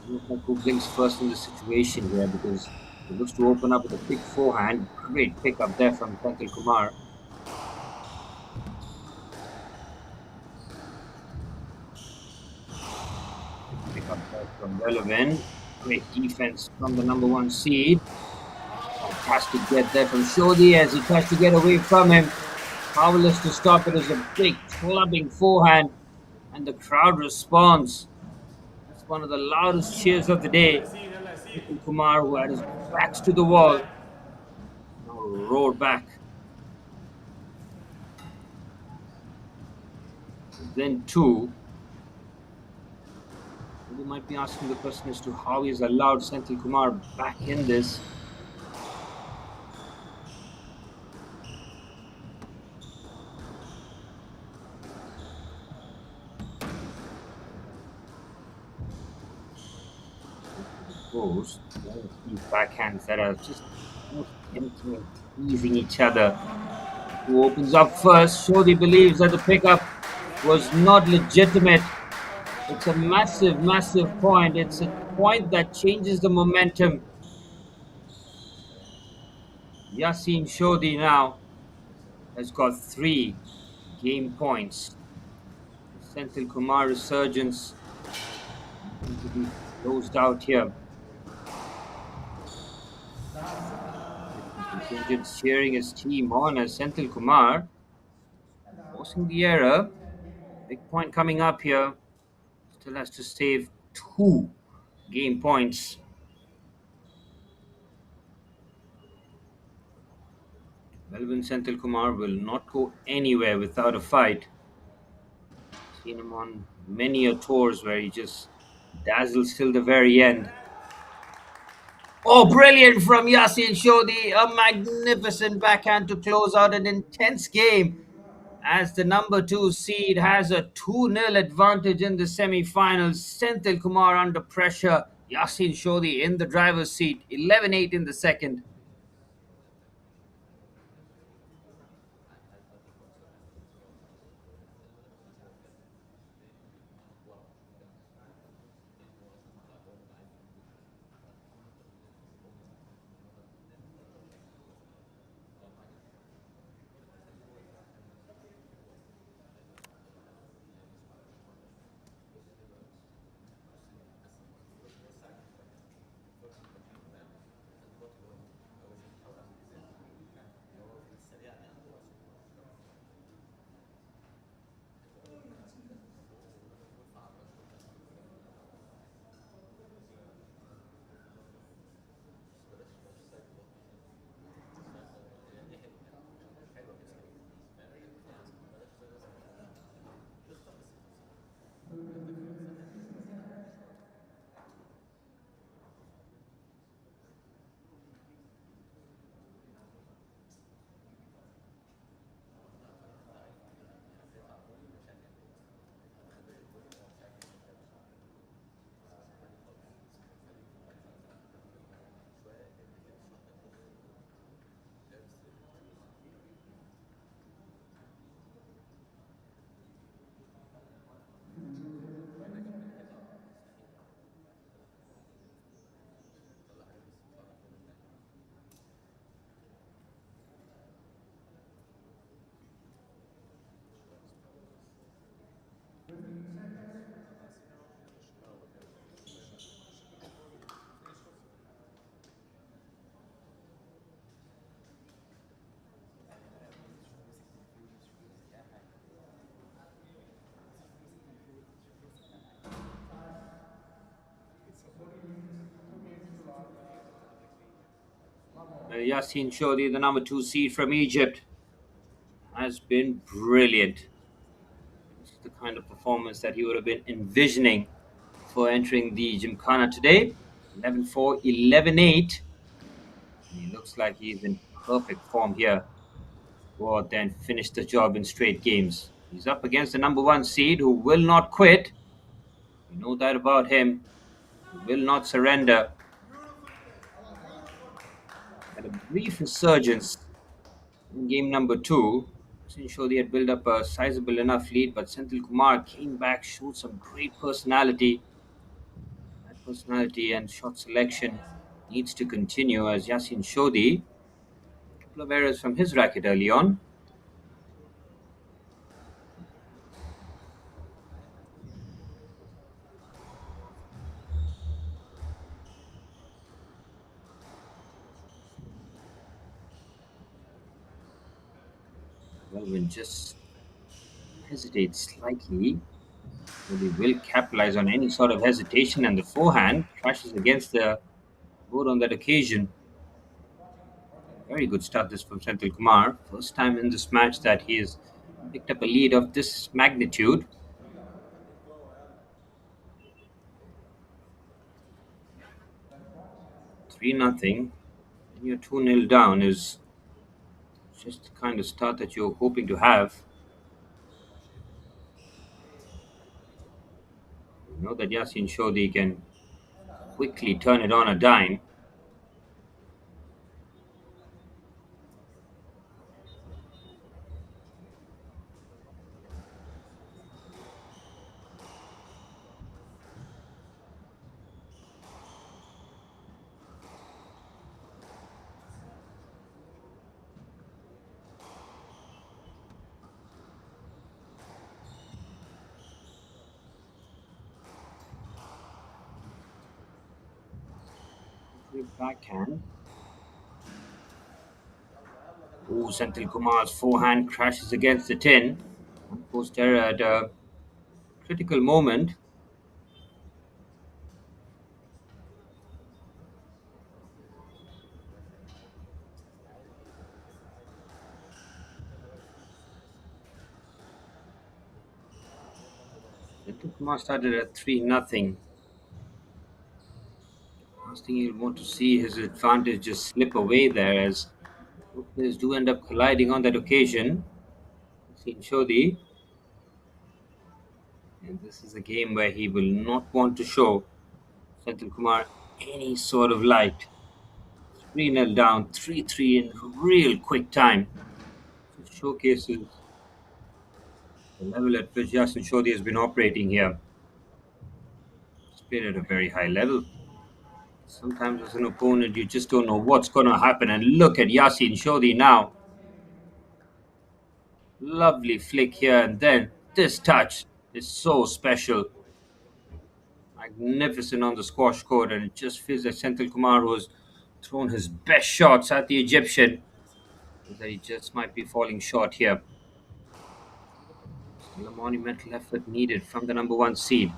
Looks like who blinks first in the situation here because he looks to open up with a quick forehand. Great pick up there from Senthil Kumar. Pick up there from Relevant. Great defense from the number one seed. Fantastic get there from Shodhi as he tries to get away from him. Powerless to stop it as a big clubbing forehand, and the crowd responds. That's one of the loudest cheers of the day. Nikhil Kumar, who had his backs to the wall, now roared back. Then two. You might be asking the question as to how he's allowed Senthil Kumar back in this. Goes. These backhands that are just tempting, teasing each other. Who opens up first? Shodhi believes that the pickup was not legitimate. It's a massive, massive point. It's a point that changes the momentum. Yasin Shodhi now has got 3 game points. Senthil Kumar resurgence going to be closed out here. Contingent cheering his team on as Senthil Kumar forcing the error. Big point coming up here. Still has to save 2 game points. Melvin Senthil Kumar will not go anywhere without a fight. Seen him on many a tours where he just dazzles till the very end. Oh, brilliant from Yasin Shodhi. A magnificent backhand to close out an intense game as the number 2 seed has a 2-0 advantage in the semi-finals. Senthil Kumar under pressure. Yasin Shodhi in the driver's seat. 11-8 in the second. Yasin Shodi, the number 2 seed from Egypt, has been brilliant. This is the kind of performance that he would have been envisioning for entering the Gymkhana today. 11-4, 11-8. And he looks like he's in perfect form here. Go out there and finish the job in straight games. He's up against the number 1 seed who will not quit. You know that about him. He will not surrender. Had a brief resurgence in game number 2. Sinshodi had built up a sizable enough lead, but Senthil Kumar came back, showed some great personality. That personality and shot selection needs to continue as Yasin Shodi, a couple of errors from his racket early on. Melvin just hesitates slightly. He will capitalize on any sort of hesitation, and the forehand crashes against the board on that occasion. Very good start this from Senthil Kumar. First time in this match that he has picked up a lead of this magnitude. 3-0. And you're 2-0 down is just the kind of start that you're hoping to have. You know that Yasin Shodi can quickly turn it on a dime. Backhand. Oh, Senthil Kumar's forehand crashes against the tin. Post error at a critical moment. Senthil Kumar started at 3-0. Last thing you'll want to see his advantage just slip away there as both players do end up colliding on that occasion. Seen Shodi. And this is a game where he will not want to show Senthil Kumar any sort of light. 3-0 down, 3-3 in real quick time. It showcases the level at which Yasin Shodi has been operating here. He's played at a very high level. Sometimes as an opponent, you just don't know what's going to happen. And look at Yasin Shodi now. Lovely flick here, and then this touch is so special. Magnificent on the squash court, and it just feels like Senthil Kumar, who has thrown his best shots at the Egyptian, that he just might be falling short here. Still a monumental effort needed from the number 1 seed.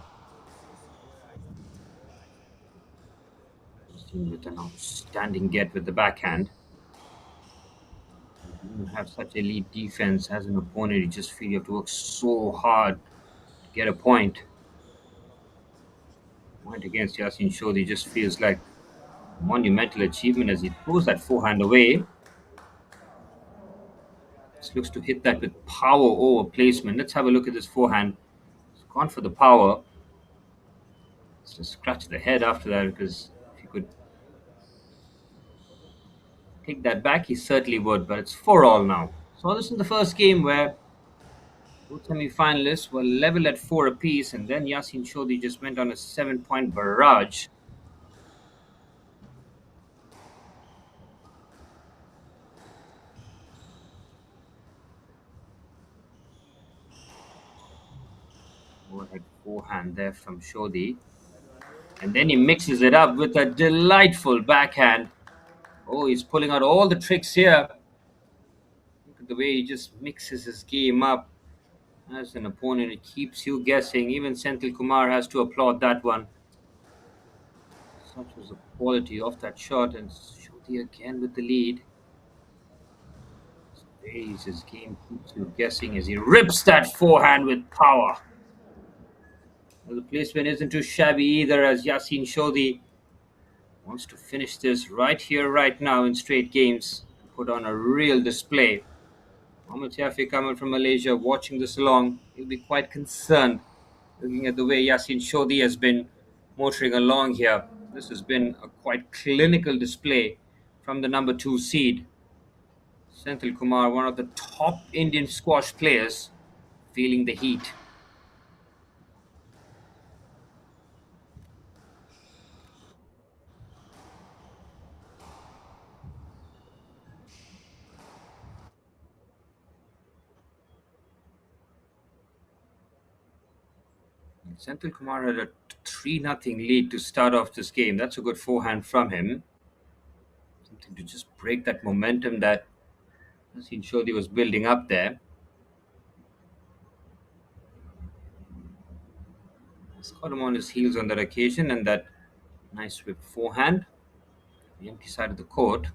With an outstanding get with the backhand. You have such elite defense as an opponent, you just feel you have to work so hard to get a point. Point against Yasin Shodi just feels like a monumental achievement as he throws that forehand away. Just looks to hit that with power over placement. Let's have a look at this forehand. It's gone for the power. Let's just scratch the head after that, because if he could take that back, he certainly would. But it's 4-all now. So this is the first game where both semi-finalists were level at 4 apiece, and then Yasin Shodi just went on a 7-point barrage. Go-ahead forehand there from Shodhi. And then he mixes it up with a delightful backhand. Oh, he's pulling out all the tricks here. Look at the way he just mixes his game up. As an opponent, it keeps you guessing. Even Senthil Kumar has to applaud that one. Such was the quality of that shot. And Shodhi again with the lead. His game keeps you guessing as he rips that forehand with power. Well, the placement isn't too shabby either, as Yasin Shodhi wants to finish this right here, right now in straight games. Put on a real display. Mohammad Yafi Kamal from Malaysia watching this along. He'll be quite concerned looking at the way Yasin Shodhi has been motoring along here. This has been a quite clinical display from the number 2 seed. Senthil Kumar, one of the top Indian squash players, feeling the heat. Senthil Kumar had a 3-0 lead to start off this game. That's a good forehand from him. Something to just break that momentum that Yasin Shodhi was building up there. He's got him on his heels on that occasion, and that nice whip forehand. The empty side of the court.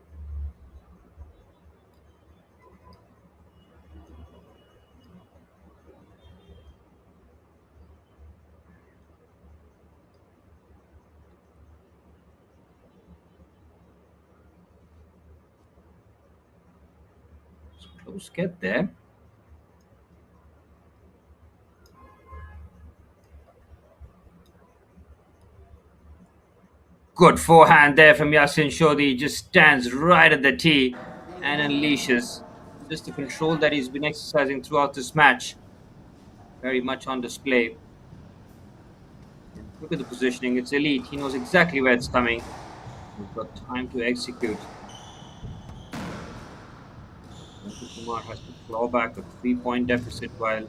Close get there. Good forehand there from Yasin Shodhi. Just stands right at the tee and unleashes just the control that he's been exercising throughout this match. Very much on display. And look at the positioning. It's elite. He knows exactly where it's coming. He's got time to execute. Senthil Kumar has to claw back a 3-point deficit while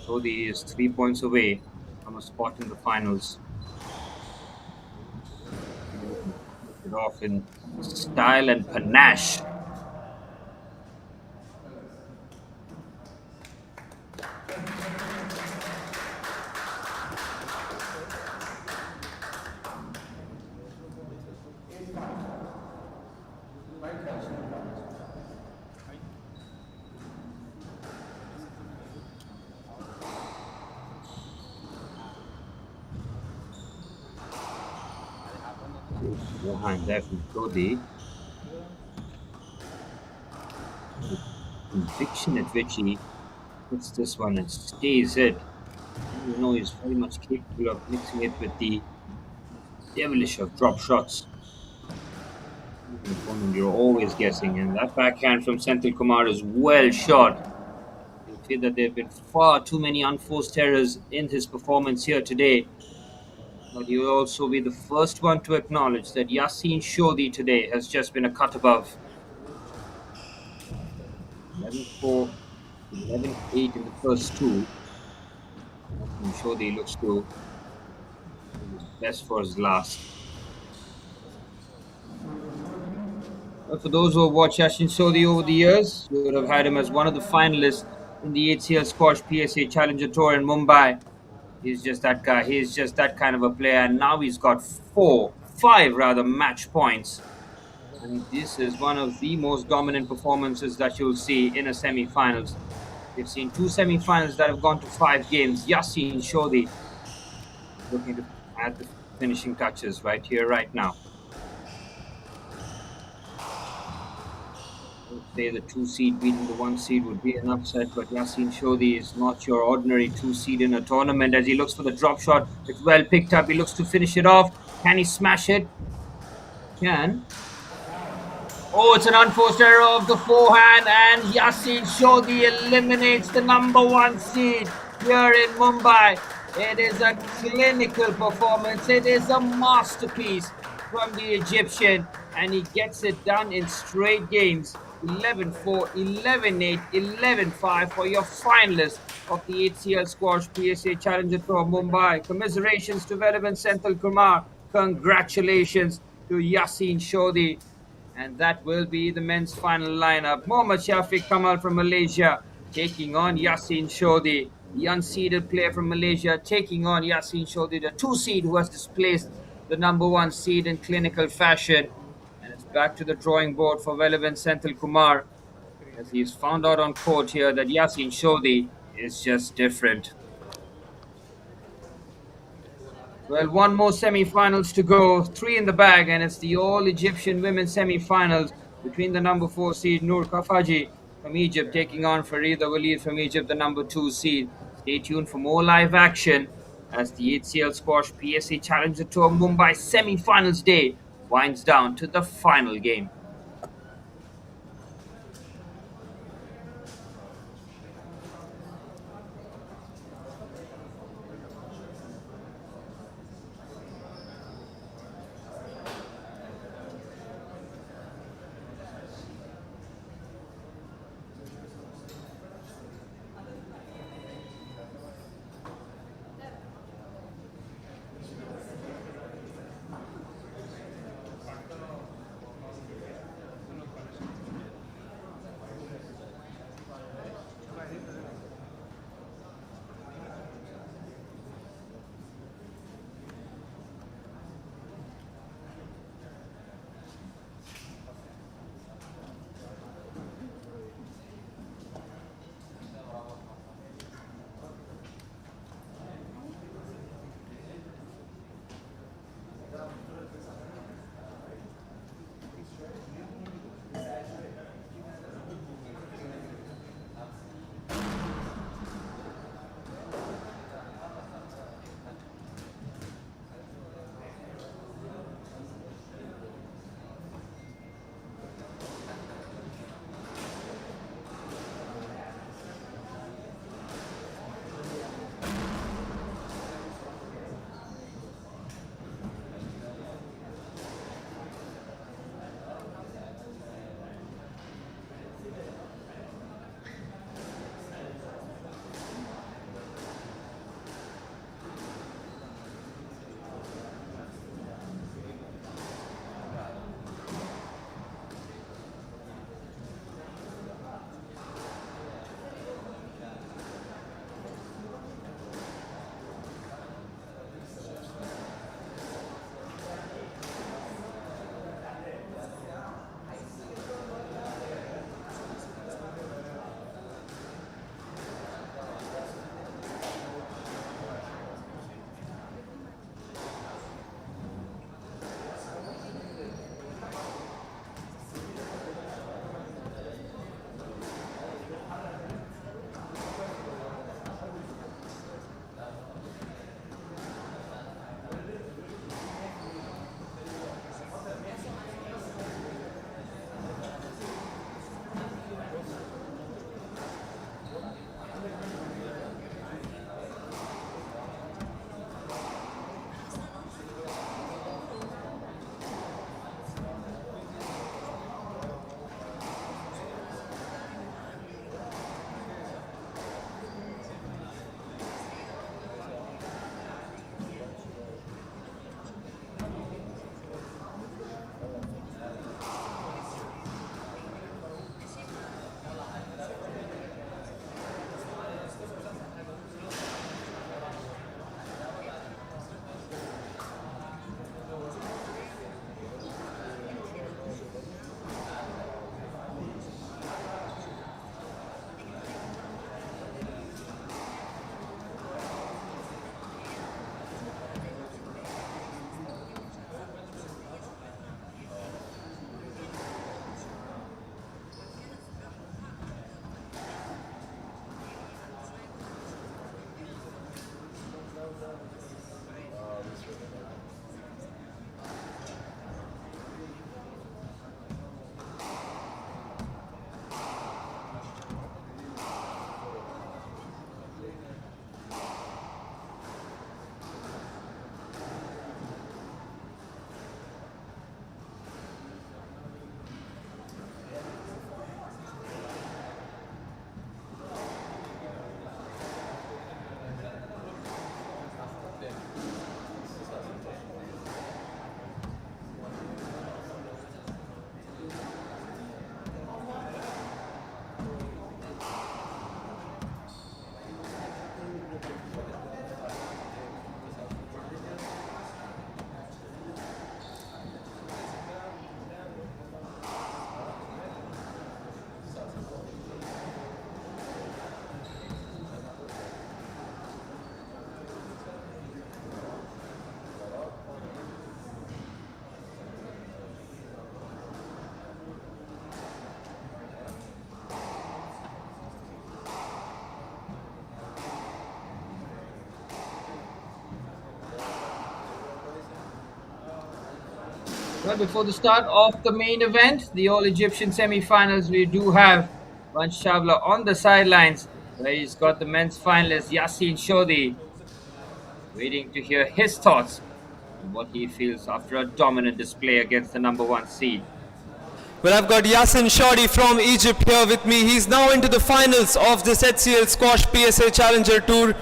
Shodhi is 3 points away from a spot in the finals. It off in style and panache. Behind there from Shodhi. The conviction at which he hits this one and stays it. You know, he's very much capable of mixing it with the devilish of drop shots. You're always guessing, and that backhand from Senthil Kumar is well shot. You feel that there have been far too many unforced errors in his performance here today. But you will also be the first one to acknowledge that Yasin Shodhi today has just been a cut above. 11-4, 11-8 in the first two. Yasin Shodhi looks to do his best for his last. But for those who have watched Yasin Shodhi over the years, you would have had him as one of the finalists in the HCL Squash PSA Challenger Tour in Mumbai. He's just that guy. He's just that kind of a player. And now he's got five match points. And this is one of the most dominant performances that you'll see in a semi-finals. We've seen 2 semi-finals that have gone to 5 games. Yasin Shodhi looking to add the finishing touches right here, right now. I would say the 2 seed beating the 1 seed would be an upset, but Yasin Shodhi is not your ordinary 2 seed in a tournament. As he looks for the drop shot, it's well picked up. He looks to finish it off. Can he smash it? Can. Oh, it's an unforced error of the forehand, and Yasin Shodhi eliminates the number 1 seed here in Mumbai. It is a clinical performance. It is a masterpiece from the Egyptian, and he gets it done in straight games. 11-4, 11-8, 11-5 for your finalists of the HCL Squash PSA Challenger Tour Mumbai. Commiserations to Vedavan Senthil Kumar. Congratulations to Yasin Shodhi. And that will be the men's final lineup. Mohammad Shafiq Kamal from Malaysia taking on Yasin Shodhi, the unseeded player from Malaysia, taking on Yasin Shodhi, the 2 seed who has displaced the number 1 seed in clinical fashion. And it's back to the drawing board for Velavan Senthil Kumar as he's found out on court here that Yasin Shodhi is just different. Well, one more semi-finals to go, 3 in the bag, and it's the all-Egyptian women's semi-finals between the number 4 seed Noor Kafaji from Egypt taking on Farida Walid from Egypt, the number 2 seed. Stay tuned for more live action as the HCL Squash PSA Challenger Tour Mumbai semi-finals day winds down to the final game. Well, before the start of the main event, the All Egyptian semi-finals, we do have Vansh Chawla on the sidelines, where he's got the men's finalist Yasin Shodhi, waiting to hear his thoughts on what he feels after a dominant display against the number one seed. Well, I've got Yasin Shodi from Egypt here with me. He's now into the finals of this HCL Squash PSA Challenger Tour.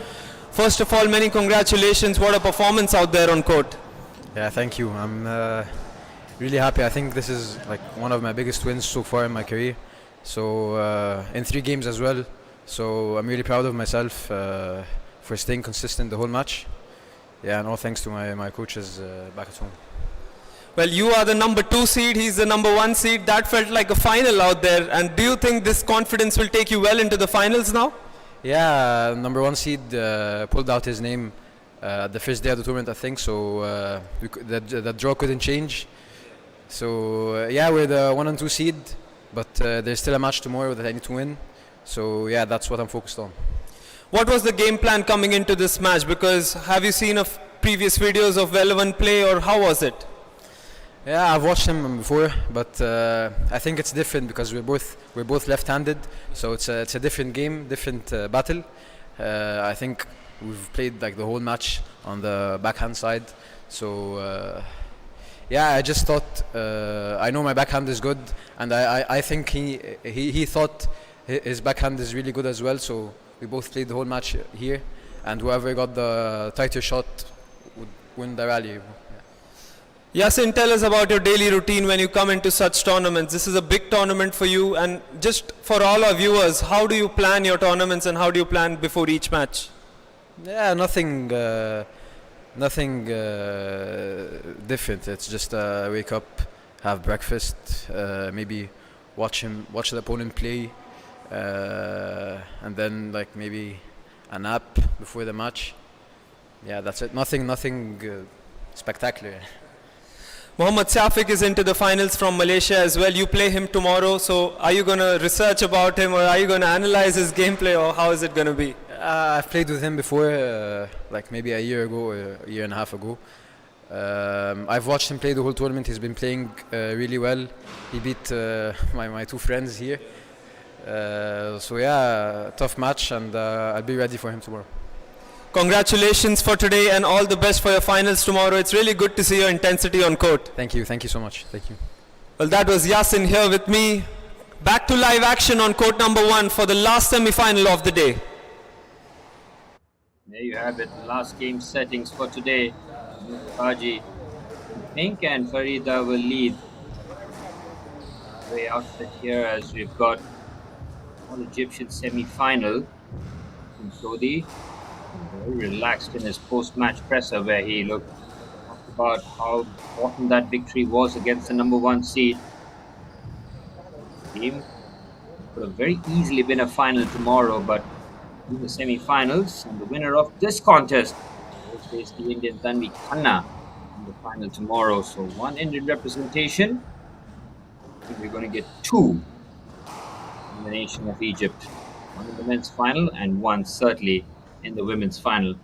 First of all, many congratulations. What a performance out there on court. Yeah, thank you. I'm really happy. I think this is like one of my biggest wins so far in my career. So in 3 games as well. So I'm really proud of myself for staying consistent the whole match. Yeah, and all thanks to my coaches back at home. Well, you are the number 2 seed, he's the number 1 seed. That felt like a final out there. And do you think this confidence will take you well into the finals now? Yeah, number 1 seed pulled out his name the first day of the tournament, I think. So that draw couldn't change. So yeah, we're the 1 and 2 seed, but there's still a match tomorrow that I need to win. So yeah, that's what I'm focused on. What was the game plan coming into this match? Because have you seen previous videos of Velavan play, or how was it? Yeah, I've watched him before, but I think it's different because we're both left-handed, so it's a different game, different battle. I think we've played like the whole match on the backhand side, so yeah, I just thought I know my backhand is good, and I think he thought his backhand is really good as well. So we both played the whole match here, and whoever got the tighter shot would win the rally. Yasin, tell us about your daily routine when you come into such tournaments. This is a big tournament for you, and just for all our viewers, how do you plan your tournaments and how do you plan before each match? Yeah, nothing different. It's just wake up, have breakfast, maybe watch the opponent play, and then like maybe a nap before the match. Yeah, that's it. Nothing spectacular. Mohammad Safiq is into the finals from Malaysia as well. You play him tomorrow, so are you going to research about him, or are you going to analyze his gameplay, or how is it going to be? I've played with him before, like maybe a year ago or a year and a half ago. I've watched him play the whole tournament. He's been playing really well. He beat my 2 friends here. So yeah, tough match, and I'll be ready for him tomorrow. Congratulations for today and all the best for your finals tomorrow. It's really good to see your intensity on court. Thank you so much. Thank you. Well, that was Yasin here with me. Back to live action on court number 1 for the last semi-final of the day. There you have it, the last game settings for today. Haji in pink and Farida will lead way outfit here, as we've got All Egyptian semi-final. Shodhi very relaxed in his post-match presser, where he talked about how important that victory was against the number 1 seed. The game could have very easily been a final tomorrow, but in the semi-finals, and the winner of this contest will face the Indian Gymkhana in the final tomorrow. So 1 Indian representation. I think we're going to get 2 in the nation of Egypt. 1 in the men's final and 1 certainly in the women's final.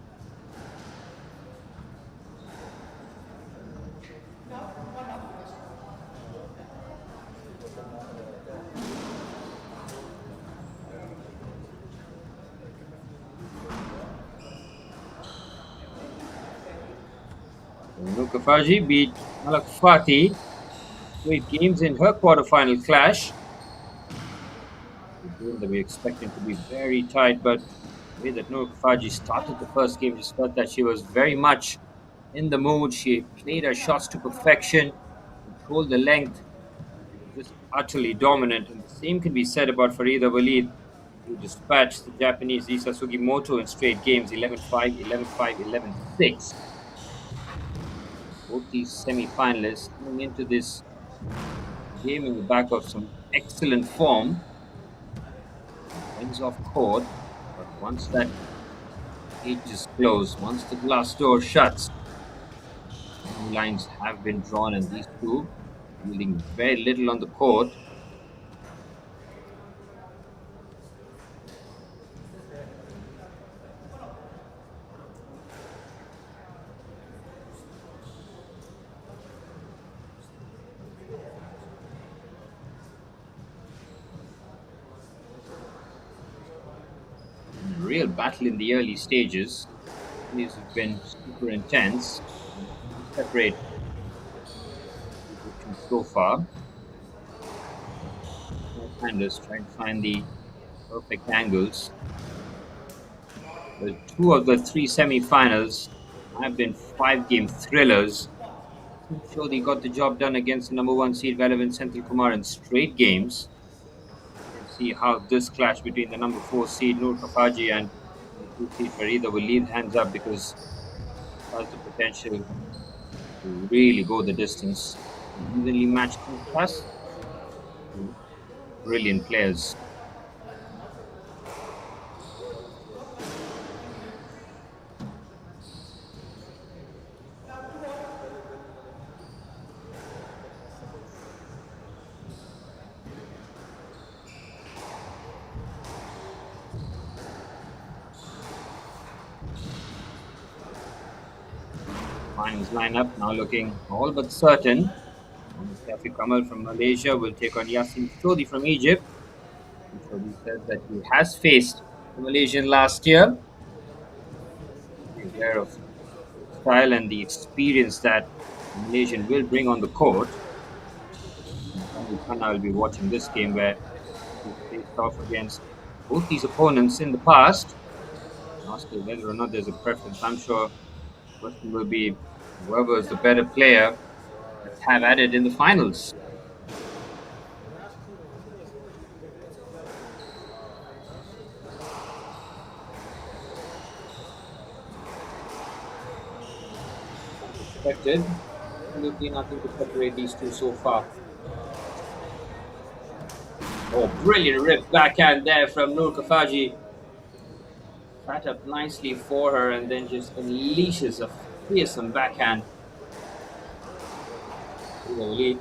Nukafaji beat Malak Fatih 8 games in her quarterfinal clash. A game that we're expecting to be very tight, but the way that Nukafaji started the first game, just felt that she was very much in the mood. She played her shots to perfection, controlled the length, just utterly dominant. And the same can be said about Farida Walid, who dispatched the Japanese Risa Sugimoto in straight games, 11-5, 11-5, 11-6. Both these semi-finalists coming into this game in the back of some excellent form. Wins off court, but once that gate is closed, once the glass door shuts, lines have been drawn, and these two yielding very little on the court. real battle in the early stages. These have been super intense. Separate the two so far. Left-handers trying to find the perfect angles. The two of the three semi-finals have been 5-game thrillers. Shodi got the job done against the number 1 seed Relevant Senthil Kumar in straight games. Let's see how this clash between the number 4 seed Noor Kafaji and the 2 seed Farida will leave hands up, because it has the potential to really go the distance. Evenly matched contrast. Brilliant players. Finals lineup now looking all but certain. Shafiq Kamal from Malaysia will take on Yasin Shodi from Egypt. Shodi says that he has faced the Malaysian last year. He's aware of the style and the experience that the Malaysian will bring on the court. Gymkhana will be watching this game, where he faced off against both these opponents in the past. Ask whether or not there's a preference. I'm sure the question will be whoever is the better player, let's have at it in the finals. Expected. Absolutely nothing to separate these two so far. Oh, brilliant rip backhand there from Noor Kafaji. Sat up nicely for her and then just unleashes a fearsome backhand. Really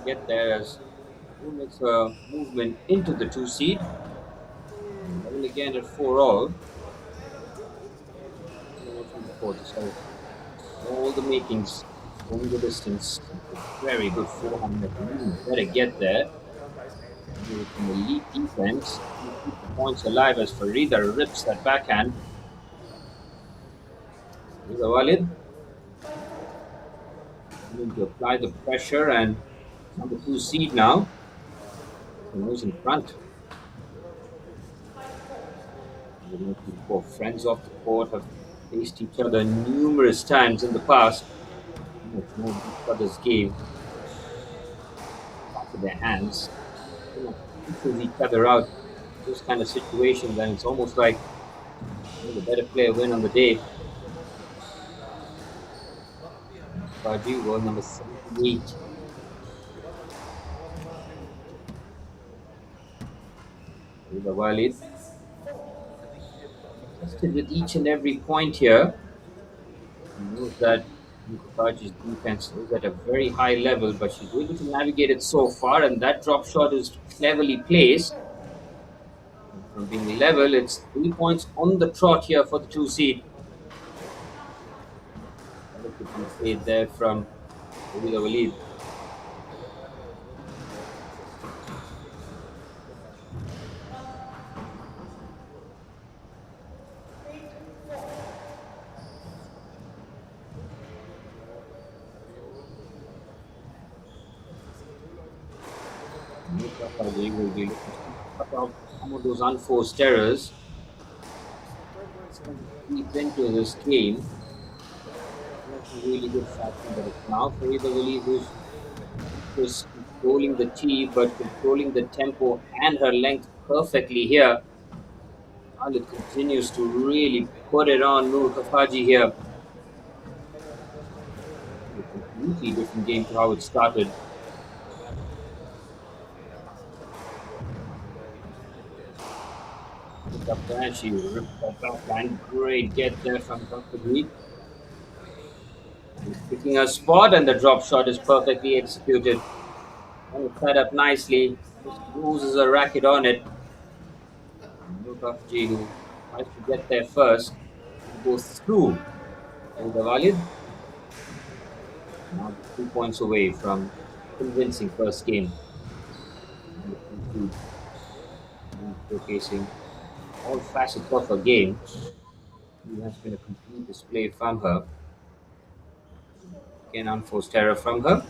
get there as he makes a movement into the 2 seed. Level again at 4-all. So all the makings going the distance. Very good forehand. Better get there. From elite defense, keep the points alive as Farida rips that backhand. Farida Walid going to apply the pressure, and number 2 seed now. Who's in front? The four friends off the court have faced each other numerous times in the past. Know each other's game. Back of their hands. Push each other out. Those kind of situations, and it's almost like the better player win on the day. Baji was number 78. The Walid. Tested with each and every point here. He knows that Baji's defense is at a very high level, but she's able to navigate it so far, and that drop shot is cleverly placed. From being level, it's 3 points on the trot here for the 2 seed. Played there from Farida Walid. Will be looking to cut out some of those unforced errors. Deep into this game. That's a really good faction, but it's now Farida Walid who's just controlling the tee, but controlling the tempo and her length perfectly here. Khalid continues to really put it on Noor Kafaji here. A completely different game to how it started. Up there, she ripped that backline. Great get there from Dr. Greed. He's picking her spot, and the drop shot is perfectly executed. And it's set up nicely. Just loses a racket on it. Kafaji, who tries to get there first, goes through. And the Walid now 2 points away from convincing first game. Showcasing all facets of her game. It has been a complete display from her. Again, unforced error from her.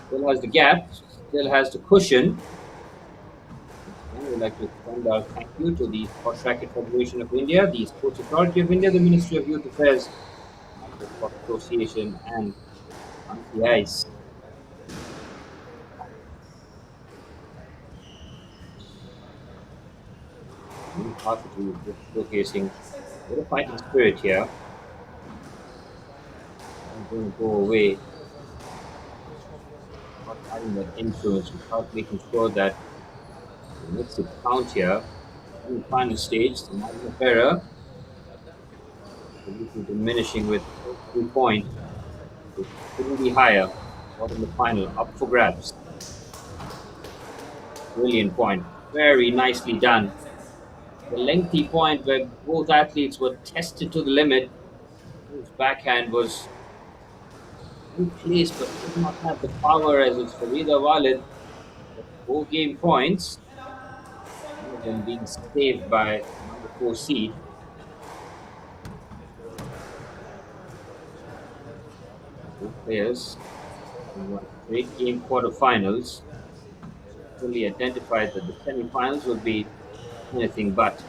Still has the gap, still has the cushion. And we'd like to extend our thank you to the Scotch Racket Federation of India, the Sports Authority of India, the Ministry of Youth Affairs, the Scotch Association, and on the ice. Really positively showcasing a bit of fighting spirit here. I'm going to go away, not having that influence without making sure that it makes it count here. In the final stage, the margin of error is diminishing with 3 points. It couldn't be higher. What in the final? Up for grabs. Brilliant point. Very nicely done. The lengthy point where both athletes were tested to the limit. His backhand was in place but did not have the power as it's Farida Walid. 4 game points. One of them being saved by number 4 seed. Both players in one great game quarterfinals fully identified that the semifinals would be anything but.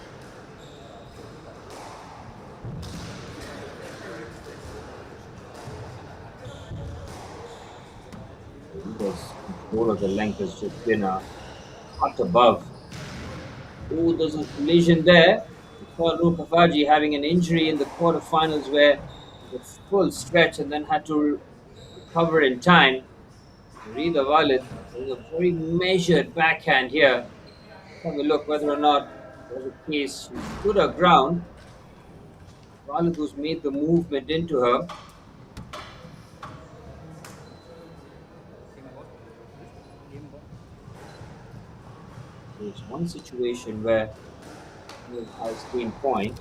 Because control of the length has just been a cut above. Oh, there's a collision there. We saw Rukafaji having an injury in the quarterfinals where the full stretch and then had to recover in time. Rida Walid with a very measured backhand here. Let's have a look whether or not there's a case. She stood her ground. Walid who's made the movement into her. There's one situation where he has gained point.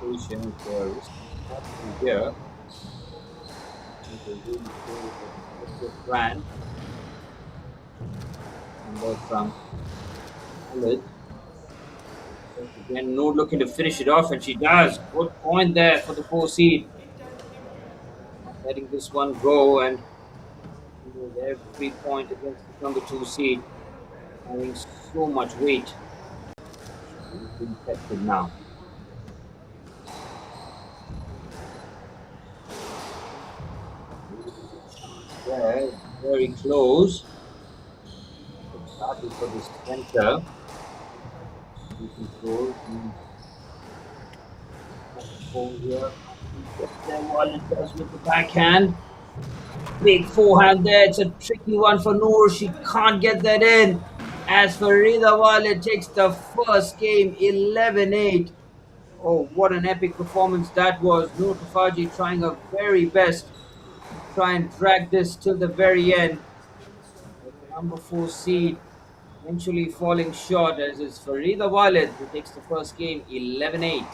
Situation where here. Really brand. And then from Khalid. Again, Noor looking to finish it off, and she does. Good point there for the 4 seed. Not letting this one go, and with every point against the number 2 seed, having so much weight. He's been tested now. There, very close. Starting for this center. Control. Here. Just there, Walid does with the backhand. Big forehand there. It's a tricky one for Noor. She can't get that in. As Farida Walid takes the first game 11-8. Oh, what an epic performance that was. Noor Tafaji trying her very best to try and drag this till the very end. But the number 4 seed eventually falling short as it's Farida Walid who takes the first game 11-8.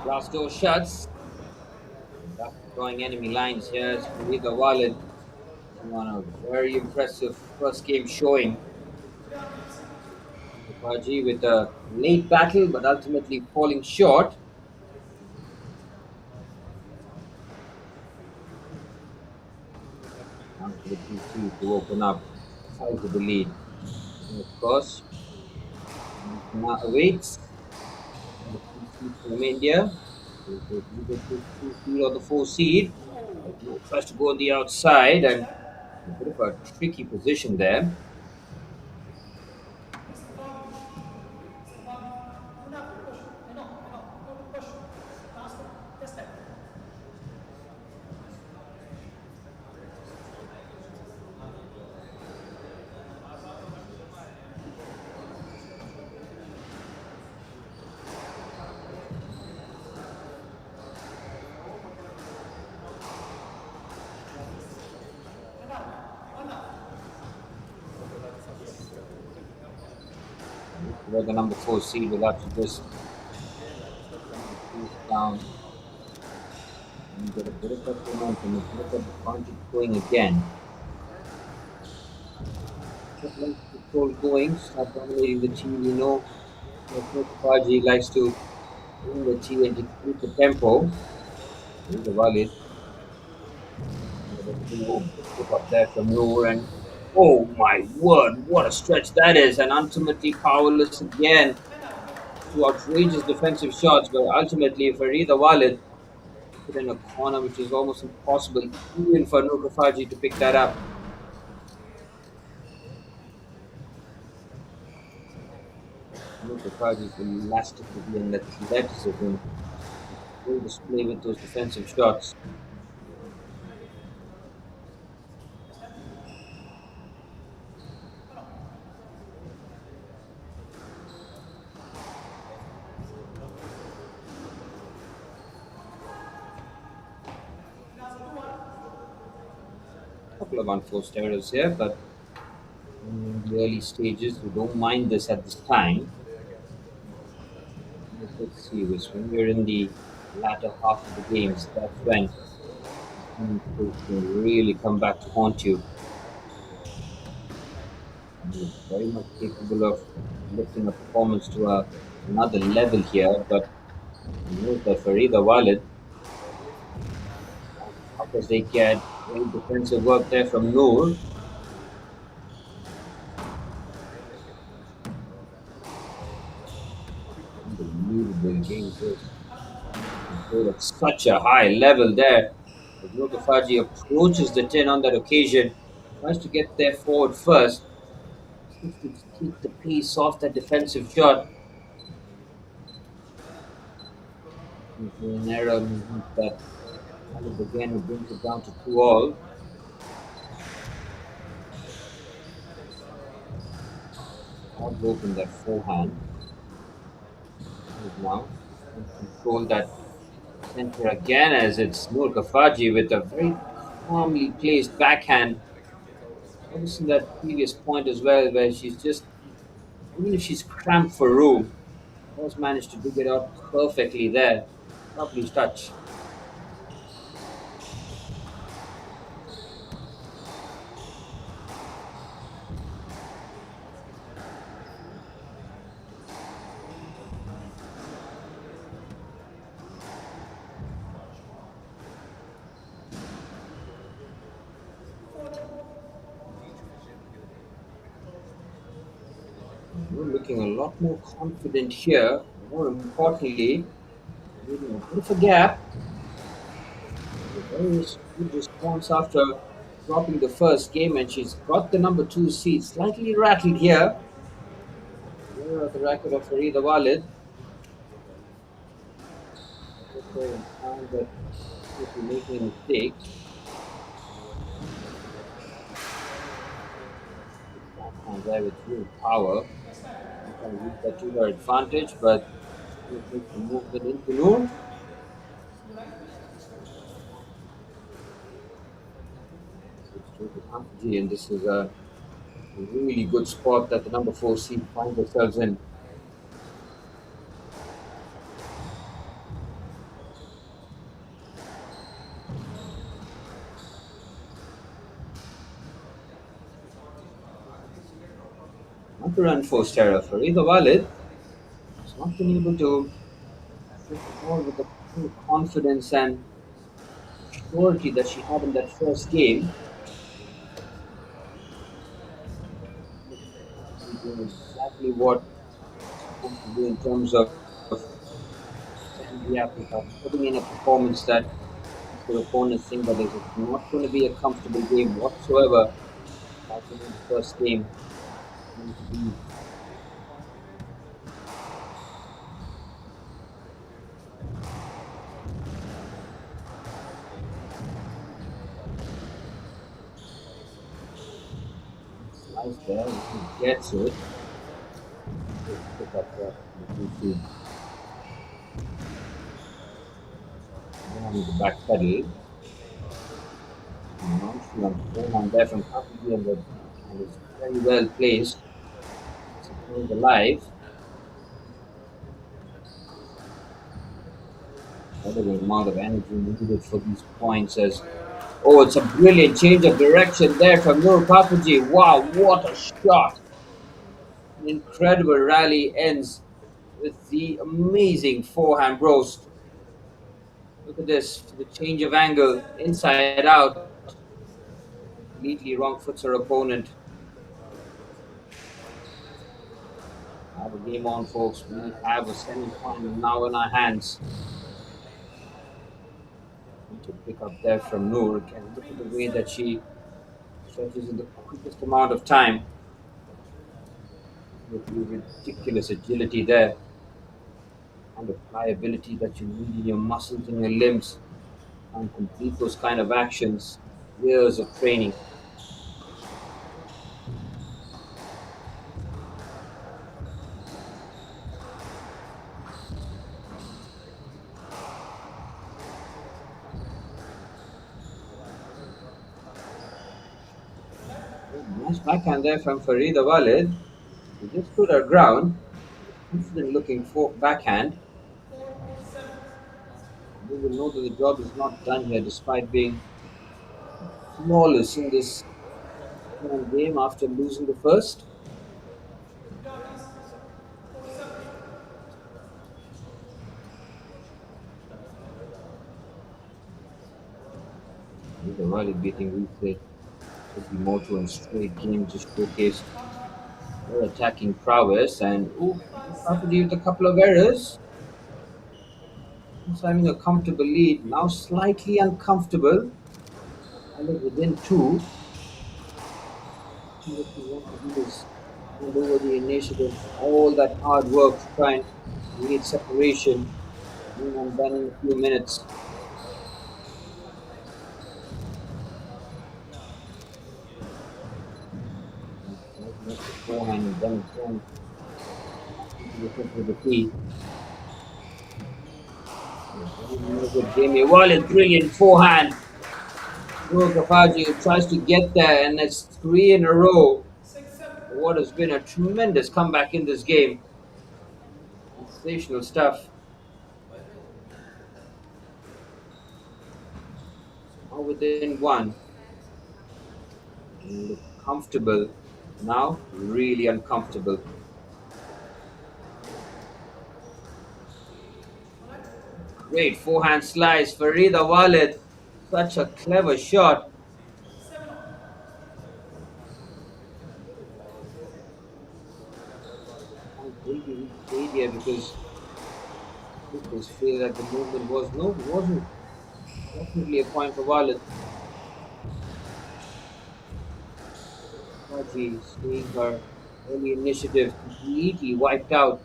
Glass door shuts. Back drawing enemy lines here is Farida Walid. On a very impressive first game showing. Paji with a late battle, but ultimately falling short. Now to the PC to open up size of the lead. And of course, now awaits the PC from India. Either the 2 seed or the 4 seed. Tries to go on the outside and a bit of a tricky position there. Where the number 4 seed will have to just down and get a bit of that momentum, a bit of that advantage going again. Just like control going, start dominating the team. You know, Paji likes to bring the team and keep the tempo. Here's the Walid. Pick up there from Noor, and oh my word, what a stretch that is, and ultimately powerless again. Two outrageous defensive shots, but ultimately Farida Walid put in a corner which is almost impossible even for Noor Kafaji to pick that up. Noor Kafaji's elasticity and athleticism will display with those defensive shots. Couple of unforced errors here, but in the early stages, we don't mind this at this time. Let's see this. When we're in the latter half of the games, that's when things can really come back to haunt you. And he's very much capable of lifting a performance to another level here, but you know that Farida Walid, as they get great defensive work there from Noor. Unbelievable game this. Played at such a high level there. As Noor Kafaji approaches the 10 on that occasion, tries to get there forward first. Seems to keep the pace off that defensive shot. An error means that again brings it down to 2-all. I've broken that forehand. Now control that center again as it's Noor Kafaji with a very calmly placed backhand. Obviously that previous point as well where she's just, even if she's cramped for room, has managed to dig it out perfectly there. Lovely touch. We're looking a lot more confident here. More importantly, leaving a bit of a gap. A very good response after dropping the first game, and she's got the number 2 seed. Slightly rattled here. Here are the record of Farida Walid. Found that if you're making a mistake, and there with real power. Trying to use that to her advantage, but she takes the movement into Noor. And this is a really good spot that the number 4 seed finds themselves in. Not an unforced error. Farida Walid has not been able to hit the ball with the full confidence and surety that she had in that first game. She's doing exactly what she's supposed to do in terms of setting the apple cart, putting in a performance that makes her opponents think that it's not going to be a comfortable game whatsoever. Like in the first game, it's going to be slice there. If he gets it, he'll pick up the two. On the back pedal. Nonchalant forehand there from Kapiji and the backhand is very well placed. Suppose alive. Incredible amount of energy needed for these points as oh, it's a brilliant change of direction there from Nur Papaji. Wow, what a shot! An incredible rally ends with the amazing forehand roast. Look at this, the change of angle, inside out. Completely wrong foots her opponent. Have a game on, folks. We have a semi-final now in our hands. Need to pick up there from Noor. And look at the way that she stretches in the quickest amount of time. With ridiculous agility there. And the pliability that you need in your muscles and your limbs. And complete those kind of actions. Years of training. Nice backhand there from Farida Walid. She just stood her ground. Confident looking for backhand. We will know that the job is not done here despite being flawless in this game after losing the first. Farida Walid beating Replay. Could be more to a straight game, just showcased her attacking prowess and Papaji with a couple of errors. He's having a comfortable lead, now slightly uncomfortable. And within two. What we want to do is hand over the initiative, all that hard work to try and create separation. And done in a few minutes. Forehand and then thrown with the key. Good game. Walid, brilliant forehand. Nur Kafaji tries to get there, and it's three in a row. What has been a tremendous comeback in this game. Sensational stuff. Now within one. Look comfortable. Now really uncomfortable. Great forehand slice. Farida Walid. Such a clever shot. I think he reached the area because it was feel that the movement was no, it wasn't. Definitely a point for Walid. Haji seeing her early initiative completely wiped out.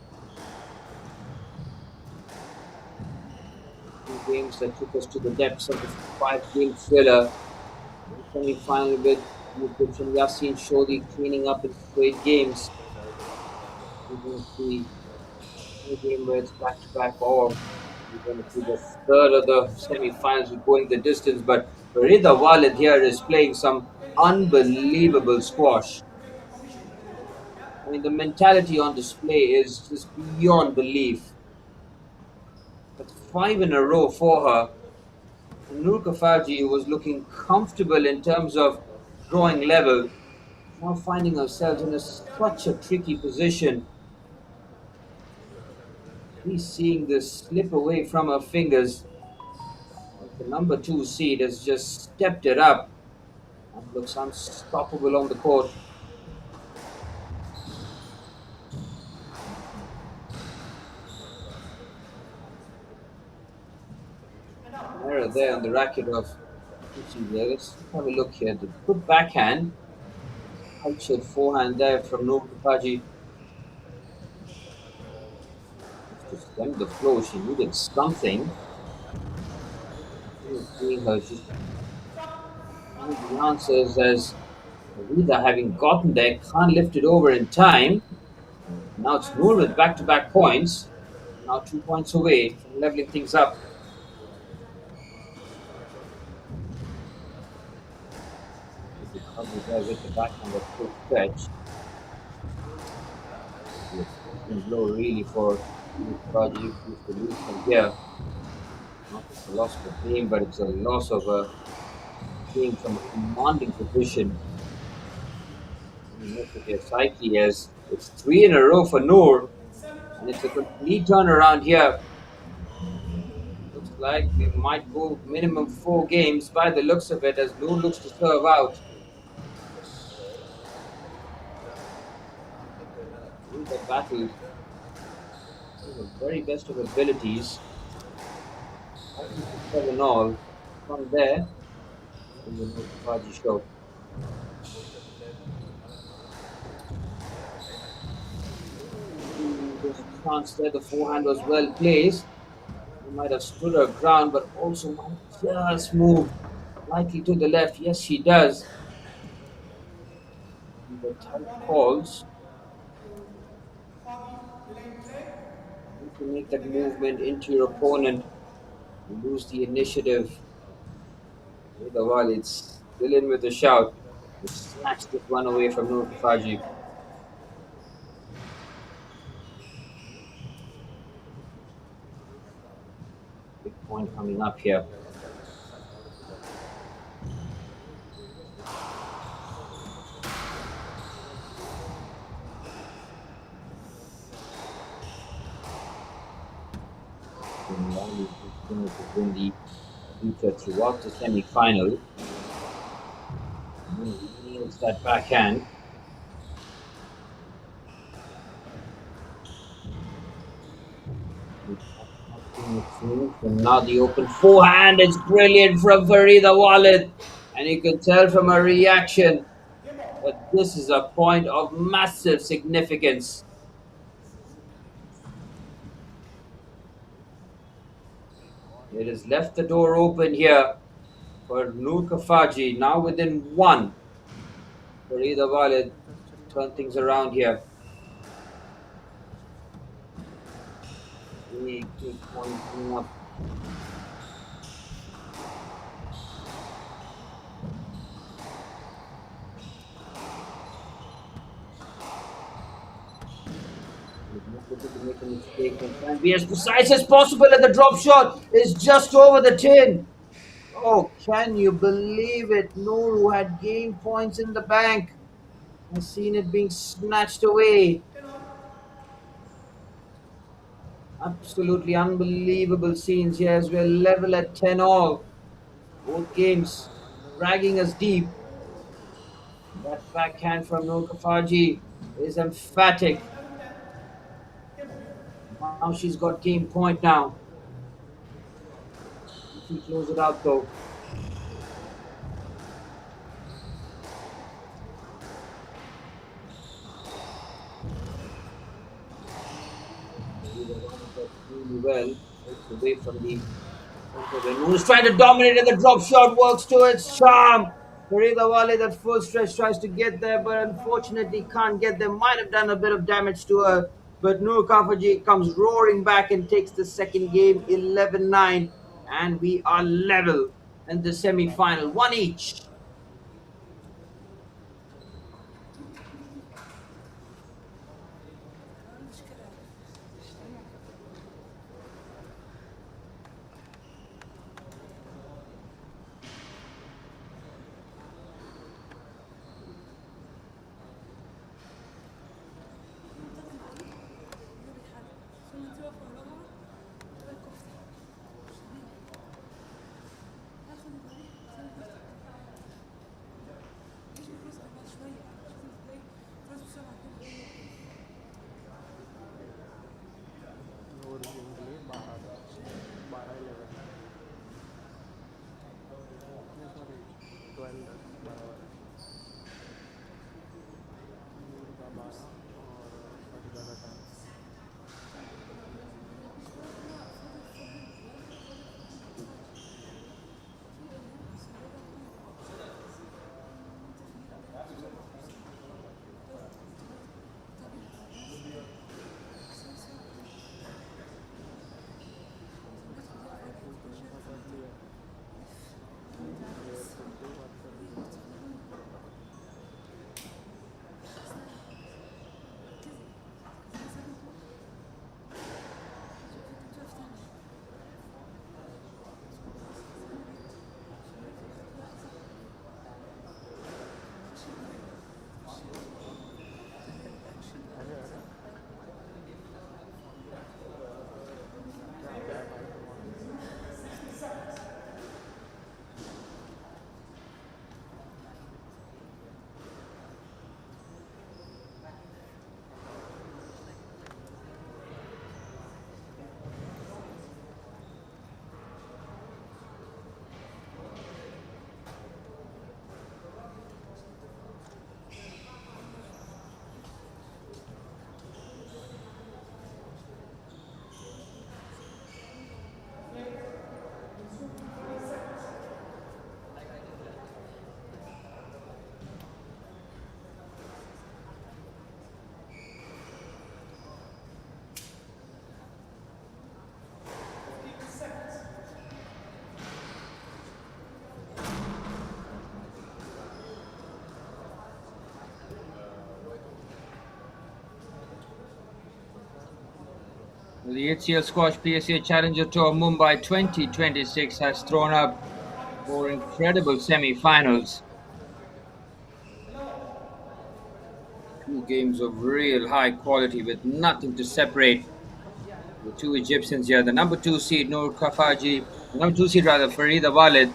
Two games that took us to the depths of the 5-game thriller. Semi-final with Mukut and Yasin Shodi cleaning up in straight games. We're going to see a game where it's back-to-back or we're going to see the third of the semi-finals going the distance. But Farida Walid here is playing some unbelievable squash. I mean, the mentality on display is just beyond belief. That's 5 in a row for her. Nur Kafaji was looking comfortable in terms of drawing level, now finding ourselves in such a tricky position. He's seeing this slip away from our fingers. The number two seed has just stepped it up and looks unstoppable on the court. An error there on the racket of HCL. Let's have a look here. The good backhand, cultured forehand there from Noor Kapaji. To stem the flow, she needed something. Seeing her, she's the answers as Rida, having gotten there, can't lift it over in time. Now it's Noor with back-to-back points. Now 2 points away from leveling things up. Recovery there with the backhand at full stretch. The blow really for Kapaji to lose from here. Not just a loss of a game, but it's a loss of a game from a commanding position. Look at your psyche as it's 3 in a row for Noor, and it's a complete turnaround here. Looks like we might go minimum 4 games by the looks of it, as Noor looks to serve out. In the battle, the very best of abilities. 7 all from there in the Noor Kapaji show. There's a chance there. The forehand was well placed. He might have stood her ground, but also might just move slightly to the left. Yes, she does. The tight calls. You can make that movement into your opponent. You lose the initiative. While it's still in with a shout. You snatch this one away from Noor Kapaji. Big point coming up here. To win the future throughout the semi-final. He nails that backhand. And now the open forehand is brilliant from Farida Walid, and you can tell from her reaction that this is a point of massive significance. It has left the door open here for Noor Kapaji, now within 1. Farida Walid to turn things around here. Big point coming up. To make a mistake and try and be as precise as possible, and the drop shot is just over the tin. Oh, can you believe it? Noor, who had game points in the bank, has seen it being snatched away. Absolutely unbelievable scenes here as we're level at 10 all. Both games dragging us deep. That backhand from Noor Kapaji is emphatic. Now she's got game point now. She close it out though. Really well. It's away from the who's trying to dominate, and the drop shot works to its charm. Farida Walid at full stretch tries to get there, but unfortunately can't get there. Might have done a bit of damage to her, but Noor Kapaji comes roaring back and takes the second game 11-9, and we are level in the semi-final, 1 each. The HCL Squash PSA Challenger Tour Mumbai 2026 has thrown up four incredible semi-finals. Two games of real high quality with nothing to separate the two Egyptians here. The number two seed Noor Kafaji, the number two seed rather Farida Walid,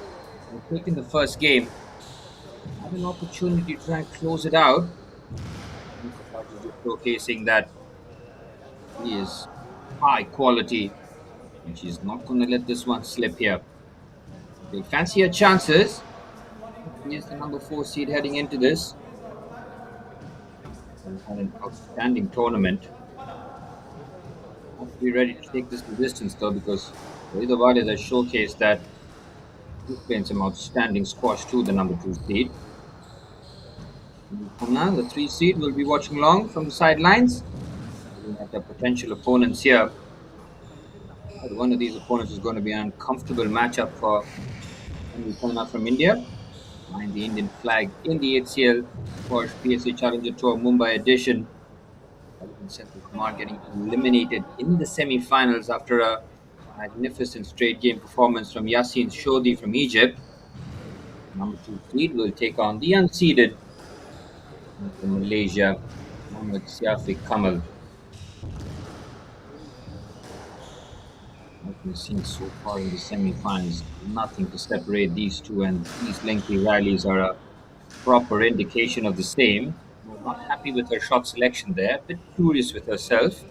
were taking the first game. Had an opportunity to try and close it out. Noor Kafaji just showcasing that he is high quality, and she's not going to let this one slip here. They fancy her chances. Here's the number four seed heading into this. And had an outstanding tournament. Have to be ready to take this to distance though, because Farida Walid has showcased that he's playing some outstanding squash too, the number two seed. Gymkhana, the three seed, will be watching along from the sidelines. Looking at the potential opponents here. But one of these opponents is going to be an uncomfortable matchup for Gymkhana from India. Flying the Indian flag in the HCL Squash PSA Challenger Tour Mumbai edition. Senthil Kumar getting eliminated in the semi-finals after a magnificent straight game performance from Yasin Shodi from Egypt. Number two seed will take on the unseeded from Malaysia, Mohammad Siafiq Kamal. What we've seen so far in the semi-finals, nothing to separate these two, and these lengthy rallies are a proper indication of the same. Not happy with her shot selection there, a bit curious with herself.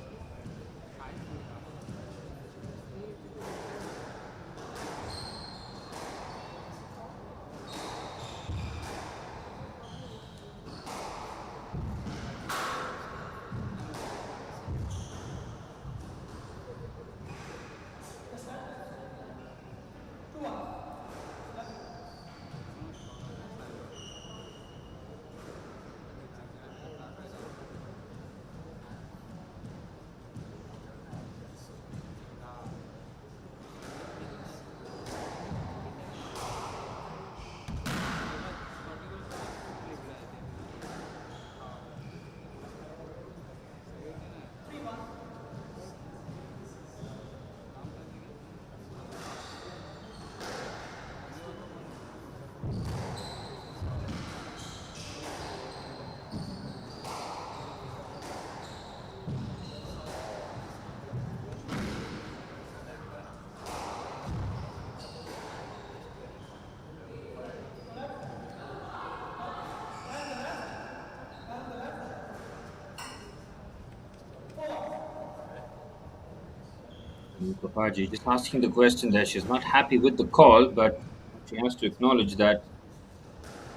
Kapaji just asking the question that she's not happy with the call, but she has to acknowledge that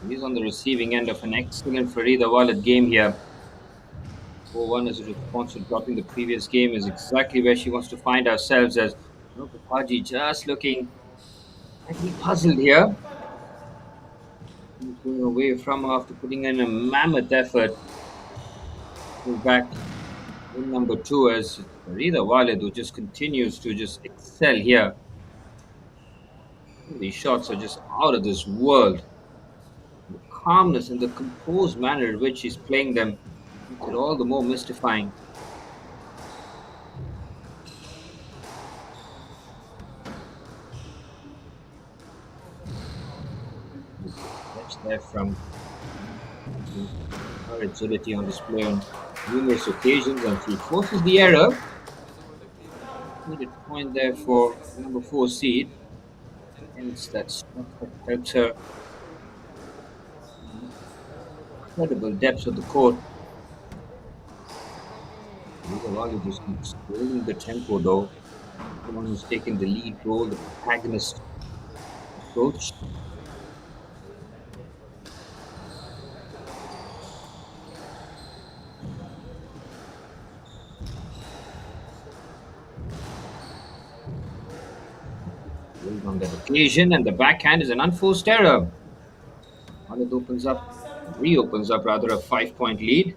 he's on the receiving end of an excellent Farida Walid game here. 4-1 as a response to dropping the previous game is exactly where she wants to find ourselves, as Kapaji just looking slightly puzzled here. He's going away from her after putting in a mammoth effort. Go back in number two as Farida Walid, who just continues to just excel here. These shots are just out of this world. The calmness and the composed manner in which she's playing them makes it all the more mystifying. Catch there from her agility on display on numerous occasions, and she forces the error. Needed point there for number four seed. And it's that struck that helps her. Incredible depths of the court. Walid just keeps holding the tempo though. The one who's taking the lead role, the protagonist approach. On that occasion, and the backhand is an unforced error. Walid reopens up rather a 5-point lead.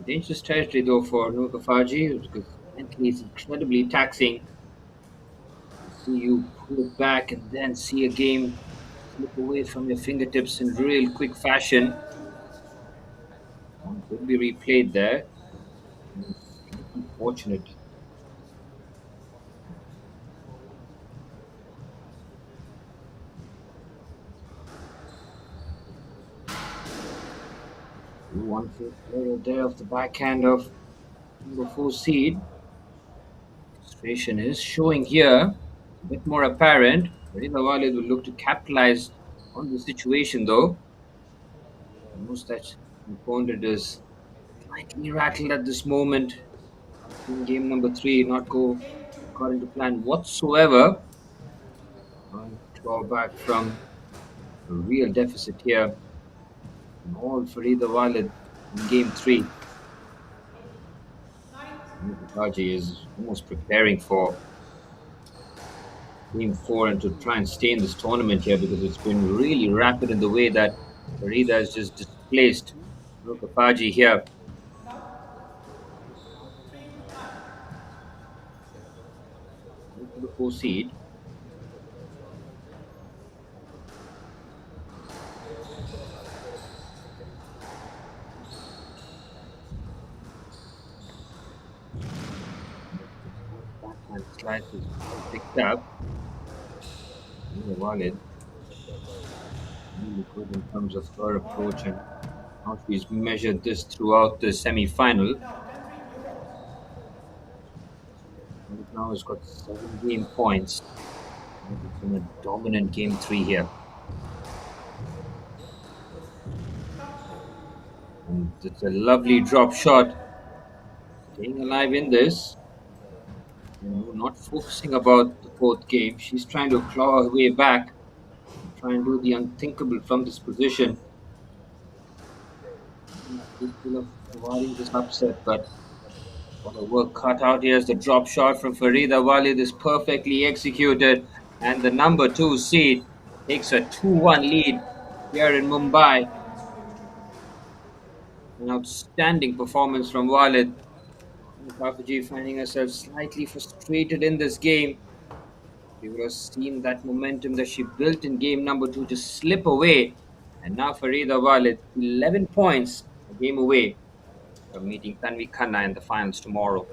Dangerous territory though for Noor Kafaji, because mentally it's incredibly taxing. See you pull it back and then see a game slip away from your fingertips in real quick fashion. One could be replayed there. Unfortunate One player there of the backhand of number 4 seed. Frustration is showing here, a bit more apparent. Farida Walid will look to capitalize on the situation though. Knows that the opponent is slightly rattled at this moment. In game number 3, not go according to plan whatsoever. Trying to draw back from a real deficit here. And all Farida Walid in game 3. Kaji is almost preparing for game 4 and to try and stay in this tournament here because it's been really rapid in the way that Farida has just displaced Kapaji here. To the 4 seed. Backhand slice is picked up. Walid really good in terms of her approach and how she's measured this throughout the semi-final. Now has got 7 game points. It's been a dominant game 3 here. And it's a lovely drop shot. Staying alive in this. Not focusing about the 4th game. She's trying to claw her way back. Try and do the unthinkable from this position. Capable of avoiding this upset, but what a work cut out here is the drop shot from Farida Walid is perfectly executed, and the number 2 seed takes a 2-1 lead here in Mumbai. An outstanding performance from Walid. Kafaji finding herself slightly frustrated in this game. We would have seen that momentum that she built in game number 2 just slip away. And now Farida Walid, 11 points, a game away from meeting Gymkhana in the finals tomorrow.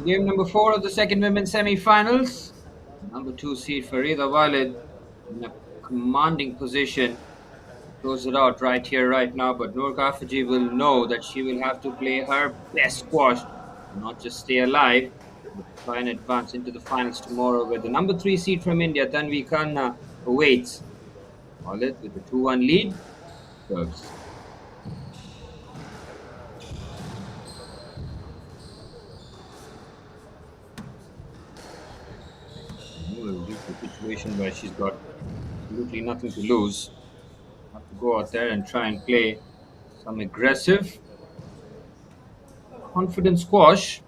Game number 4 of the second women's semi-finals. Number 2 seed Farida Walid in a commanding position. Close it out right here, right now. But Noor Kafaji will know that she will have to play her best squash, not just stay alive, but try and advance into the finals tomorrow, where the number 3 seed from India, Gymkhana, awaits. Walid with the 2-1 lead serves. A situation where she's got absolutely nothing to lose. Have to go out there and try and play some aggressive, confident squash.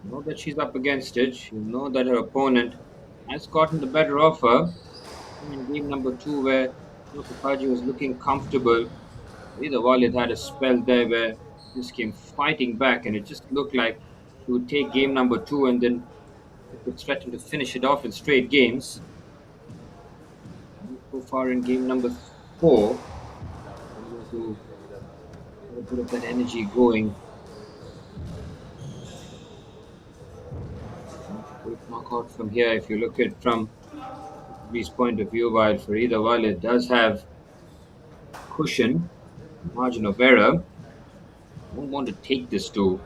Know that she's up against it. She'll know that her opponent has gotten the better of her. In game number 2, where Kapaji was looking comfortable, Farida Walid had a spell there where she just came fighting back, and it just looked like she would take game number 2 and then it would threaten to finish it off in straight games. So far in game number 4, to get a bit of that energy going. Quick knockout from here. If you look at from Ree's point of view, while Farida Walid does have cushion, margin of error, don't want to take this to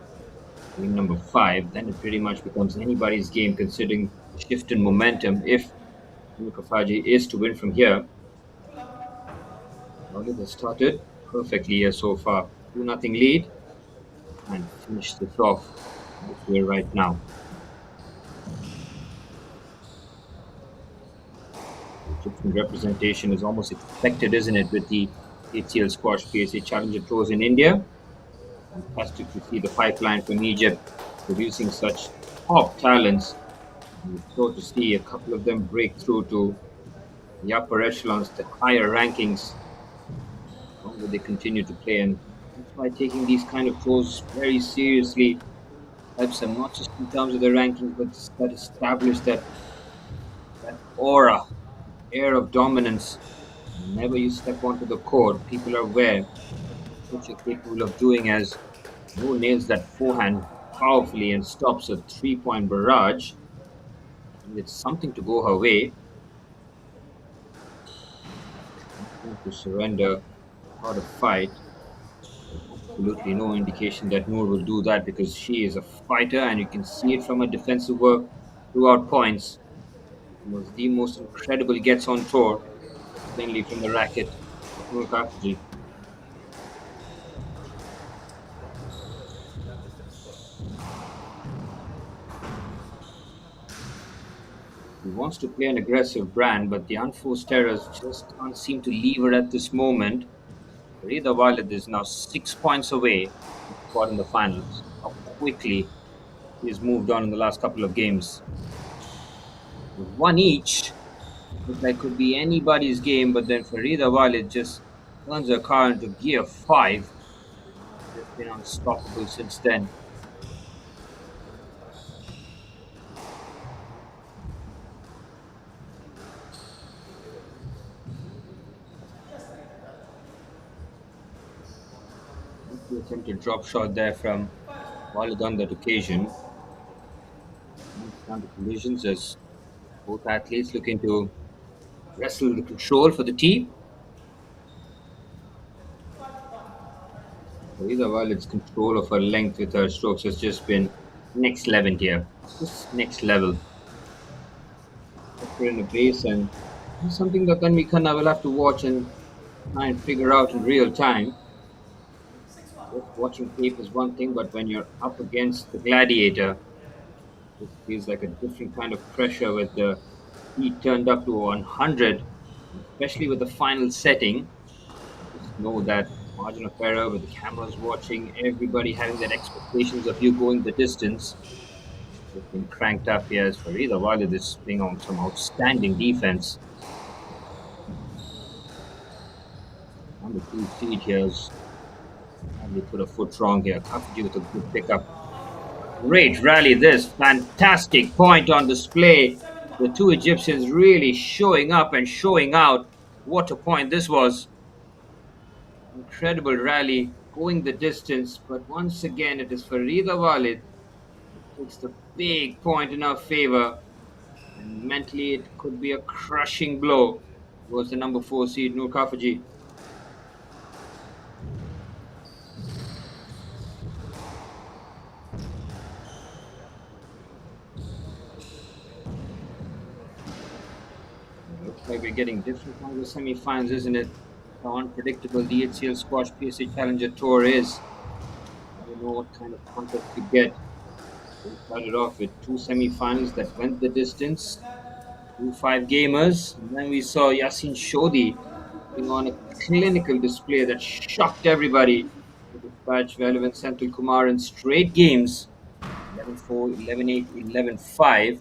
game number 5, then it pretty much becomes anybody's game considering the shift in momentum. If Mukafaji is to win from here, Walid has started perfectly here so far. 2-0 lead and finish this off here right now. Egyptian representation is almost expected, isn't it, with the HCL Squash PSA Challenger Tours in India? Fantastic to see the pipeline from Egypt producing such top talents. And so to see a couple of them break through to the upper echelons, the higher rankings, the longer they continue to play. And that's why taking these kind of tours very seriously helps them, not just in terms of the rankings, but that establish that aura, air of dominance. Whenever you step onto the court, people are aware what you're capable of doing, as Mo nails that forehand powerfully and stops a 3-point barrage. And it's something to go her way. Not to surrender out of fight. Absolutely no indication that Noor will do that, because she is a fighter and you can see it from her defensive work throughout points. It was the most incredible gets on tour, mainly from the racket of Noor Kafuji. He wants to play an aggressive brand, but the unforced errors just can't seem to leave her at this moment. Farida Walid is now 6 points away from the spot in the finals. How quickly he has moved on in the last couple of games. With one each, looks like could be anybody's game, but then Farida Walid just turns her car into gear 5. They've been unstoppable since then. Attempted drop shot there from Walid on that occasion. Down to collisions as both athletes looking to wrestle the control for the tee. Farida Walid's control of her length with her strokes has just been next level here. Just next level. We're in a base, and it's something that Gymkhana will have to watch and try and figure out in real time. Watching tape is one thing, but when you're up against the gladiator, it feels like a different kind of pressure with the heat turned up to 100, especially with the final setting. Just know that margin of error with the cameras watching, everybody having that expectations of you going the distance. It's been cranked up here as Farida Walid is playing on some outstanding defense. Number 2 seed here is they put a foot wrong here. Kafuji with a good pickup. Great rally this. Fantastic point on display. The two Egyptians really showing up and showing out. What a point this was. Incredible rally, going the distance. But once again, it is Farida Walid who takes the big point in her favor. And mentally, it could be a crushing blow towards the number 4 seed, Noor Kafuji. Looks like we're getting different kinds of semi-finals, isn't it? How unpredictable the HCL Squash PSA Challenger Tour is. I don't know what kind of contest we get. We started off with 2 semi-finals that went the distance, 2 5-gamers, and then we saw Yasin Shodi putting on a clinical display that shocked everybody to dispatch Velavan Senthil Kumar in straight games, 11-4, 11-8, 11-5.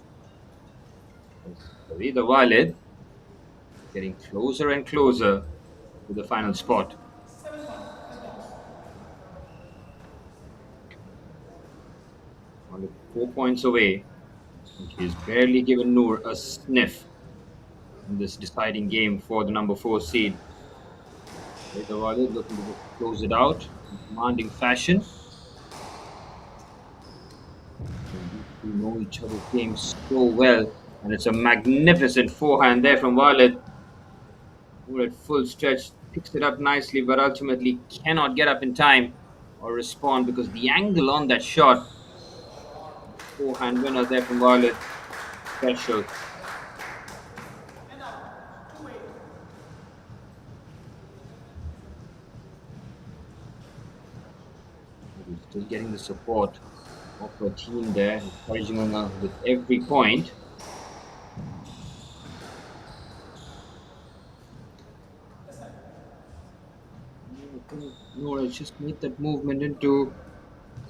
Farida Walid getting closer and closer to the final spot. Only 4 points away. She's barely given Noor a sniff in this deciding game for the number 4 seed. Reza Walid looking to close it out in commanding fashion. These two know each other's game so well, and it's a magnificent forehand there from Walid. Who at full stretch picks it up nicely, but ultimately cannot get up in time or respond because the angle on that shot. Forehand winner there from Walid. Special. He's still getting the support of her team there, encouraging her with every point. Noor has just made that movement into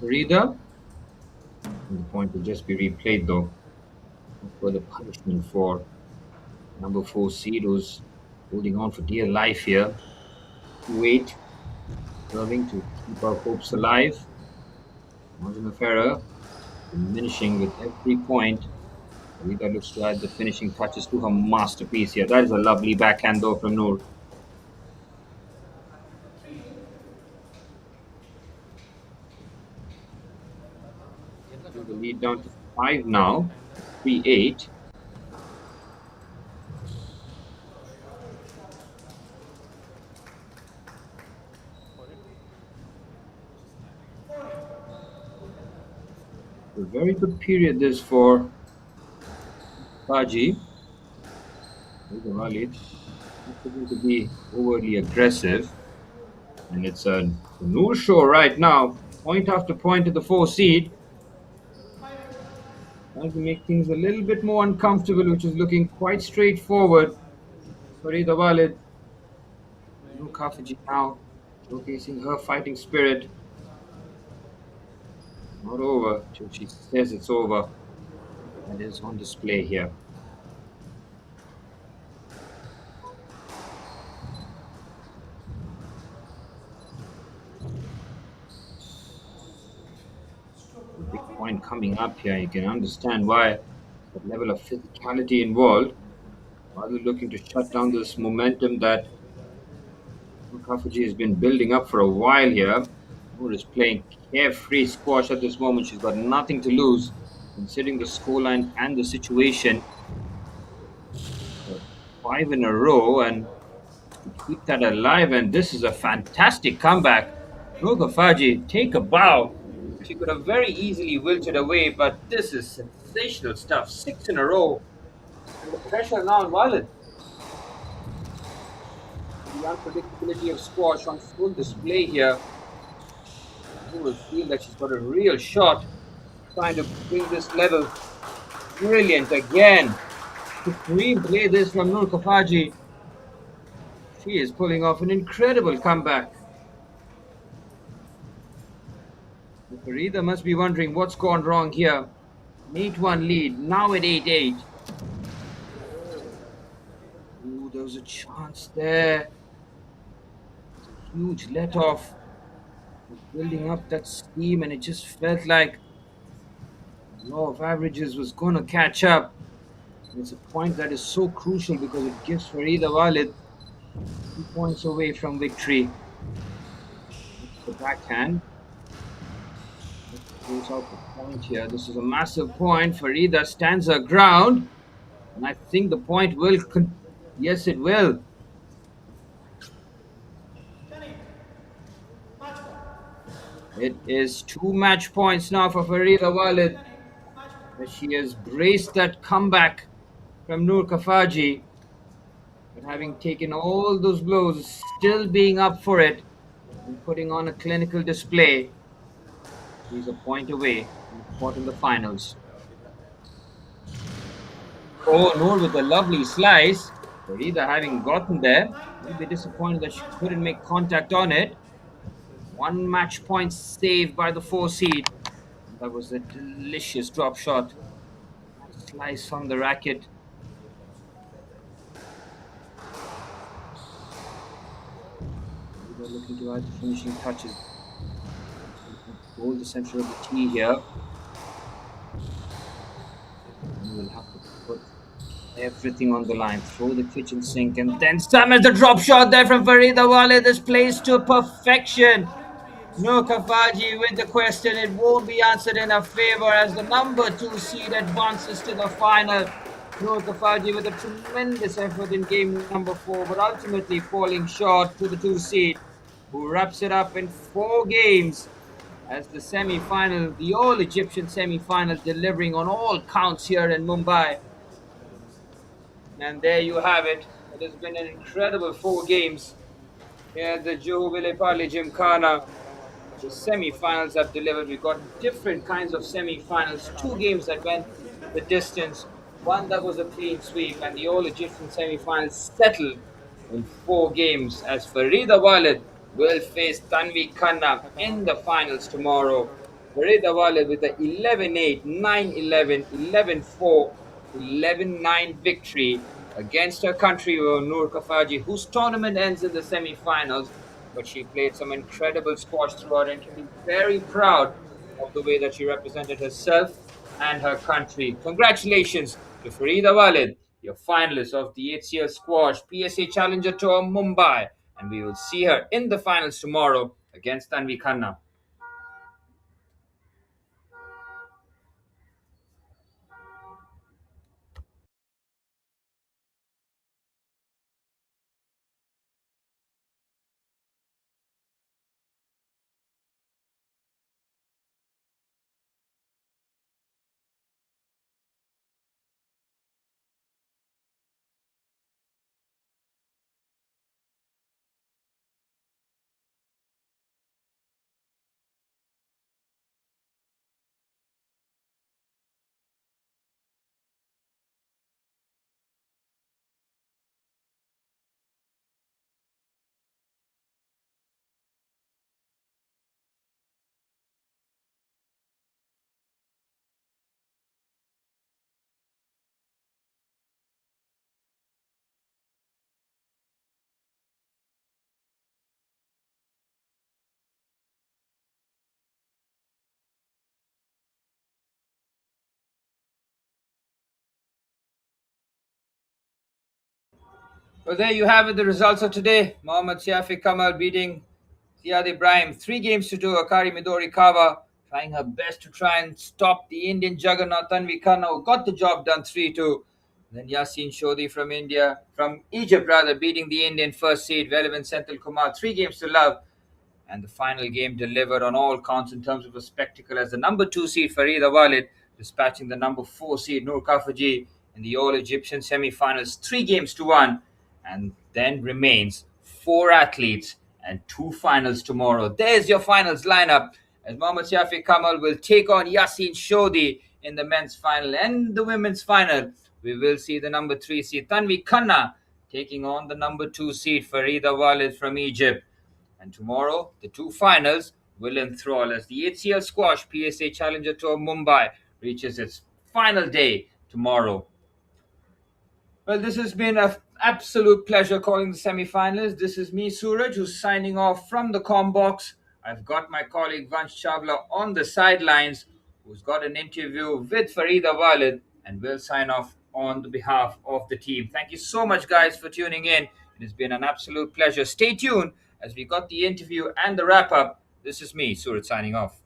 Farida. And the point will just be replayed though. For the punishment for number 4 seed who's holding on for dear life here. 2-8, serving to keep our hopes alive. Margin of error diminishing with every point. Farida looks to add the finishing touches to her masterpiece here. That is a lovely backhand though from Noor. The lead down to 5 now. 3-8. A very good period this for Baji. Walid not looking to be overly aggressive. And it's a Noor show right now. Point after point to the 4 seed. Trying to make things a little bit more uncomfortable, which is looking quite straightforward. Farida Walid. Noor Khafaji now showcasing her fighting spirit. Not over till she says it's over. That is on display here. Big point coming up here. You can understand why that level of physicality involved. Rather looking to shut down this momentum that Kafuji has been building up for a while here. Noor is playing carefree squash at this moment. She's got nothing to lose, considering the scoreline and the situation. 5 in a row, and to keep that alive. And this is a fantastic comeback. Noor Kafuji, take a bow. She could have very easily wilted away, but this is sensational stuff. 6 in a row. And the pressure now on Walid. The unpredictability of squash on full display here. You will feel that she's got a real shot trying to bring this level. Brilliant again. Supreme play this from Noor Kafaji. She is pulling off an incredible comeback. Farida must be wondering what's gone wrong here. An 8-1 lead, now at 8-8. Ooh, there was a chance there. Huge let off, building up that steam, and it just felt like the law of averages was going to catch up. And it's a point that is so crucial because it gives Farida Walid 2 points away from victory. The backhand goes out the point here. This is a massive point. Farida stands her ground, and I think the point will. Yes, it will. It is 2 match points now for Farida Walid, as she has braced that comeback from Noor Kafaji. But having taken all those blows, still being up for it and putting on a clinical display, she's a point away from the spot in the finals. Oh, Noor with a lovely slice. Farida having gotten there, will be disappointed that she couldn't make contact on it. 1 match point saved by the 4 seed. That was a delicious drop shot. Slice from the racket. We're looking to add the finishing touches. Hold the center of the tee here. And we'll have to put Everything on the line. Throw the kitchen sink and then some as the drop shot there from Farida Walid is placed to perfection. No Kafaji with the question. It won't be answered in her favor as the number 2 seed advances to the final. No Kafaji with a tremendous effort in game number 4, but ultimately falling short to the 2 seed, who wraps it up in 4 games as the semi-final, the all Egyptian semi-final, delivering on all counts here in Mumbai. And there you have it. It has been an incredible 4 games here at the Juhu Gymkhana. The semi-finals have delivered. We got different kinds of semi-finals. 2 games that went the distance. One that was a clean sweep, and the all Egyptian semi-finals settled in 4 games as Farida Walid will face Tanvi Khanna in the finals tomorrow. Farida Walid with a 11-8, 9-11, 11-4, 11-9 victory against her countrywoman Noor Kafaji, whose tournament ends in the semi-finals. But she played some incredible squash throughout and can be very proud of the way that she represented herself and her country. Congratulations to Farida Walid, your finalist of the HCL Squash PSA Challenger Tour Mumbai. And we will see her in the finals tomorrow against Tanvi Khanna. Well, there you have it, the results of today. Mohammad Siafi Kamal beating Ziad Ibrahim. 3 games to 2. Akari Midori Kawa trying her best to try and stop the Indian juggernaut Tanvi Khanna, who got the job done 3-2. Then Yasin Shodhi from India, from Egypt rather, beating the Indian first seed, Relevant Senthil Kumar. 3 games to love. And the final game delivered on all counts in terms of a spectacle as the number 2 seed Farida Walid dispatching the number 4 seed Noor Kafaji in the all Egyptian semi-finals 3 games to 1, and then remains 4 athletes and 2 finals tomorrow. There's your finals lineup as Mohammad Shafi Kamal will take on Yasin Shodhi in the men's final, and the women's final we will see the number 3 seed Tanvi Khanna taking on the number 2 seed Farida Walid from Egypt. And tomorrow, the 2 finals will enthrall as the HCL Squash PSA Challenger Tour Mumbai reaches its final day tomorrow. Well, this has been an absolute pleasure calling the semi-finals. This is me, Suraj, who's signing off from the comm box. I've got my colleague Vansh Chavla on the sidelines, who's got an interview with Farida Walid, and will sign off on the behalf of the team. Thank you so much, guys, for tuning in. It has been an absolute pleasure. Stay tuned as we got the interview and the wrap-up. This is me, Suraj, signing off.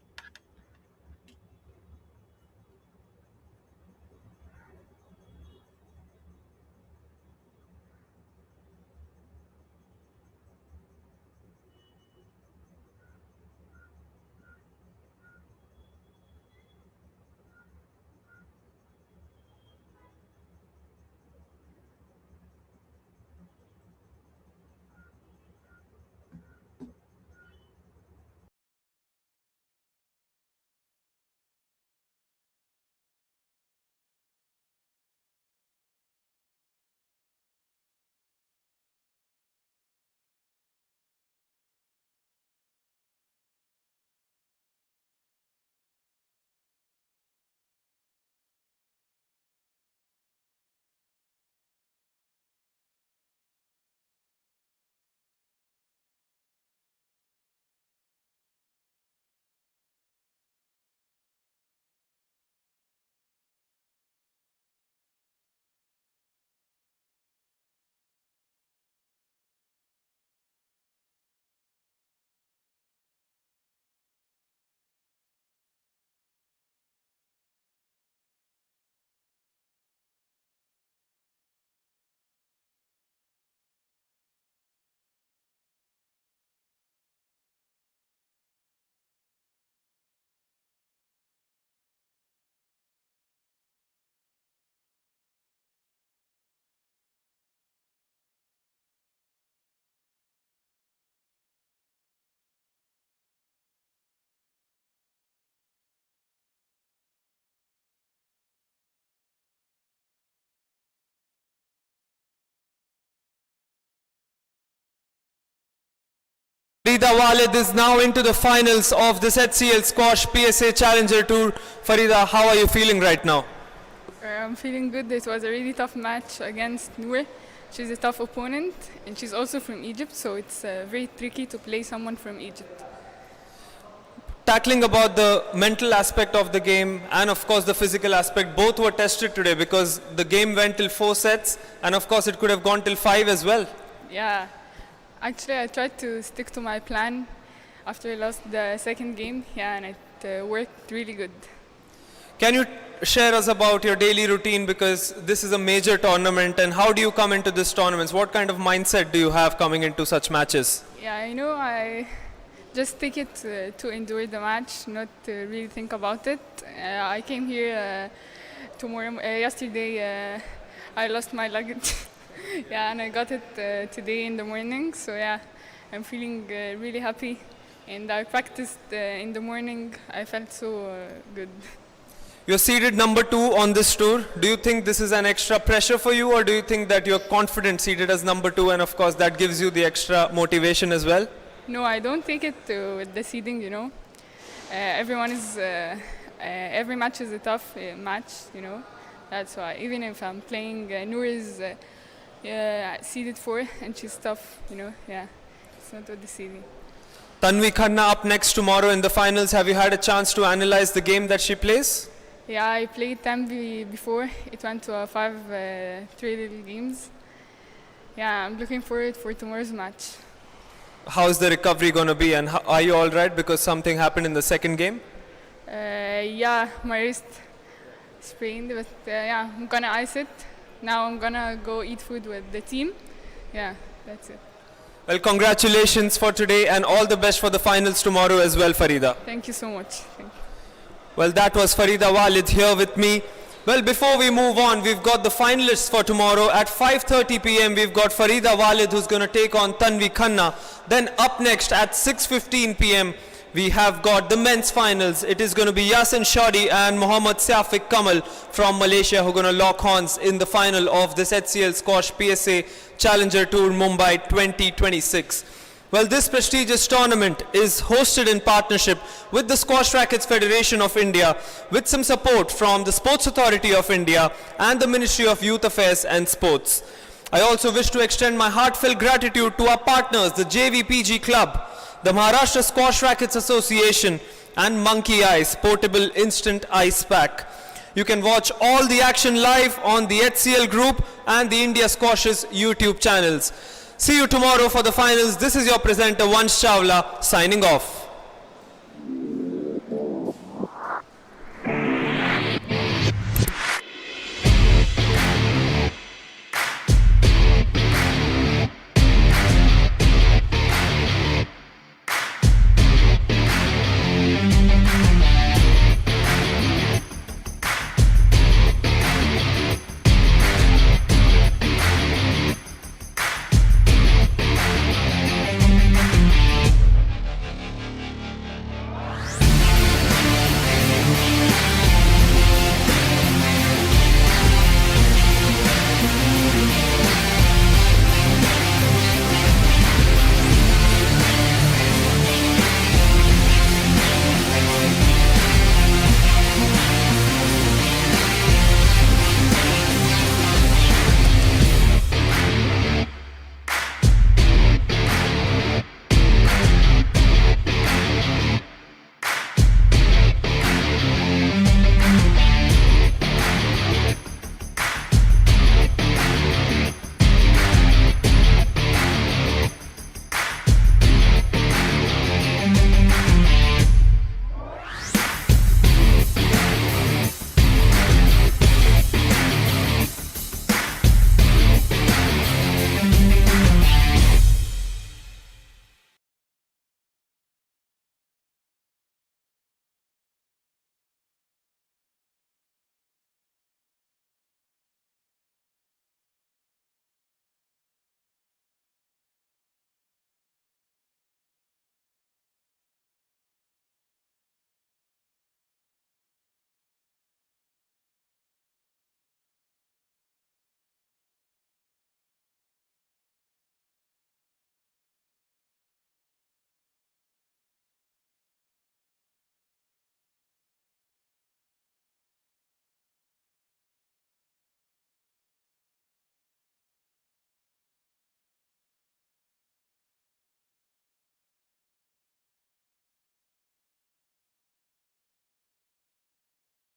Farida Walid is now into the finals of this HCL Squash PSA Challenger Tour. Farida, how are you feeling right now? I'm feeling good. It was a really tough match against Noor. She's a tough opponent and she's also from Egypt, so it's very tricky to play someone from Egypt. Tackling about the mental aspect of the game and of course the physical aspect, both were tested today because the game went till 4 sets and of course it could have gone till 5 as well. Yeah, actually I tried to stick to my plan after I lost the second game, yeah, and it worked really good. Can you share us about your daily routine, because this is a major tournament, and how do you come into this tournament? What kind of mindset do you have coming into such matches? Yeah, I just take it to enjoy the match, not to really think about it. I came here yesterday I lost my luggage. Yeah, and I got it today in the morning, so yeah, I'm feeling really happy. And I practiced in the morning, I felt so good. You're seeded number 2 on this tour. Do you think this is an extra pressure for you, or do you think that you're confident seeded as number 2 and of course that gives you the extra motivation as well? No, I don't take it with the seeding, everyone is, every match is a tough match, That's why, even if I'm playing, Noor is seeded 4 and she's tough, yeah. It's not with the seeding. Tanvi Khanna up next tomorrow in the finals. Have you had a chance to analyze the game that she plays? Yeah, I played Tanvi before. It went to 5 3 little games. Yeah, I'm looking forward for tomorrow's match. How's the recovery going to be, and are you all right because something happened in the second game? Yeah, my wrist sprained, but yeah, I'm gonna ice it. Now I'm gonna go eat food with the team. Yeah, that's it. Well, congratulations for today and all the best for the finals tomorrow as well, Farida. Thank you so much. Thank you. Well, that was Farida Walid here with me. Well, before we move on, we've got the finalists for tomorrow. At 5:30 p.m., we've got Farida Walid who's going to take on Tanvi Khanna. Then up next at 6:15 p.m., we have got the men's finals. It is going to be Yasin Shadi and Mohammad Siafiq Kamal from Malaysia who are going to lock horns in the final of this HCL Squash PSA Challenger Tour Mumbai 2026. Well, this prestigious tournament is hosted in partnership with the Squash Rackets Federation of India, with some support from the Sports Authority of India and the Ministry of Youth Affairs and Sports. I also wish to extend my heartfelt gratitude to our partners, the JVPG Club, the Maharashtra Squash Rackets Association, and Monkey Ice Portable Instant Ice Pack. You can watch all the action live on the HCL Group and the India Squash's YouTube channels. See you tomorrow for the finals. This is your presenter, Vansh Chawla, signing off.